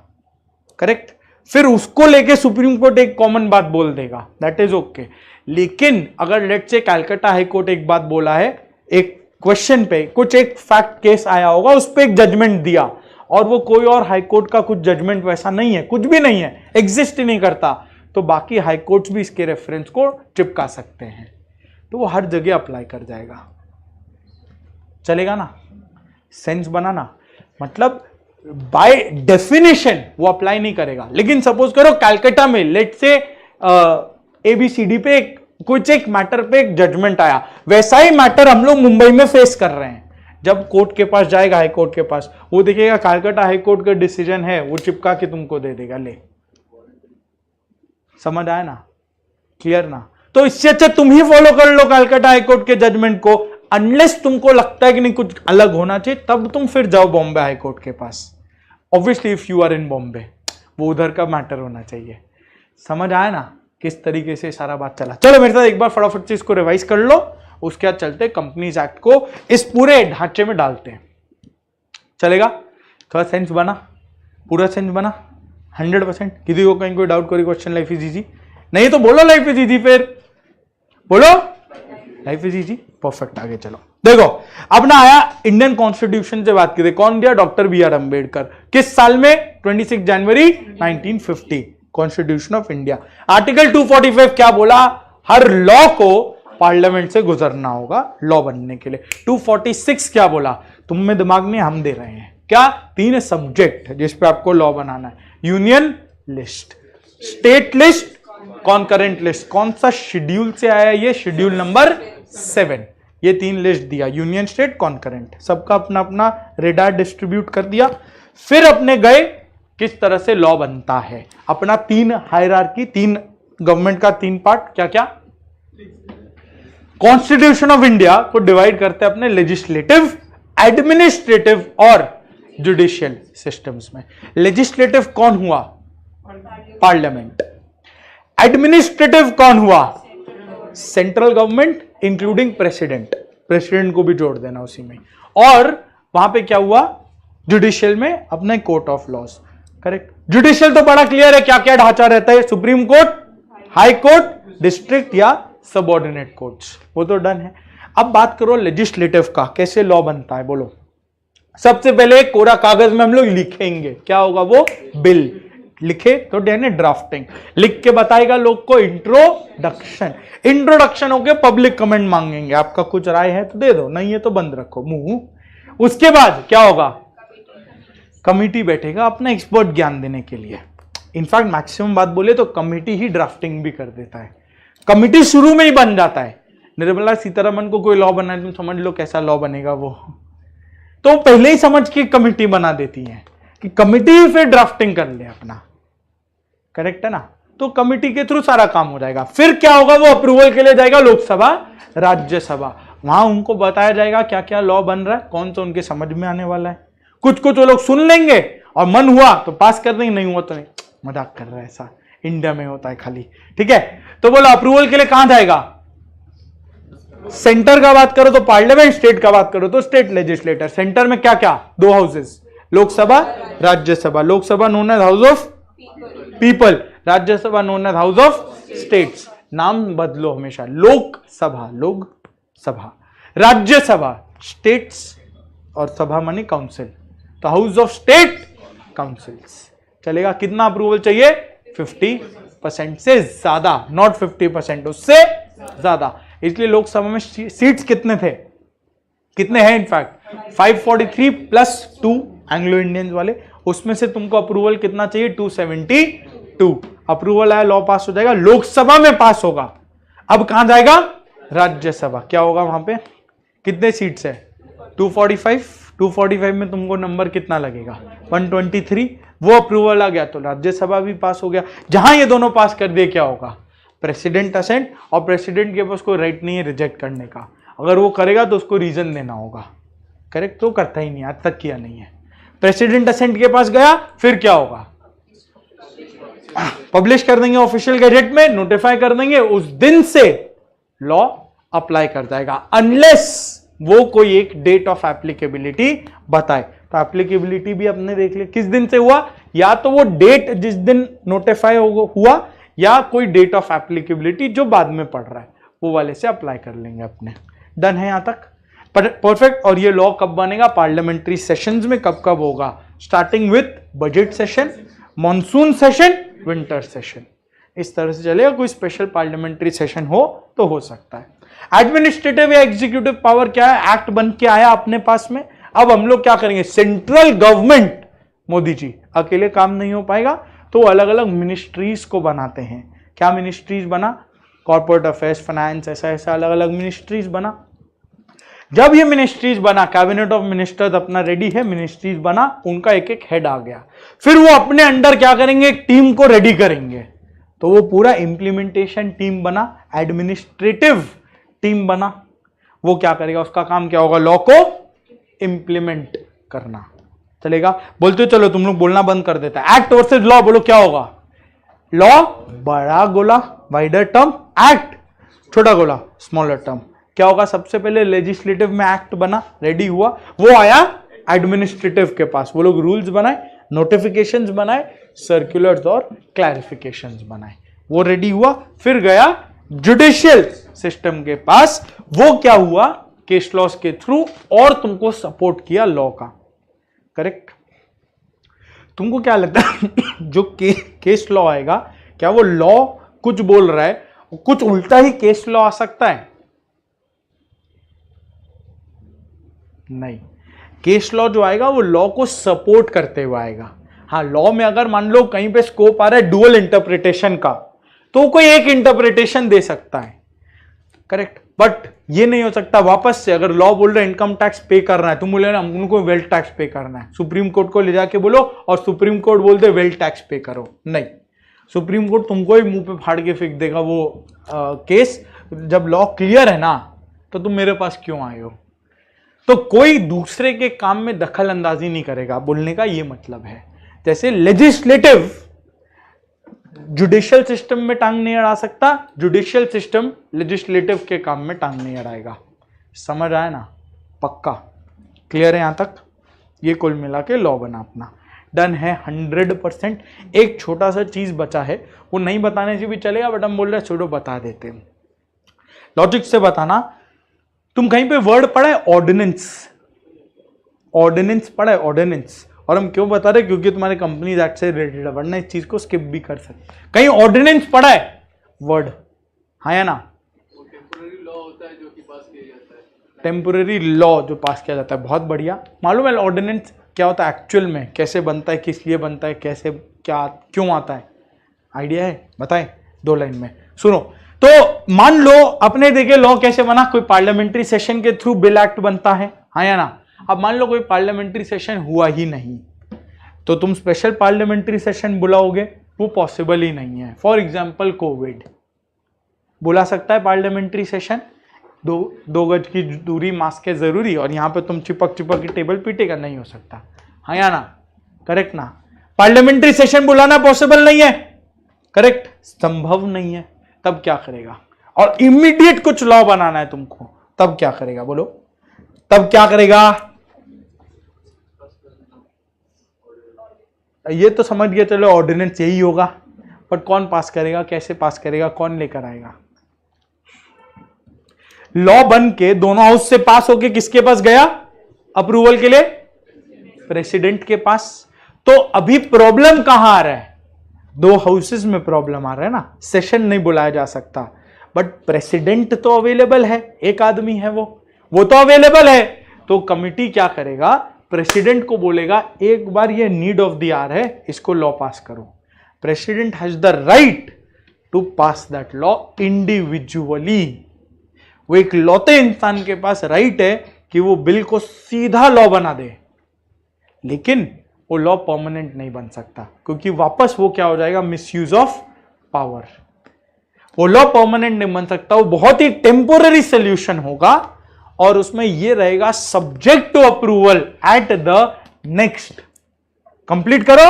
करेक्ट। फिर उसको लेके सुप्रीम कोर्ट एक कॉमन बात बोल देगा, दैट इज ओके। लेकिन अगर लेट से कलकत्ता हाई कोर्ट एक बात बोला है, एक क्वेश्चन पे कुछ एक फैक्ट केस आया होगा, उस पर एक जजमेंट दिया, और वो कोई और हाई कोर्ट का कुछ जजमेंट वैसा नहीं है, कुछ भी नहीं है, एग्जिस्ट ही नहीं करता, तो बाकी हाई कोर्ट्स भी इसके रेफरेंस को चिपका सकते हैं, तो वो हर जगह अप्लाई कर जाएगा। चलेगा ना? सेंस बनाना, मतलब बाय डेफिनेशन वो अप्लाई नहीं करेगा। लेकिन सपोज करो कलकत्ता में लेट से ABCD पे एक कुछ एक मैटर पे एक जजमेंट आया, वैसा ही मैटर हम लोग मुंबई में फेस कर रहे हैं। जब कोर्ट के पास जाएगा, हाई कोर्ट के पास, वो देखेगा कलकत्ता हाई कोर्ट का डिसीजन है, वो चिपका के तुमको दे देगा, ले। समझ आया ना, क्लियर ना? तो इससे अच्छा तुम ही फॉलो कर लो कलकत्ता हाई कोर्ट के जजमेंट को, अनलेस तुमको लगता है कि नहीं कुछ अलग होना चाहिए, तब तुम फिर जाओ बॉम्बे हाई कोर्ट के पास। Obviously if you are in Bombay, वो उधर का मैटर होना चाहिए। समझ आया ना किस तरीके से सारा बात चला? चलो मेरे साथ एक बार फटाफट से इसको रिवाइज कर लो, उसके बाद चलते कंपनीज एक्ट को इस पूरे ढांचे में डालते हैं। चलेगा? थोड़ा सेंस बना? पूरा सेंस बना 100%? किसी को कहीं कोई डाउट, कोई क्वेश्चन? लाइफ इज इजी नहीं तो बोलो लाइफ इज इजी, फिर बोलो लाइफ इज इजी। परफेक्ट, आगे चलो। देखो अपना आया इंडियन कॉन्स्टिट्यूशन से बात की थी, कौन दिया? Doctor B R Ambedkar. किस साल में? 26 जनवरी 1950, कॉन्स्टिट्यूशन ऑफ इंडिया। आर्टिकल 245 क्या बोला? हर लॉ को पार्लियामेंट से गुजरना होगा लॉ बनने के लिए। 246 क्या बोला? तुम में दिमाग नहीं, हम दे रहे हैं। क्या? 3 सब्जेक्ट जिस पे आपको लॉ बनाना है, union list, state list, concurrent list. कौन सा शेड्यूल से आया ये? Schedule number 7। ये 3 लिस्ट दिया, यूनियन, स्टेट, कॉन्करेंट। सबका अपना अपना रेडार डिस्ट्रीब्यूट कर दिया। फिर अपने गए किस तरह से लॉ बनता है, अपना 3 हायरार्की, 3 गवर्नमेंट का 3 पार्ट। क्या क्या? कॉन्स्टिट्यूशन ऑफ इंडिया को डिवाइड करते हैं अपने लेजिस्लेटिव, एडमिनिस्ट्रेटिव और जुडिशियल सिस्टम्स में। लेजिस्लेटिव कौन हुआ? पार्लियामेंट। एडमिनिस्ट्रेटिव कौन हुआ? Central government including president, president को भी जोड़ देना उसी में। और वहां पे क्या हुआ? जुडिशियल में अपने court of laws. Correct. Judicial तो बड़ा क्लियर है, क्या क्या ढांचा रहता है, supreme court, high court, district या सबऑर्डिनेट कोर्ट्स, वो तो डन है। अब बात करो लेजिस्लेटिव का, कैसे लॉ बनता है, बोलो। सबसे पहले कोरा कागज में हम लोग लिखेंगे, क्या होगा वो? बिल। लिखे तो यानी ड्राफ्टिंग, लिख के बताएगा लोग को इंट्रोडक्शन। इंट्रोडक्शन होके पब्लिक कमेंट मांगेंगे, आपका कुछ राय है तो दे दो, नहीं है तो बंद रखो मुंह। उसके बाद क्या होगा? कमिटी बैठेगा अपना एक्सपर्ट ज्ञान देने के लिए। इनफैक्ट मैक्सिमम बात बोले तो कमिटी ही ड्राफ्टिंग भी कर देता है, कमिटी शुरू में ही बन जाता है। निर्मला सीतारमन को कोई लॉ बनाए, तुम समझ लो कैसा लॉ बनेगा वो, तो पहले ही समझ के कमिटी बना देती है कि कमिटी फिर ड्राफ्टिंग कर ले अपना। करेक्ट है ना? तो कमिटी के थ्रू सारा काम हो जाएगा। फिर क्या होगा? वो अप्रूवल के लिए जाएगा लोकसभा, राज्यसभा। वहां उनको बताया जाएगा क्या क्या लॉ बन रहा है, कौन सा उनके समझ में आने वाला है। कुछ कुछ वो लोग सुन लेंगे और मन हुआ तो पास कर देंगे, नहीं हुआ तो नहीं। मजाक कर रहा है, ऐसा इंडिया में होता है खाली। ठीक है, तो बोलो अप्रूवल के लिए कहां जाएगा? सेंटर का बात करो तो पार्लियामेंट, स्टेट का बात करो तो स्टेट लेजिस्लेटर। सेंटर में क्या क्या? 2 houses, Lok Sabha, Rajya Sabha. Lok Sabha known as house of people, Rajya Sabha known as house of states. नाम बदलो हमेशा, लोकसभा लोकसभा, राज्यसभा स्टेट्स, और सभा मानी काउंसिल, तो हाउस ऑफ स्टेट काउंसिल्स। चलेगा? कितना अप्रूवल चाहिए? 50% से ज्यादा, नॉट 50%, उससे ज्यादा। इसलिए लोकसभा में सीट्स कितने थे, कितने हैं? इनफैक्ट 543 प्लस 2 एंग्लो इंडियंस वाले, उसमें से तुमको अप्रूवल कितना चाहिए? 272। अप्रूवल आया, लॉ पास हो जाएगा, लोकसभा में पास होगा। अब कहां जाएगा? राज्यसभा। क्या होगा वहां पे? कितने सीट्स है? 245। 245 में तुमको नंबर कितना लगेगा? 123। वो अप्रूवल आ गया तो राज्यसभा भी पास हो गया। जहां ये दोनों पास कर दिए क्या होगा? प्रेसिडेंट असेंट, और प्रेसिडेंट के पास कोई राइट नहीं है रिजेक्ट करने का। अगर वो करेगा तो उसको रीजन देना होगा। करेक्ट? तो करता ही नहीं, आज तक किया नहीं है। प्रेसिडेंट असेंट के पास गया, फिर क्या होगा? पब्लिश कर देंगे ऑफिशियल गैजेट में, नोटिफाई कर देंगे, उस दिन से लॉ अप्लाई कर जाएगा, अनलेस वो कोई एक डेट ऑफ एप्लीकेबिलिटी बताए। तो एप्लीकेबिलिटी भी अपने देख ले किस दिन से हुआ, या तो वो डेट जिस दिन नोटिफाई हुआ, या कोई डेट ऑफ एप्लीकेबिलिटी जो बाद में पड़ रहा है वो वाले से अप्लाई कर लेंगे अपने। डन है यहां तक? परफेक्ट। और ये लॉ कब बनेगा? पार्लियामेंट्री सेशंस में। कब कब होगा? Starting with budget session, monsoon session, winter session, इस तरह से चलेगा। कोई स्पेशल पार्लियामेंट्री सेशन हो तो हो सकता है। एडमिनिस्ट्रेटिव या एग्जीक्यूटिव पावर क्या है? एक्ट बन के आया अपने पास में। अब हम लोग क्या करेंगे? सेंट्रल गवर्नमेंट, मोदी जी अकेले काम नहीं हो पाएगा, तो अलग अलग मिनिस्ट्रीज को बनाते हैं। क्या मिनिस्ट्रीज बना? कॉर्पोरेट अफेयर्स, फाइनेंस, ऐसा ऐसा अलग अलग मिनिस्ट्रीज बना। जब ये मिनिस्ट्रीज बना, कैबिनेट ऑफ मिनिस्टर्स अपना रेडी है, मिनिस्ट्रीज बना, उनका एक एक हेड आ गया, फिर वो अपने अंडर क्या करेंगे, एक टीम को रेडी करेंगे, तो वो पूरा इंप्लीमेंटेशन टीम बना, एडमिनिस्ट्रेटिव टीम बना। वो क्या करेगा, उसका काम क्या होगा, लॉ को इंप्लीमेंट करना। चलेगा, बोलते हो चलो तुम लोग बोलना बंद कर देता है। एक्ट वर्सेस लॉ, बोलो क्या होगा, लॉ बड़ा गोला वाइडर टर्म, एक्ट छोटा गोला स्मॉलर टर्म। क्या होगा, सबसे पहले लेजिस्लेटिव में एक्ट बना, रेडी हुआ, वो आया एडमिनिस्ट्रेटिव के पास, वो लोग रूल्स बनाए, नोटिफिकेशंस बनाए, सर्कुलर्स और क्लैरिफिकेशंस बनाए, वो रेडी हुआ, फिर गया जुडिशियल सिस्टम के पास, वो क्या हुआ, केस लॉस के थ्रू, और तुमको सपोर्ट किया लॉ का। करेक्ट। तुमको क्या लगता है जो केस लॉ आएगा, क्या वो लॉ कुछ बोल रहा है, कुछ उल्टा ही केस लॉ आ सकता है? नहीं, केस लॉ जो आएगा वो लॉ को सपोर्ट करते हुए आएगा। हाँ, लॉ में अगर मान लो कहीं पे स्कोप आ रहा है डुअल इंटरप्रिटेशन का, तो कोई एक इंटरप्रिटेशन दे सकता है। करेक्ट। बट ये नहीं हो सकता वापस से, अगर लॉ बोल रहे इनकम टैक्स पे करना है, तुम बोले ना उनको वेल्थ टैक्स पे करना है, सुप्रीम कोर्ट को ले जाके बोलो और सुप्रीम कोर्ट बोल दे वेल्थ टैक्स पे करो, नहीं, सुप्रीम कोर्ट तुमको ही मुंह पे फाड़ के फेंक देगा वो केस। जब लॉ क्लियर है ना, तो तुम मेरे पास क्यों आए हो? तो कोई दूसरे के काम में दखल अंदाजी नहीं करेगा, बोलने का ये मतलब है। जैसे लेजिस्लेटिव जुडिशियल सिस्टम में टांग नहीं अड़ा सकता, जुडिशियल सिस्टम लेजिस्लेटिव के काम में टांग नहीं अड़ाएगा। समझ आया ना? पक्का क्लियर है यहां तक? ये कुल मिला के लॉ बना अपना, डन है 100%। एक छोटा सा चीज बचा है, वो नहीं बताने से भी चलेगा, बट हम बोल रहे छोड़ो बता देते हैं। लॉजिक से बताना, तुम कहीं पे वर्ड पढ़ा है ऑर्डिनेंस? ऑर्डिनेंस पढ़ा है, ऑर्डिनेंस? और हम क्यों बता रहे, क्योंकि तुम्हारे कंपनीज एक्ट से रिलेटेड है, वरना इस चीज को स्किप भी कर सकते। कहीं ऑर्डिनेंस पढ़ा है वर्ड? हाँ या ना? टेम्पोररी लॉ होता है जो कि पास किया जाता है। टेम्पोररी लॉ जो पास किया जाता है, बहुत बढ़िया। मालूम है ऑर्डिनेंस क्या होता है एक्चुअल में, कैसे बनता है, किस लिए बनता है, कैसे क्या क्यों आता है? आइडिया है? बताएं 2 लाइन में। सुनो, तो मान लो अपने देखे लॉ कैसे बना, कोई पार्लियामेंट्री सेशन के थ्रू बिल एक्ट बनता है, हाँ या ना? अब मान लो कोई पार्लियामेंट्री सेशन हुआ ही नहीं, तो तुम स्पेशल पार्लियामेंट्री सेशन बुलाओगे, वो पॉसिबल ही नहीं है। फॉर एग्जाम्पल कोविड, बुला सकता है पार्लियामेंट्री सेशन? 2 गज की दूरी, मास्क है जरूरी, और यहां पे तुम चिपक के टेबल पीटेगा, नहीं हो सकता, हाँ या ना? करेक्ट ना? पार्लियामेंट्री सेशन बुलाना पॉसिबल नहीं है, करेक्ट, संभव नहीं है। तब क्या करेगा? और इमीडिएट कुछ लॉ बनाना है तुमको, तब क्या करेगा? बोलो, तब क्या करेगा? ये तो समझ गया, चलो ऑर्डिनेंस यही होगा, बट कौन पास करेगा, कैसे पास करेगा, कौन लेकर आएगा? लॉ बन के दोनों हाउस से पास होके किसके पास गया अप्रूवल के लिए? प्रेसिडेंट के पास। तो अभी प्रॉब्लम कहां आ रहा है? 2 हाउसेस में प्रॉब्लम आ रहा है ना, सेशन नहीं बुलाया जा सकता, बट प्रेसिडेंट तो अवेलेबल है, एक आदमी है वो तो अवेलेबल है। तो कमिटी क्या करेगा, प्रेसिडेंट को बोलेगा एक बार ये नीड ऑफ द आवर है, इसको लॉ पास करो। President has the right to pass that law individually. वो एक लौते इंसान के पास राइट है कि वो बिल को सीधा लॉ बना दे, लेकिन वो लॉ परमानेंट नहीं बन सकता, क्योंकि वापस वो क्या हो जाएगा, मिसयूज ऑफ पावर। वो लॉ परमानेंट नहीं बन सकता, वो बहुत ही टेम्पोररी सोल्यूशन होगा, और उसमें ये रहेगा subject to approval at the next, complete करो,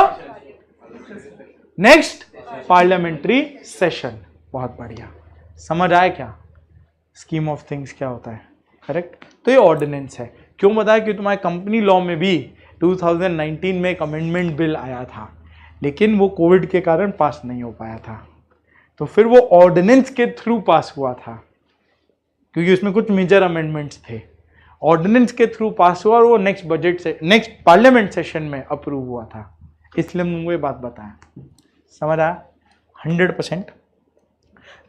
नेक्स्ट पार्लियामेंट्री सेशन। बहुत बढ़िया, समझ आया क्या स्कीम ऑफ थिंग्स क्या होता है? करेक्ट। तो ये ऑर्डिनेंस है। क्यों बताया? कि तुम्हारे कंपनी लॉ में भी 2019 में एक अमेंडमेंट बिल आया था, लेकिन वो कोविड के कारण पास नहीं हो पाया था, तो फिर वो ऑर्डिनेंस के थ्रू पास हुआ था, क्योंकि उसमें कुछ मेजर अमेंडमेंट्स थे, ऑर्डिनेंस के थ्रू पास हुआ, और वो नेक्स्ट बजट से नेक्स्ट पार्लियामेंट सेशन में अप्रूव हुआ था। इसलिए हमने ये बात बताया, समझ आया? 100%।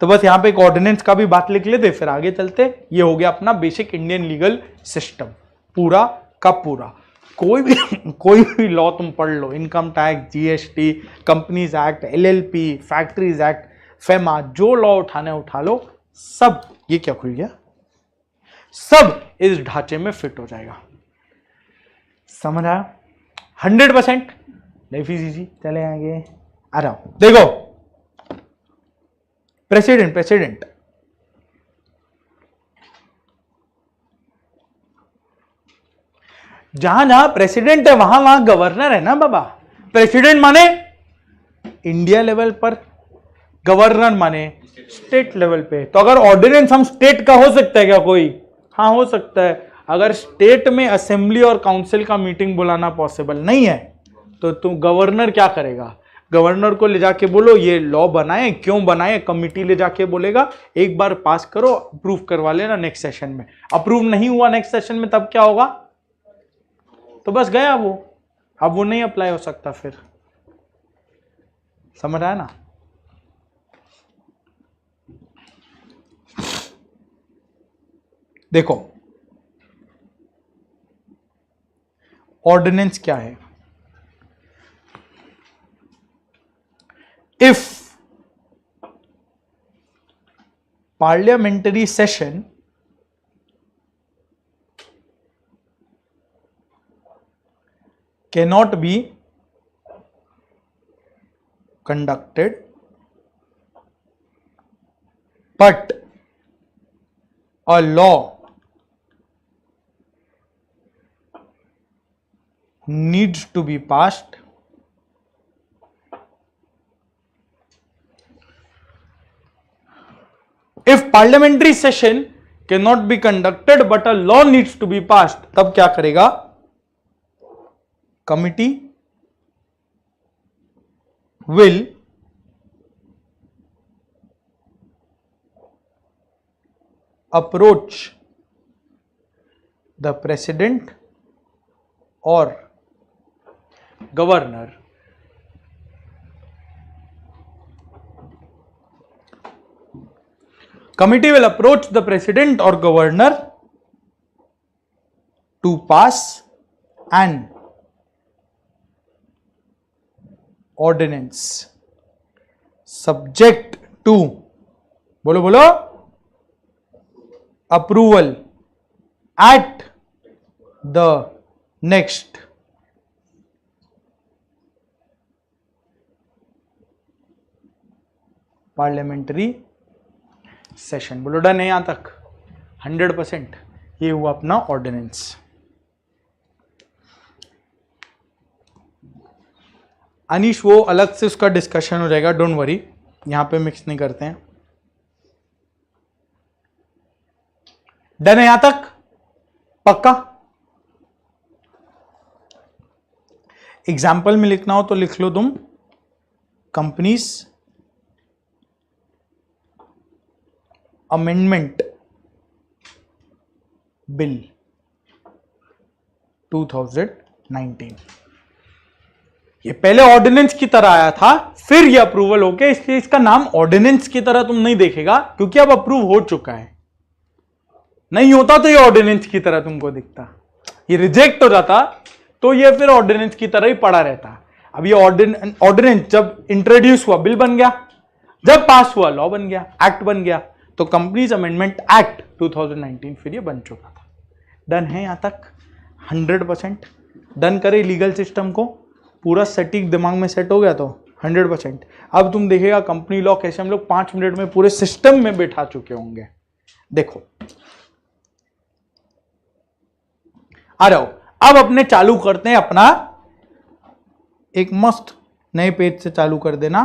तो बस यहाँ पे एक ऑर्डिनेंस का भी बात लिख लेते, फिर आगे चलते। ये हो गया अपना बेसिक इंडियन लीगल सिस्टम, पूरा का पूरा। कोई भी लॉ तुम पढ़ लो, income tax, GST, companies act, LLP, factories act, FEMA, जो लॉ उठाने उठा लो, सब, ये क्या खुल गया, सब इस ढांचे में फिट हो जाएगा। समझ आया? 100%। Life is easy. चले आगे, आ रहा हूं। देखो, प्रेसिडेंट जहां जहां प्रेसिडेंट है वहां वहां गवर्नर है ना बाबा। प्रेसिडेंट माने इंडिया लेवल पर, गवर्नर माने स्टेट लेवल पे। तो अगर ऑर्डिनेंस हम स्टेट का हो सकता है क्या कोई? हाँ हो सकता है। अगर स्टेट में असेंबली और काउंसिल का मीटिंग बुलाना पॉसिबल नहीं है तो तुम गवर्नर क्या करेगा? गवर्नर को ले जाके बोलो ये लॉ बनाए, क्यों बनाए, कमिटी ले जाके बोलेगा एक बार पास करो, अप्रूव करवा लेना नेक्स्ट सेशन में। अप्रूव नहीं हुआ नेक्स्ट सेशन में तब क्या होगा? तो बस गया वो, अब वो नहीं अप्लाई हो सकता फिर। समझ आया ना? देखो ऑर्डिनेंस क्या है? If parliamentary session cannot be conducted but a law needs to be passed, if parliamentary session cannot be conducted but a law needs to be passed, तब क्या करेगा? Committee will approach the president or governor committee will approach the president or governor to pass an ordinance subject to, बोलो बोलो, approval at the next parliamentary session। बोलो done है यहां तक? 100%। ये हुआ अपना ऑर्डिनेंस। अनीश वो अलग से उसका डिस्कशन हो जाएगा, डोंट वरी, यहां पे मिक्स नहीं करते हैं। डन है यहां तक? पक्का? एग्जाम्पल में लिखना हो तो लिख लो तुम, कंपनीज अमेंडमेंट बिल 2019। ये पहले ऑर्डिनेंस की तरह आया था, फिर ये अप्रूवल हो गया, इसलिए इसका नाम ऑर्डिनेंस की तरह तुम नहीं देखेगा क्योंकि अब अप्रूव हो चुका है। नहीं होता तो ये ऑर्डिनेंस की तरह तुमको दिखता, ये रिजेक्ट हो जाता तो ये फिर ऑर्डिनेंस की तरह ही पड़ा रहता। अब ये ऑर्डिनेंस जब इंट्रोड्यूस हुआ बिल बन गया, जब पास हुआ लॉ बन गया, एक्ट बन गया। तो कंपनीज अमेंडमेंट एक्ट 2019 फिर ये बन चुका था। डन है यहां तक? 100%। डन करे लीगल सिस्टम को, पूरा सटीक दिमाग में सेट हो गया तो 100%। अब तुम देखेगा कंपनी लॉ कैसे हम लोग 5 मिनट में पूरे सिस्टम में बैठा चुके होंगे। देखो आ रहा हो, अब अपने चालू करते हैं अपना एक मस्त नए पेज से चालू कर देना।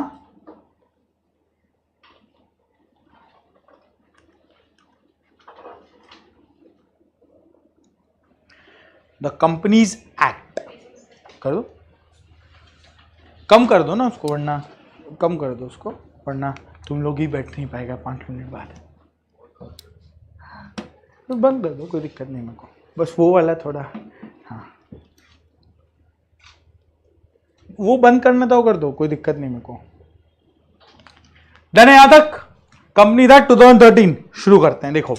द कंपनीज एक्ट कर दो, कम कर दो ना उसको, वरना कम कर दो उसको, वरना तुम लोग ही बैठ नहीं पाएगा 5 मिनट बाद। तो बंद कर दो, कोई दिक्कत नहीं मेरे को, बस वो वाला थोड़ा, हाँ वो बंद करना तो कर दो, कोई दिक्कत नहीं मेरे को। डन है यहां तक? कंपनी एक्ट 2013 शुरू करते हैं। देखो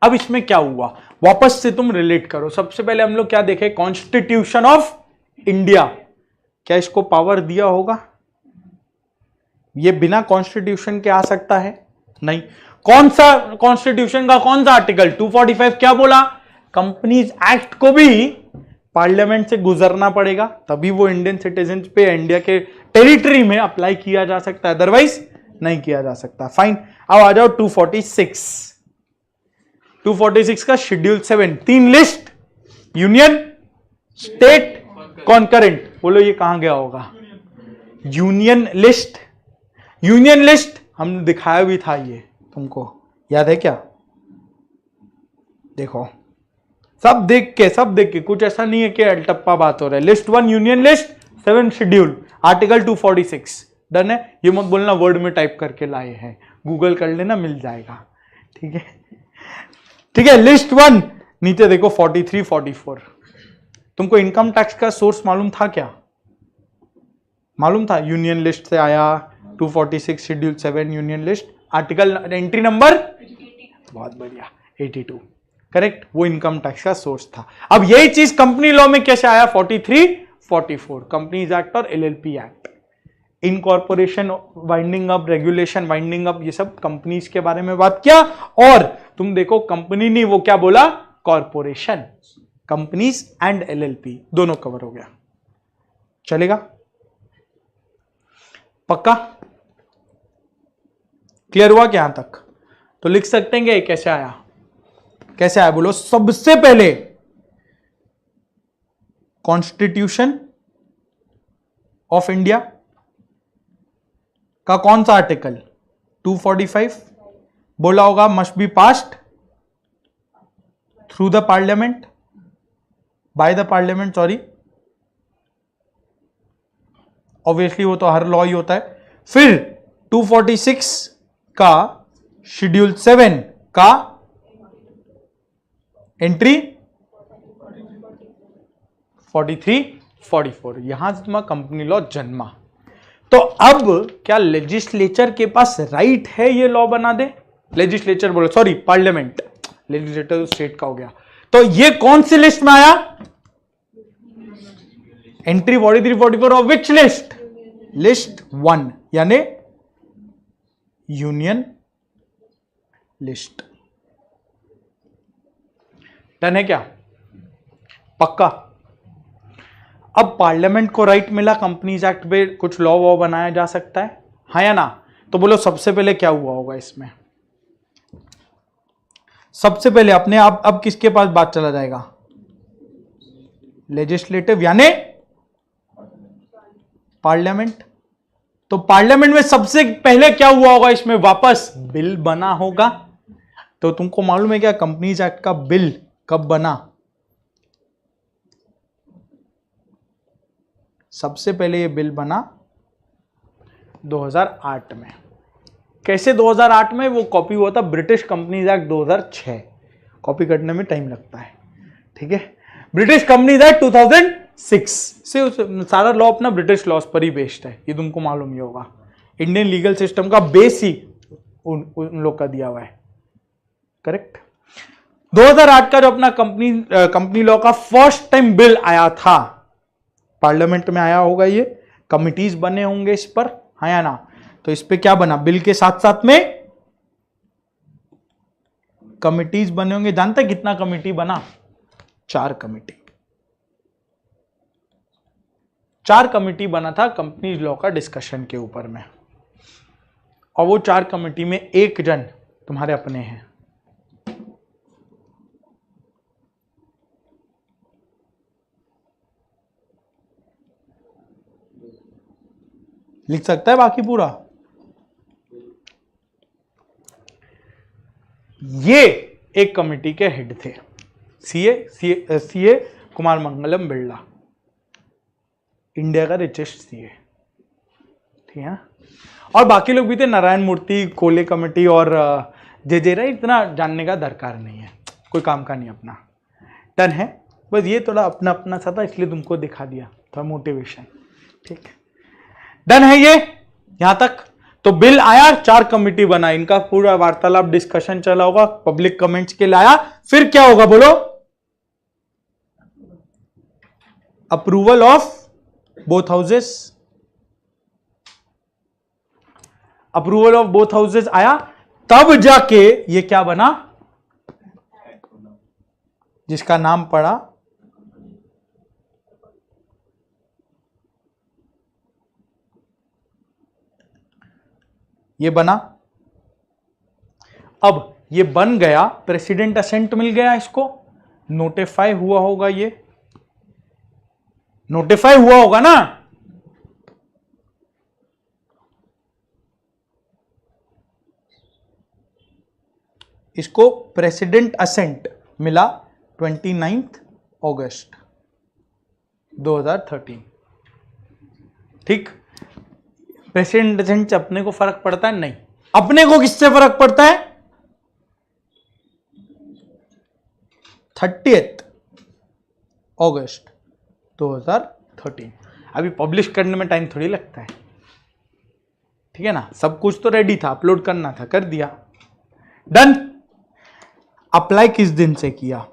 अब इसमें क्या हुआ, वापस से तुम रिलेट करो। सबसे पहले हम लोग क्या देखे, कॉन्स्टिट्यूशन ऑफ इंडिया। क्या इसको पावर दिया होगा? ये बिना कॉन्स्टिट्यूशन के आ सकता है? नहीं। कौन सा कॉन्स्टिट्यूशन का कौन सा आर्टिकल? 245 क्या बोला? कंपनीज एक्ट को भी पार्लियामेंट से गुजरना पड़ेगा, तभी वो इंडियन सिटीजन पे इंडिया के टेरिटरी में अप्लाई किया जा सकता है, अदरवाइज नहीं किया जा सकता। फाइन। अब आ जाओ 246 का schedule 7, 3 list, union, state, concurrent. बोलो ये कहां गया होगा? Union list. यूनियन लिस्ट हमने दिखाया भी था, ये तुमको याद है क्या? देखो सब देख के कुछ ऐसा नहीं है कि अल्टप्पा बात हो रहा है। List 1 union list, 7 schedule, article 246। Done है? ये मत बोलना वर्ड में टाइप करके लाए हैं, गूगल कर लेना, मिल जाएगा। ठीक है, ठीक है। लिस्ट 1 नीचे देखो 43, 44। तुमको इनकम टैक्स का सोर्स मालूम था क्या? मालूम था? यूनियन लिस्ट से आया, 246 schedule 7 union list, article entry number, बहुत बढ़िया, 82, करेक्ट। वो इनकम टैक्स का सोर्स था। अब यही चीज कंपनी लॉ में कैसे आया? 43, 44, कंपनीज एक्ट और LLP act. Incorporation winding up, regulation winding up, ये सब कंपनीज के बारे में बात किया। और तुम देखो कंपनी नहीं, वो क्या बोला? कॉर्पोरेशन। कंपनीज एंड एलएलपी दोनों कवर हो गया। चलेगा? पक्का? क्लियर हुआ क्या यहां तक? तो लिख सकते हैं कि कैसे आया? कैसे आया बोलो? सबसे पहले कॉन्स्टिट्यूशन ऑफ इंडिया का कौन सा आर्टिकल? 245 बोला होगा, must be passed through the parliament, by the parliament, sorry, obviously वो तो हर लॉ ही होता है। फिर 246 का शेड्यूल 7 का एंट्री 43, 44, यहां से तुम्हारा कंपनी लॉ जन्मा। तो अब क्या लेजिस्लेचर के पास राइट है ये लॉ बना दे? लेजिस्लेचर बोलो, सॉरी पार्लियामेंट, लेजिस्लेटर तो स्टेट का हो गया। तो ये कौन सी लिस्ट में आया? Entry 43, 44 of which list? List 1, यानी यूनियन लिस्ट। डन है क्या? पक्का? अब पार्लियामेंट को राइट मिला, कंपनीज एक्ट पे कुछ लॉ वॉ बनाया जा सकता है, हाँ या ना? तो बोलो सबसे पहले क्या हुआ होगा इसमें? सबसे पहले अपने आप अब किसके पास बात चला जाएगा? लेजिस्लेटिव यानी पार्लियामेंट। तो पार्लियामेंट में सबसे पहले क्या हुआ होगा? इसमें वापस बिल बना होगा। तो तुमको मालूम है क्या कंपनीज एक्ट का बिल कब बना? सबसे पहले ये बिल बना 2008 में। कैसे 2008 में? वो कॉपी हुआ था ब्रिटिश कंपनीज एक्ट 2006। कॉपी करने में टाइम लगता है, ठीक है। ब्रिटिश कंपनीज एक्ट 2006 से सारा लॉ अपना ब्रिटिश लॉस पर ही बेस्ड है, ये तुमको मालूम ही होगा। इंडियन लीगल सिस्टम का बेस ही उन लोग का दिया हुआ है, करेक्ट। 2008 का जो अपना कंपनी लॉ का फर्स्ट टाइम बिल आया था, पार्लियामेंट में आया होगा, ये कमिटीज बने होंगे इस पर, हाँ या ना? तो इस पे क्या बना? बिल के साथ साथ में कमिटीज बने होंगे। जानते हैं कितना कमिटी बना? 4 कमिटी। 4 कमिटी बना था कंपनीज लॉ का डिस्कशन के ऊपर में। और वो 4 कमिटी में एक जन तुम्हारे अपने हैं, लिख सकता है बाकी पूरा। ये एक कमिटी के हेड थे, सीए कुमार मंगलम बिरला, इंडिया का रिचेस्ट सीए, ठीक है। और बाकी लोग भी थे, नारायण मूर्ति, कोले कमेटी और जे राय। इतना जानने का दरकार नहीं है, कोई काम का नहीं अपना। डन है? बस ये थोड़ा अपना अपना सा था, इसलिए तुमको दिखा दिया, थोड़ा मोटिवेशन, ठीक। डन है ये यहां तक? तो बिल आया, 4 कमिटी बना, इनका पूरा वार्तालाप डिस्कशन चला होगा, पब्लिक कमेंट्स के लिए आया। फिर क्या होगा बोलो? Approval of both houses. Approval of both houses आया, तब जाके ये क्या बना, जिसका नाम पड़ा ये बना। अब ये बन गया, प्रेसिडेंट असेंट मिल गया, इसको नोटिफाई हुआ होगा, ये नोटिफाई हुआ होगा ना। इसको प्रेसिडेंट असेंट मिला 29 अगस्त 2013। ठीक, प्रेसिडेंट असेंट से अपने को फर्क पड़ता है? नहीं। अपने को किससे फर्क पड़ता है? 30 अगस्त 2013। अभी पब्लिश करने में टाइम थोड़ी लगता है, ठीक है ना। सब कुछ तो रेडी था, अपलोड करना था, कर दिया, डन। अप्लाई किस दिन से किया?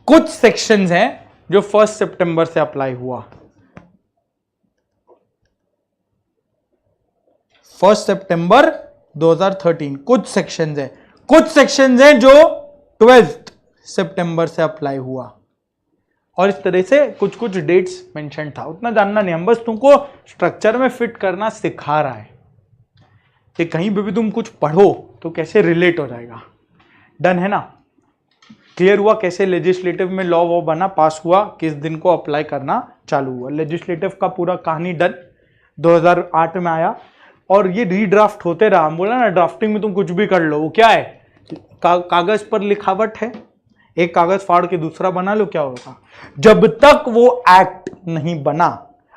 कुछ सेक्शंस हैं जो 1 सितंबर से अप्लाई हुआ, 1 सितंबर 2013। कुछ सेक्शंस हैं, कुछ सेक्शंस हैं जो 12 सितंबर से अप्लाई हुआ, और इस तरह से कुछ कुछ डेट्स मेंशन था। उतना जानना नहीं, हम बस तुमको स्ट्रक्चर में फिट करना सिखा रहा है कि कहीं पे भी तुम कुछ पढ़ो तो कैसे रिलेट हो जाएगा। डन है ना? क्लियर हुआ कैसे लेजिस्लेटिव में लॉ वो बना, पास हुआ, किस दिन को अप्लाई करना चालू हुआ। लेजिस्लेटिव का पूरा कहानी डन, 2008 में आया, और ये रीड्राफ्ट होते रहा। हम बोला ना, ड्राफ्टिंग में तुम कुछ भी कर लो, वो क्या है, कागज पर लिखावट है, एक कागज फाड़ के दूसरा बना लो, क्या होगा। जब तक वो एक्ट नहीं बना,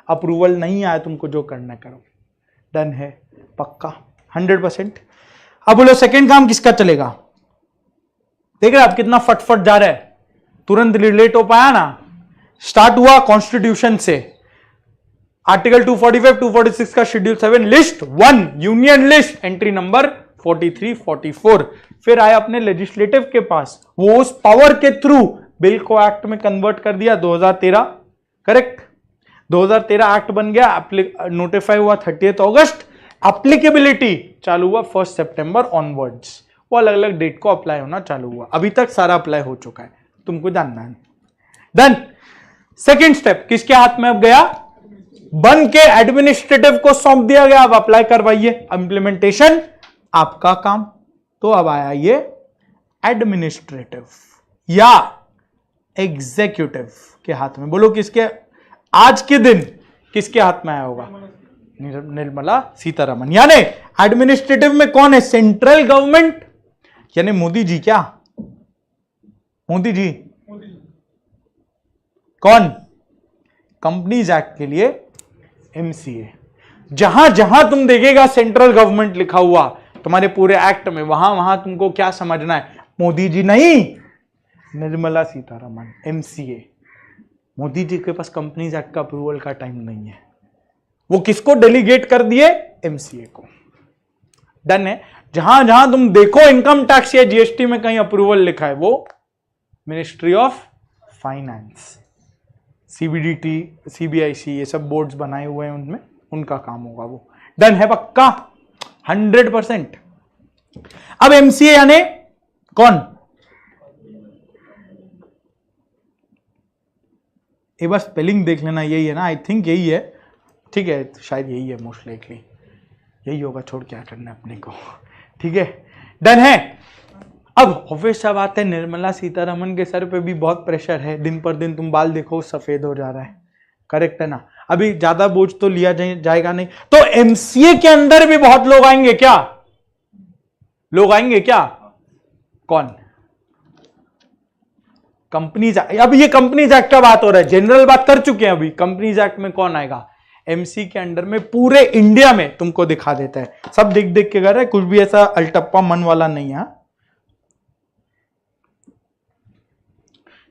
अप्रूवल नहीं आया, तुमको जो करना करो। डन है, पक्का 100%। अब बोलो सेकंड काम किसका चलेगा? देख रहे आप कितना फटफट जा रहा है, तुरंत रिलेट हो पाया ना। स्टार्ट हुआ कॉन्स्टिट्यूशन से, आर्टिकल 245 246 का schedule 7 list 1 union list entry number 43 44। फिर आया अपने लेजिस्लेटिव के पास, वो उस पावर के थ्रू बिल को एक्ट में कन्वर्ट कर दिया 2013, करेक्ट। 2013 एक्ट बन गया, नोटिफाई हुआ 30 अगस्त, एप्लीकेबिलिटी चालू हुआ 1 सितंबर ऑनवर्ड्स। वो अलग अलग डेट को अप्लाई होना चालू हुआ। अभी तक सारा अप्लाई हो चुका है, तुमको जानना है। डन। सेकेंड स्टेप किसके हाथ में अब गया? बन के एडमिनिस्ट्रेटिव को सौंप दिया गया, अब अप्लाई करवाइए, इंप्लीमेंटेशन आपका काम। तो अब आया ये एडमिनिस्ट्रेटिव या एग्जीक्यूटिव के हाथ में। बोलो किसके, आज के दिन किसके हाथ में आया होगा? निर्मला सीतारमण। यानी एडमिनिस्ट्रेटिव में कौन है? सेंट्रल गवर्नमेंट, यानी मोदी जी। क्या मोदी जी? कौन? कंपनीज एक्ट के लिए एमसीए। जहां जहां तुम देखेगा सेंट्रल गवर्नमेंट लिखा हुआ तुम्हारे पूरे एक्ट में, वहां वहां तुमको क्या समझना है? मोदी जी नहीं, निर्मला सीतारमण, एमसीए। मोदी जी के पास कंपनीज एक्ट का अप्रूवल का टाइम नहीं है, वो किसको डेलीगेट कर दिए? एमसीए को। डन है। जहां जहां तुम देखो इनकम टैक्स या जीएसटी में कहीं अप्रूवल लिखा है, वो ministry of finance, CBDT, CBIC, ये सब बोर्ड्स बनाए हुए हैं उनमें, उनका काम होगा वो। डन है पक्का 100%। अब एमसीए यानी कौन? एक बार स्पेलिंग देख लेना, यही है ना? आई थिंक यही है, ठीक है, शायद यही है, मोस्ट लाइकली यही होगा। छोड़ क्या करना अपने को, ठीक है। डन है। अब ऑब्वियस सा बात है, निर्मला सीतारमण के सर पे भी बहुत प्रेशर है, दिन पर दिन तुम बाल देखो सफेद हो जा रहा है, करेक्ट है ना। अभी ज्यादा बोझ तो लिया जाएगा नहीं, तो एमसीए के अंदर भी बहुत लोग आएंगे। क्या लोग आएंगे? क्या कौन? कंपनीज। अब ये कंपनीज एक्ट का बात हो रहा है, जनरल बात कर चुके हैं। अभी कंपनीज एक्ट में कौन आएगा? एमसी के अंडर में पूरे इंडिया में तुमको दिखा देता है, सब देख देख के कर रहा है, कुछ भी ऐसा अल्टप्पा मन वाला नहीं है,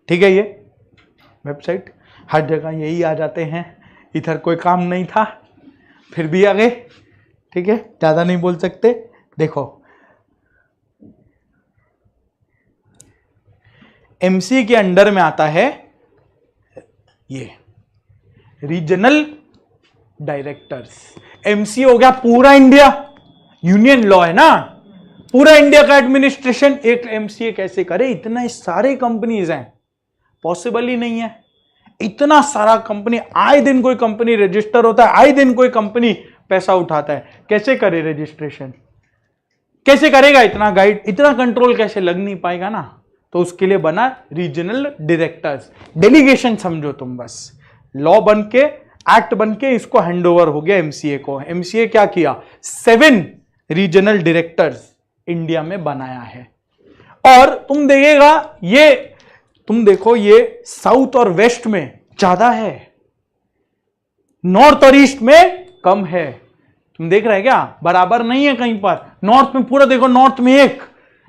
ठीक है। ये वेबसाइट हर जगह यही आ जाते हैं, इधर कोई काम नहीं था फिर भी आ गए, ठीक है, ज्यादा नहीं बोल सकते। देखो एमसी के अंडर में आता है ये रीजनल डायरेक्टर्स। एमसीए हो गया पूरा इंडिया, यूनियन लॉ है ना, पूरा इंडिया का एडमिनिस्ट्रेशन एक एमसीए कैसे करे? इतने सारे कंपनीज हैं, पॉसिबल ही नहीं है। इतना सारा कंपनी, आए दिन कोई कंपनी रजिस्टर होता है, आए दिन कोई कंपनी पैसा उठाता है, कैसे करे रजिस्ट्रेशन? कैसे करेगा? इतना गाइड, इतना कंट्रोल कैसे लग नहीं पाएगा ना। तो उसके लिए बना रीजनल डायरेक्टर्स, डेलीगेशन समझो तुम बस। लॉ बन के, एक्ट बन के इसको हैंडओवर हो गया एमसीए को। एमसीए क्या किया? 7 रीजनल डायरेक्टर्स इंडिया में बनाया है। और तुम देखेगा ये, तुम देखो ये साउथ और वेस्ट में ज्यादा है, नॉर्थ और ईस्ट में कम है। तुम देख रहे क्या? बराबर नहीं है कहीं पर। नॉर्थ में पूरा देखो, नॉर्थ में 1,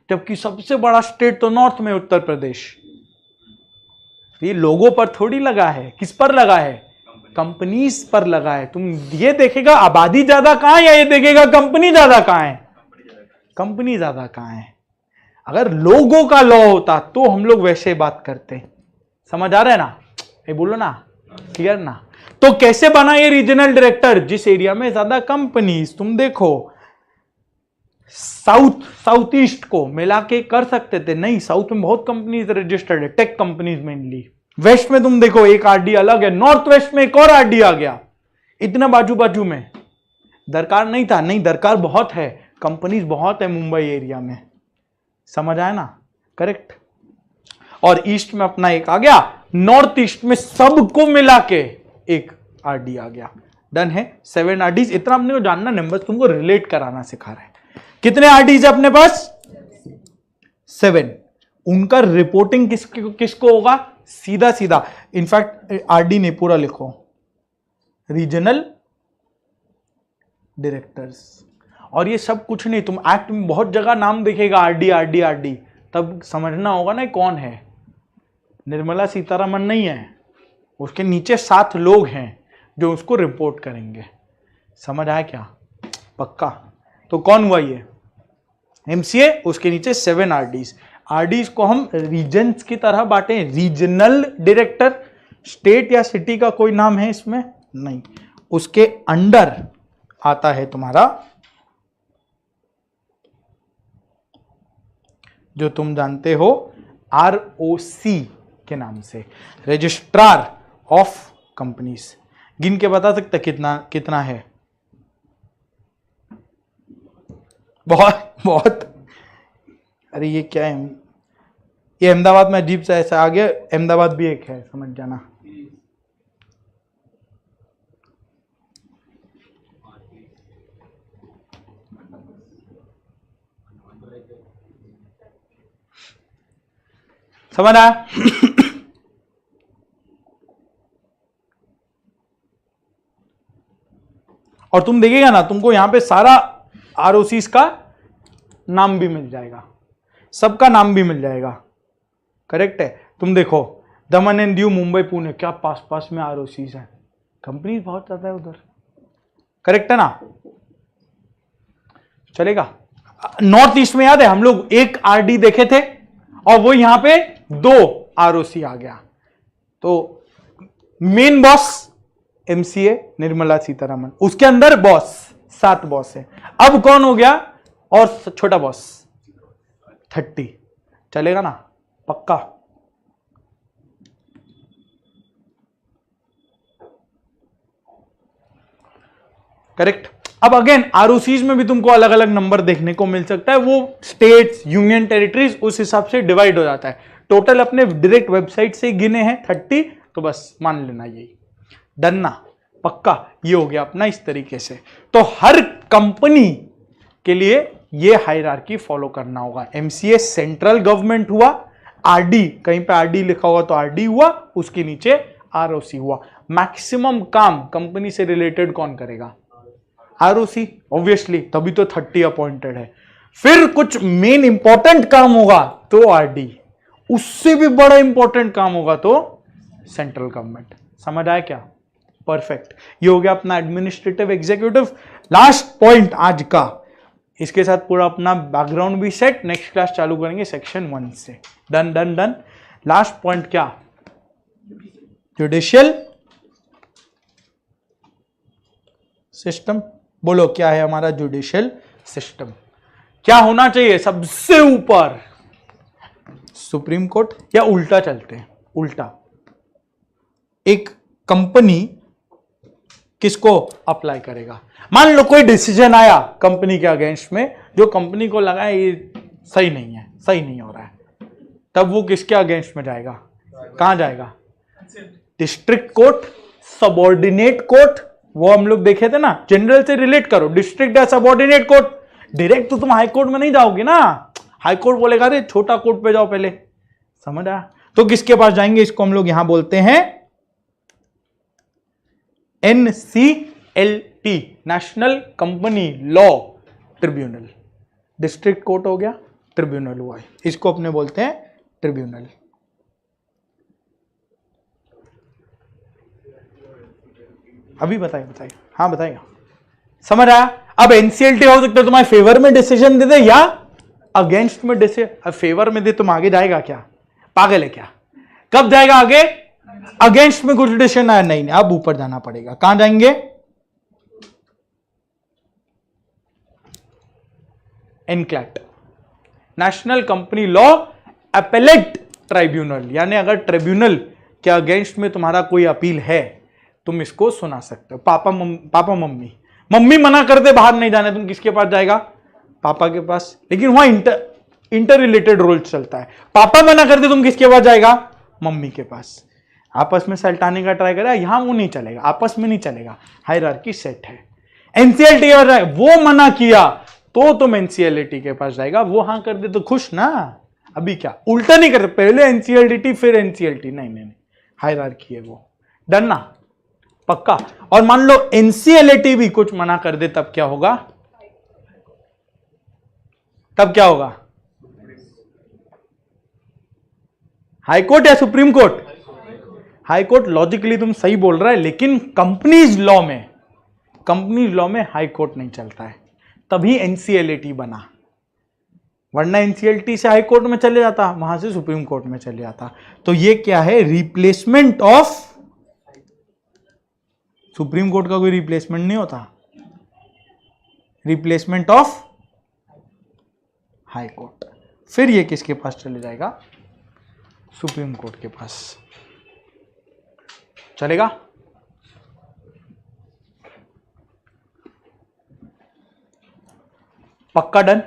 जबकि सबसे बड़ा स्टेट तो नॉर्थ में उत्तर प्रदेश। ये लोगों पर थोड़ी लगा है, किस पर लगा है? कंपनीज पर लगा है। तुम ये देखेगा आबादी ज्यादा कहां है, या ये देखेगा कंपनी ज्यादा कहां है? कंपनी ज्यादा कहां है। अगर लोगों का लॉ होता तो हम लोग वैसे बात करते। समझ आ रहा है ना? ये बोलो ना, क्लियर ना? तो कैसे बना ये रीजनल डायरेक्टर? जिस एरिया में ज्यादा कंपनीज, तुम देखो साउथ ईस्ट को मिला के कर सकते थे, नहीं, साउथ में बहुत कंपनीज रजिस्टर्ड है, टेक कंपनीज मेनली। वेस्ट में तुम देखो एक आरडी अलग है, नॉर्थ वेस्ट में एक और आरडी आ गया, इतना बाजू बाजू में। दरकार नहीं था? नहीं, दरकार बहुत है, कंपनीज बहुत है मुंबई एरिया में। समझ आया ना? करेक्ट। और ईस्ट में अपना एक आ गया, नॉर्थ ईस्ट में सबको मिला के एक आरडी आ गया। डन है, 7 आरडीज। इतना अपने को जानना, नंबर तुमको रिलेट कराना सिखा रहे हैं। कितने आरडीज है अपने पास? 7। उनका रिपोर्टिंग किसको होगा? सीधा सीधा, इनफैक्ट आरडी ने पूरा लिखो, रीजनल डायरेक्टर्स। और ये सब कुछ नहीं, तुम एक्ट में बहुत जगह नाम देखेगा आरडी आरडी आरडी, तब समझना होगा ना कौन है। निर्मला सीतारमण नहीं है, उसके नीचे 7 लोग हैं जो उसको रिपोर्ट करेंगे। समझ आया क्या? पक्का? तो कौन हुआ ये? एमसीए, उसके नीचे 7 आरडीज। आरडीज को हम रीजन्स की तरह बांटे। रीजनल डायरेक्टर, स्टेट या सिटी का कोई नाम है इसमें? नहीं। उसके अंडर आता है तुम्हारा, जो तुम जानते हो आरओसी के नाम से, रजिस्ट्रार ऑफ कंपनीज। गिन के बता सकते कितना कितना है? बहुत बहुत। अरे ये क्या है? ये अहमदाबाद में अजीब सा ऐसा आ गया, अहमदाबाद भी एक है, समझ जाना। समझ आया? और तुम देखिएगा ना, तुमको यहां पे सारा आरओसीज का नाम भी मिल जाएगा, सबका नाम भी मिल जाएगा। करेक्ट है? तुम देखो दमन एंड दीव, मुंबई, पुणे, क्या पास पास में आरओसीज है, कंपनी बहुत ज्यादा है उधर। करेक्ट है ना? चलेगा? नॉर्थ ईस्ट में याद है हम लोग एक आरडी देखे थे, और वो यहां पे 2 आरओसी आ गया। तो main boss MCA Nirmala Sitharaman, उसके अंदर बॉस 7 बॉस है। अब कौन हो गया? और छोटा बॉस 30। चलेगा ना? पक्का? करेक्ट। अब अगेन आरओसीज में भी तुमको अलग अलग नंबर देखने को मिल सकता है, वो स्टेट्स, यूनियन टेरिटरीज उस हिसाब से डिवाइड हो जाता है। टोटल अपने डायरेक्ट वेबसाइट से गिने हैं 30, तो बस मान लेना यही। डन ना? पक्का? ये हो गया अपना इस तरीके से। तो हर कंपनी के लिए ये हायरार्की फॉलो करना होगा। एमसीए सेंट्रल गवर्नमेंट हुआ, आरडी कहीं पे आरडी लिखा होगा तो आरडी हुआ, उसके नीचे आरओसी हुआ। मैक्सिमम काम कंपनी से रिलेटेड कौन करेगा? आरओसी, ऑब्वियसली, तभी तो 30 अपॉइंटेड है। फिर कुछ मेन इंपॉर्टेंट काम होगा तो आरडी, उससे भी बड़ा इंपॉर्टेंट काम होगा तो सेंट्रल गवर्नमेंट। समझ आया क्या? परफेक्ट। ये हो गया अपना एडमिनिस्ट्रेटिव एग्जीक्यूटिव। लास्ट पॉइंट आज का, इसके साथ पूरा अपना बैकग्राउंड भी सेट। नेक्स्ट क्लास चालू करेंगे सेक्शन 1 से। Done done done. Last point क्या? Judicial system. बोलो क्या है हमारा जुडिशियल सिस्टम? क्या होना चाहिए सबसे ऊपर? सुप्रीम कोर्ट, या उल्टा चलते हैं, उल्टा। एक कंपनी किसको अप्लाई करेगा? मान लो कोई डिसीजन आया कंपनी के अगेंस्ट में, जो कंपनी को लगा ये सही नहीं है, सही नहीं हो रहा है, तब वो किसके अगेंस्ट में जाएगा? कहां जाएगा? डिस्ट्रिक्ट कोर्ट, सबऑर्डिनेट कोर्ट, वो हम लोग देखे थे ना, जनरल से रिलेट करो, डिस्ट्रिक्ट या सबऑर्डिनेट कोर्ट। डायरेक्ट तो तुम हाई कोर्ट में नहीं जाओगे ना, हाई कोर्ट बोलेगा अरे छोटा कोर्ट पे जाओ पहले, समझ आया? तो किसके पास जाएंगे? इसको हम लोग यहां बोलते हैं NCLT, national company law tribunal. District court हो गया, ट्रिब्यूनल हुआ है, इसको अपने बोलते हैं ट्रिब्यूनल। अभी बताइए, हाँ बताइए, समझ आया? अब एनसीएलटी हो सकता है तुम्हारे फेवर में डिसीजन दे दे या अगेंस्ट में डिसीजन। फेवर में दे तुम आगे जाएगा क्या? पागल है क्या? कब जाएगा आगे? अगेंस्ट में कुछ डिसीजन आया, नहीं अब ऊपर जाना पड़ेगा। कहां जाएंगे? NCLAT, national company law appellate tribunal, यानी अगर ट्रिब्यूनल के अगेंस्ट में तुम्हारा कोई अपील है, तुम इसको सुना सकते हो। पापा मम्मी मना कर दे बाहर नहीं जाने, तुम किसके पास जाएगा? पापा के पास। लेकिन वहां इंटर रिलेटेड रोल चलता है। पापा मना कर दे, तुम किसके पास जाएगा? मम्मी के पास। आपस में सल्टाने का ट्राई करा, यहां वो नहीं चलेगा, आपस में नहीं चलेगा, हायरार्की सेट है। एनसीएलटी वो मना किया तो तुम एनसीएलटी के पास जाएगा, वो हाँ कर दे तो खुश ना। अभी क्या उल्टा नहीं करते, पहले एनसीएलटी फिर एनसीएलटी, नहीं, हायरार्की है वो। डन ना? पक्का? और मान लो एनसीएलटी भी कुछ मना कर दे, तब क्या होगा? हाई कोर्ट या supreme court? High court. Logically तुम सही बोल रहा है, लेकिन कंपनीज लॉ में हाई कोर्ट नहीं चलता है, तभी एनसीएलटी बना, वरना एनसीएलटी से हाई कोर्ट में चले जाता, वहां से सुप्रीम कोर्ट में चले जाता। तो ये क्या है? Replacement of. सुप्रीम कोर्ट का कोई रिप्लेसमेंट नहीं होता, रिप्लेसमेंट ऑफ हाई कोर्ट। फिर ये किसके पास चले जाएगा? सुप्रीम कोर्ट के पास चलेगा। पक्का? डन?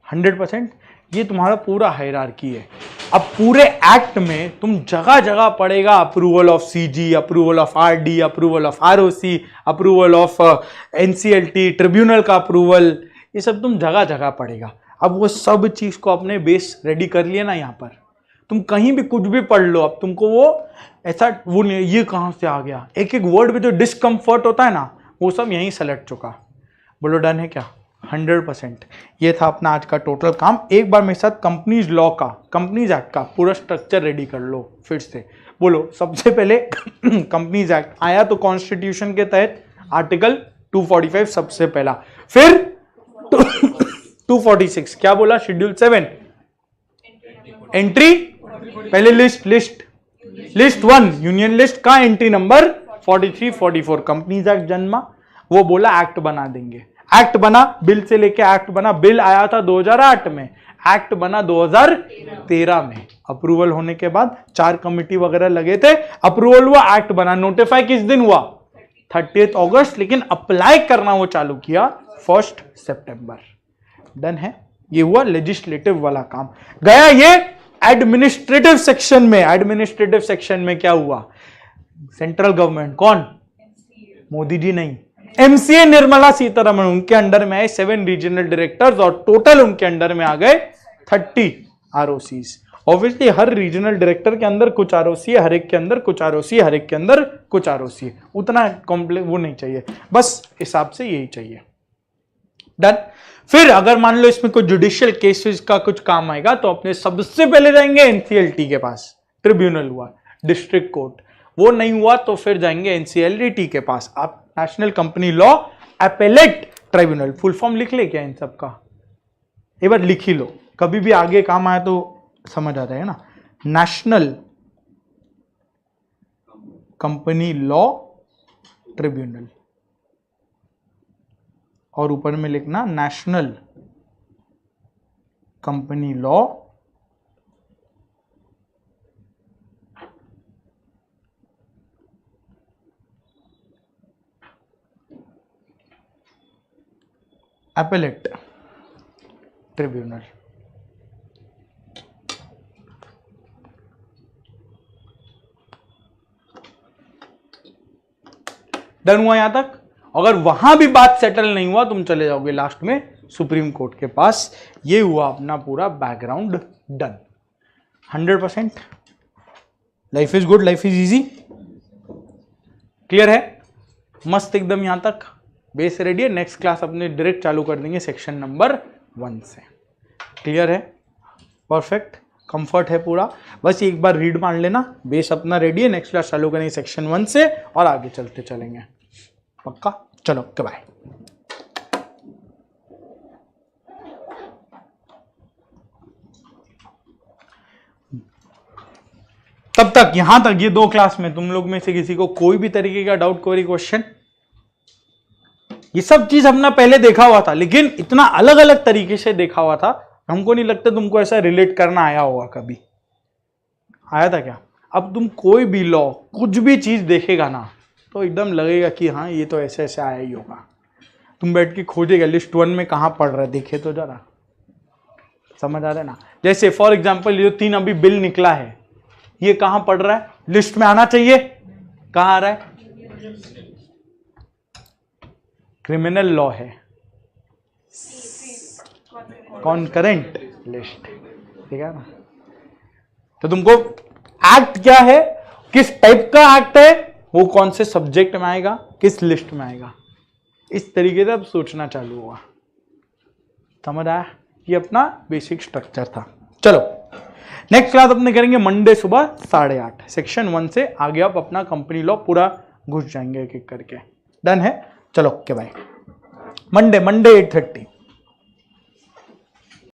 100%। ये तुम्हारा पूरा हायरार्की है। अब पूरे एक्ट में तुम जगह जगह पड़ेगा approval of CG, approval of RD, approval of ROC, approval of NCLT, tribunal का अप्रूवल, ये सब तुम जगह जगह पड़ेगा। अब वो सब चीज को अपने बेस रेडी कर लिया ना, यहां पर तुम कहीं भी कुछ भी पढ़ लो, अब तुमको वो ऐसा वो नहीं, ये कहां से आ गया, एक एक वर्ड में जो डिस्कम्फर्ट होता है ना, वो सब यहीं सेलेक्ट चुका। बोलो डन है क्या? 100%। ये था अपना आज का टोटल काम। एक बार मेरे साथ कंपनीज लॉ का, कंपनीज एक्ट का पूरा स्ट्रक्चर रेडी कर लो फिर से। बोलो सबसे पहले कंपनीज एक्ट आया तो कॉन्स्टिट्यूशन के तहत आर्टिकल 245 सबसे पहला, फिर 246 क्या बोला? शेड्यूल 7 एंट्री, पहले लिस्ट 1 यूनियन लिस्ट का एंट्री नंबर 43 44 कंपनीज एक्ट जन्मा। वो बोला एक्ट बना देंगे, एक्ट बना, बिल से लेके एक्ट बना। बिल आया था 2008 में, एक्ट बना 2013 में। अप्रूवल होने के बाद 4 कमिटी वगैरह लगे थे, अप्रूवल हुआ, एक्ट बना। नोटिफाई किस दिन हुआ? 30 अगस्त, लेकिन अप्लाई करना वो चालू किया 1 सितंबर। डन है? ये हुआ लेजिस्लेटिव वाला काम। गया ये एडमिनिस्ट्रेटिव सेक्शन में। एडमिनिस्ट्रेटिव सेक्शन में क्या हुआ? सेंट्रल गवर्नमेंट, कौन? मोदी जी नहीं, एमसीए निर्मला सीतारमण, उनके अंडर में आए 7 रीजनल डायरेक्टर्स और टोटल उनके अंडर में आ गए 30 आरओसीज। ऑब्वियसली हर रीजनल डायरेक्टर के अंदर कुछ आरओसी है, हर एक के अंदर कुछ आरओसी, हर एक के अंदर कुछ आरओसी है। उतना कॉम्प्लेक्स वो नहीं चाहिए, बस हिसाब से यही चाहिए। डन। फिर अगर मान लो इसमें कोई जुडिशियल केसेस का कुछ काम आएगा तो अपने सबसे पहले जाएंगे एनसीएलटी के पास। ट्रिब्यूनल हुआ, डिस्ट्रिक्ट कोर्ट, वो नहीं हुआ तो फिर जाएंगे एनसीएलटी के पास। आप national company law appellate tribunal, full form लिख ले क्या इन सब का? एक बार लिख ही लो, कभी भी आगे काम आए तो समझ आ जाएगा ना। नेशनल कंपनी लॉ ट्रिब्यूनल, और ऊपर में लिखना national company law appellate tribunal. Done हुआ यहां तक? अगर वहां भी बात सेटल नहीं हुआ तुम चले जाओगे लास्ट में सुप्रीम कोर्ट के पास। ये हुआ अपना पूरा background done. 100% life is good, life is easy. Clear है? मस्त एकदम यहां तक बेस रेडी है। नेक्स्ट क्लास अपने डायरेक्ट चालू कर देंगे सेक्शन नंबर 1 से। क्लियर है? परफेक्ट, कंफर्ट है पूरा। बस एक बार रीड मान लेना, बेस अपना रेडी है। नेक्स्ट क्लास चालू करेंगे सेक्शन 1 से और आगे चलते चलेंगे। पक्का? चलो ओके बाय। तब तक यहां तक ये 2 क्लास में तुम लोग में से किसी को कोई भी तरीके का डाउट, क्वेरी, क्वेश्चन? ये सब चीज हमने पहले देखा हुआ था, लेकिन इतना अलग अलग तरीके से देखा हुआ था, हमको नहीं लगता तुमको ऐसा रिलेट करना आया होगा कभी। आया था क्या? अब तुम कोई भी लॉ, कुछ भी चीज देखेगा ना तो एकदम लगेगा कि हाँ ये तो ऐसे ऐसे आया ही होगा। तुम बैठ के खोजेगा लिस्ट 1 में कहाँ पढ़ रहा है, देखे तो जरा, समझ आ रहा है ना? जैसे फॉर एग्जाम्पल ये 3 अभी बिल निकला है, ये कहाँ पढ़ रहा है? लिस्ट में आना चाहिए। कहाँ आ रहा है? क्रिमिनल लॉ है, कॉन्करेंट लिस्ट, ठीक है ना? तो तुमको एक्ट क्या है, किस टाइप का एक्ट है, वो कौन से सब्जेक्ट में आएगा, किस लिस्ट में आएगा, इस तरीके से अब सोचना चालू हुआ। समझ आया? ये अपना बेसिक स्ट्रक्चर था। चलो नेक्स्ट क्लास अपने करेंगे मंडे सुबह 8:30 सेक्शन 1 से आगे आप अपना कंपनी लॉ पूरा घुस जाएंगे एक एक करके। डन है? चलो ओके बाय। मंडे 8:30।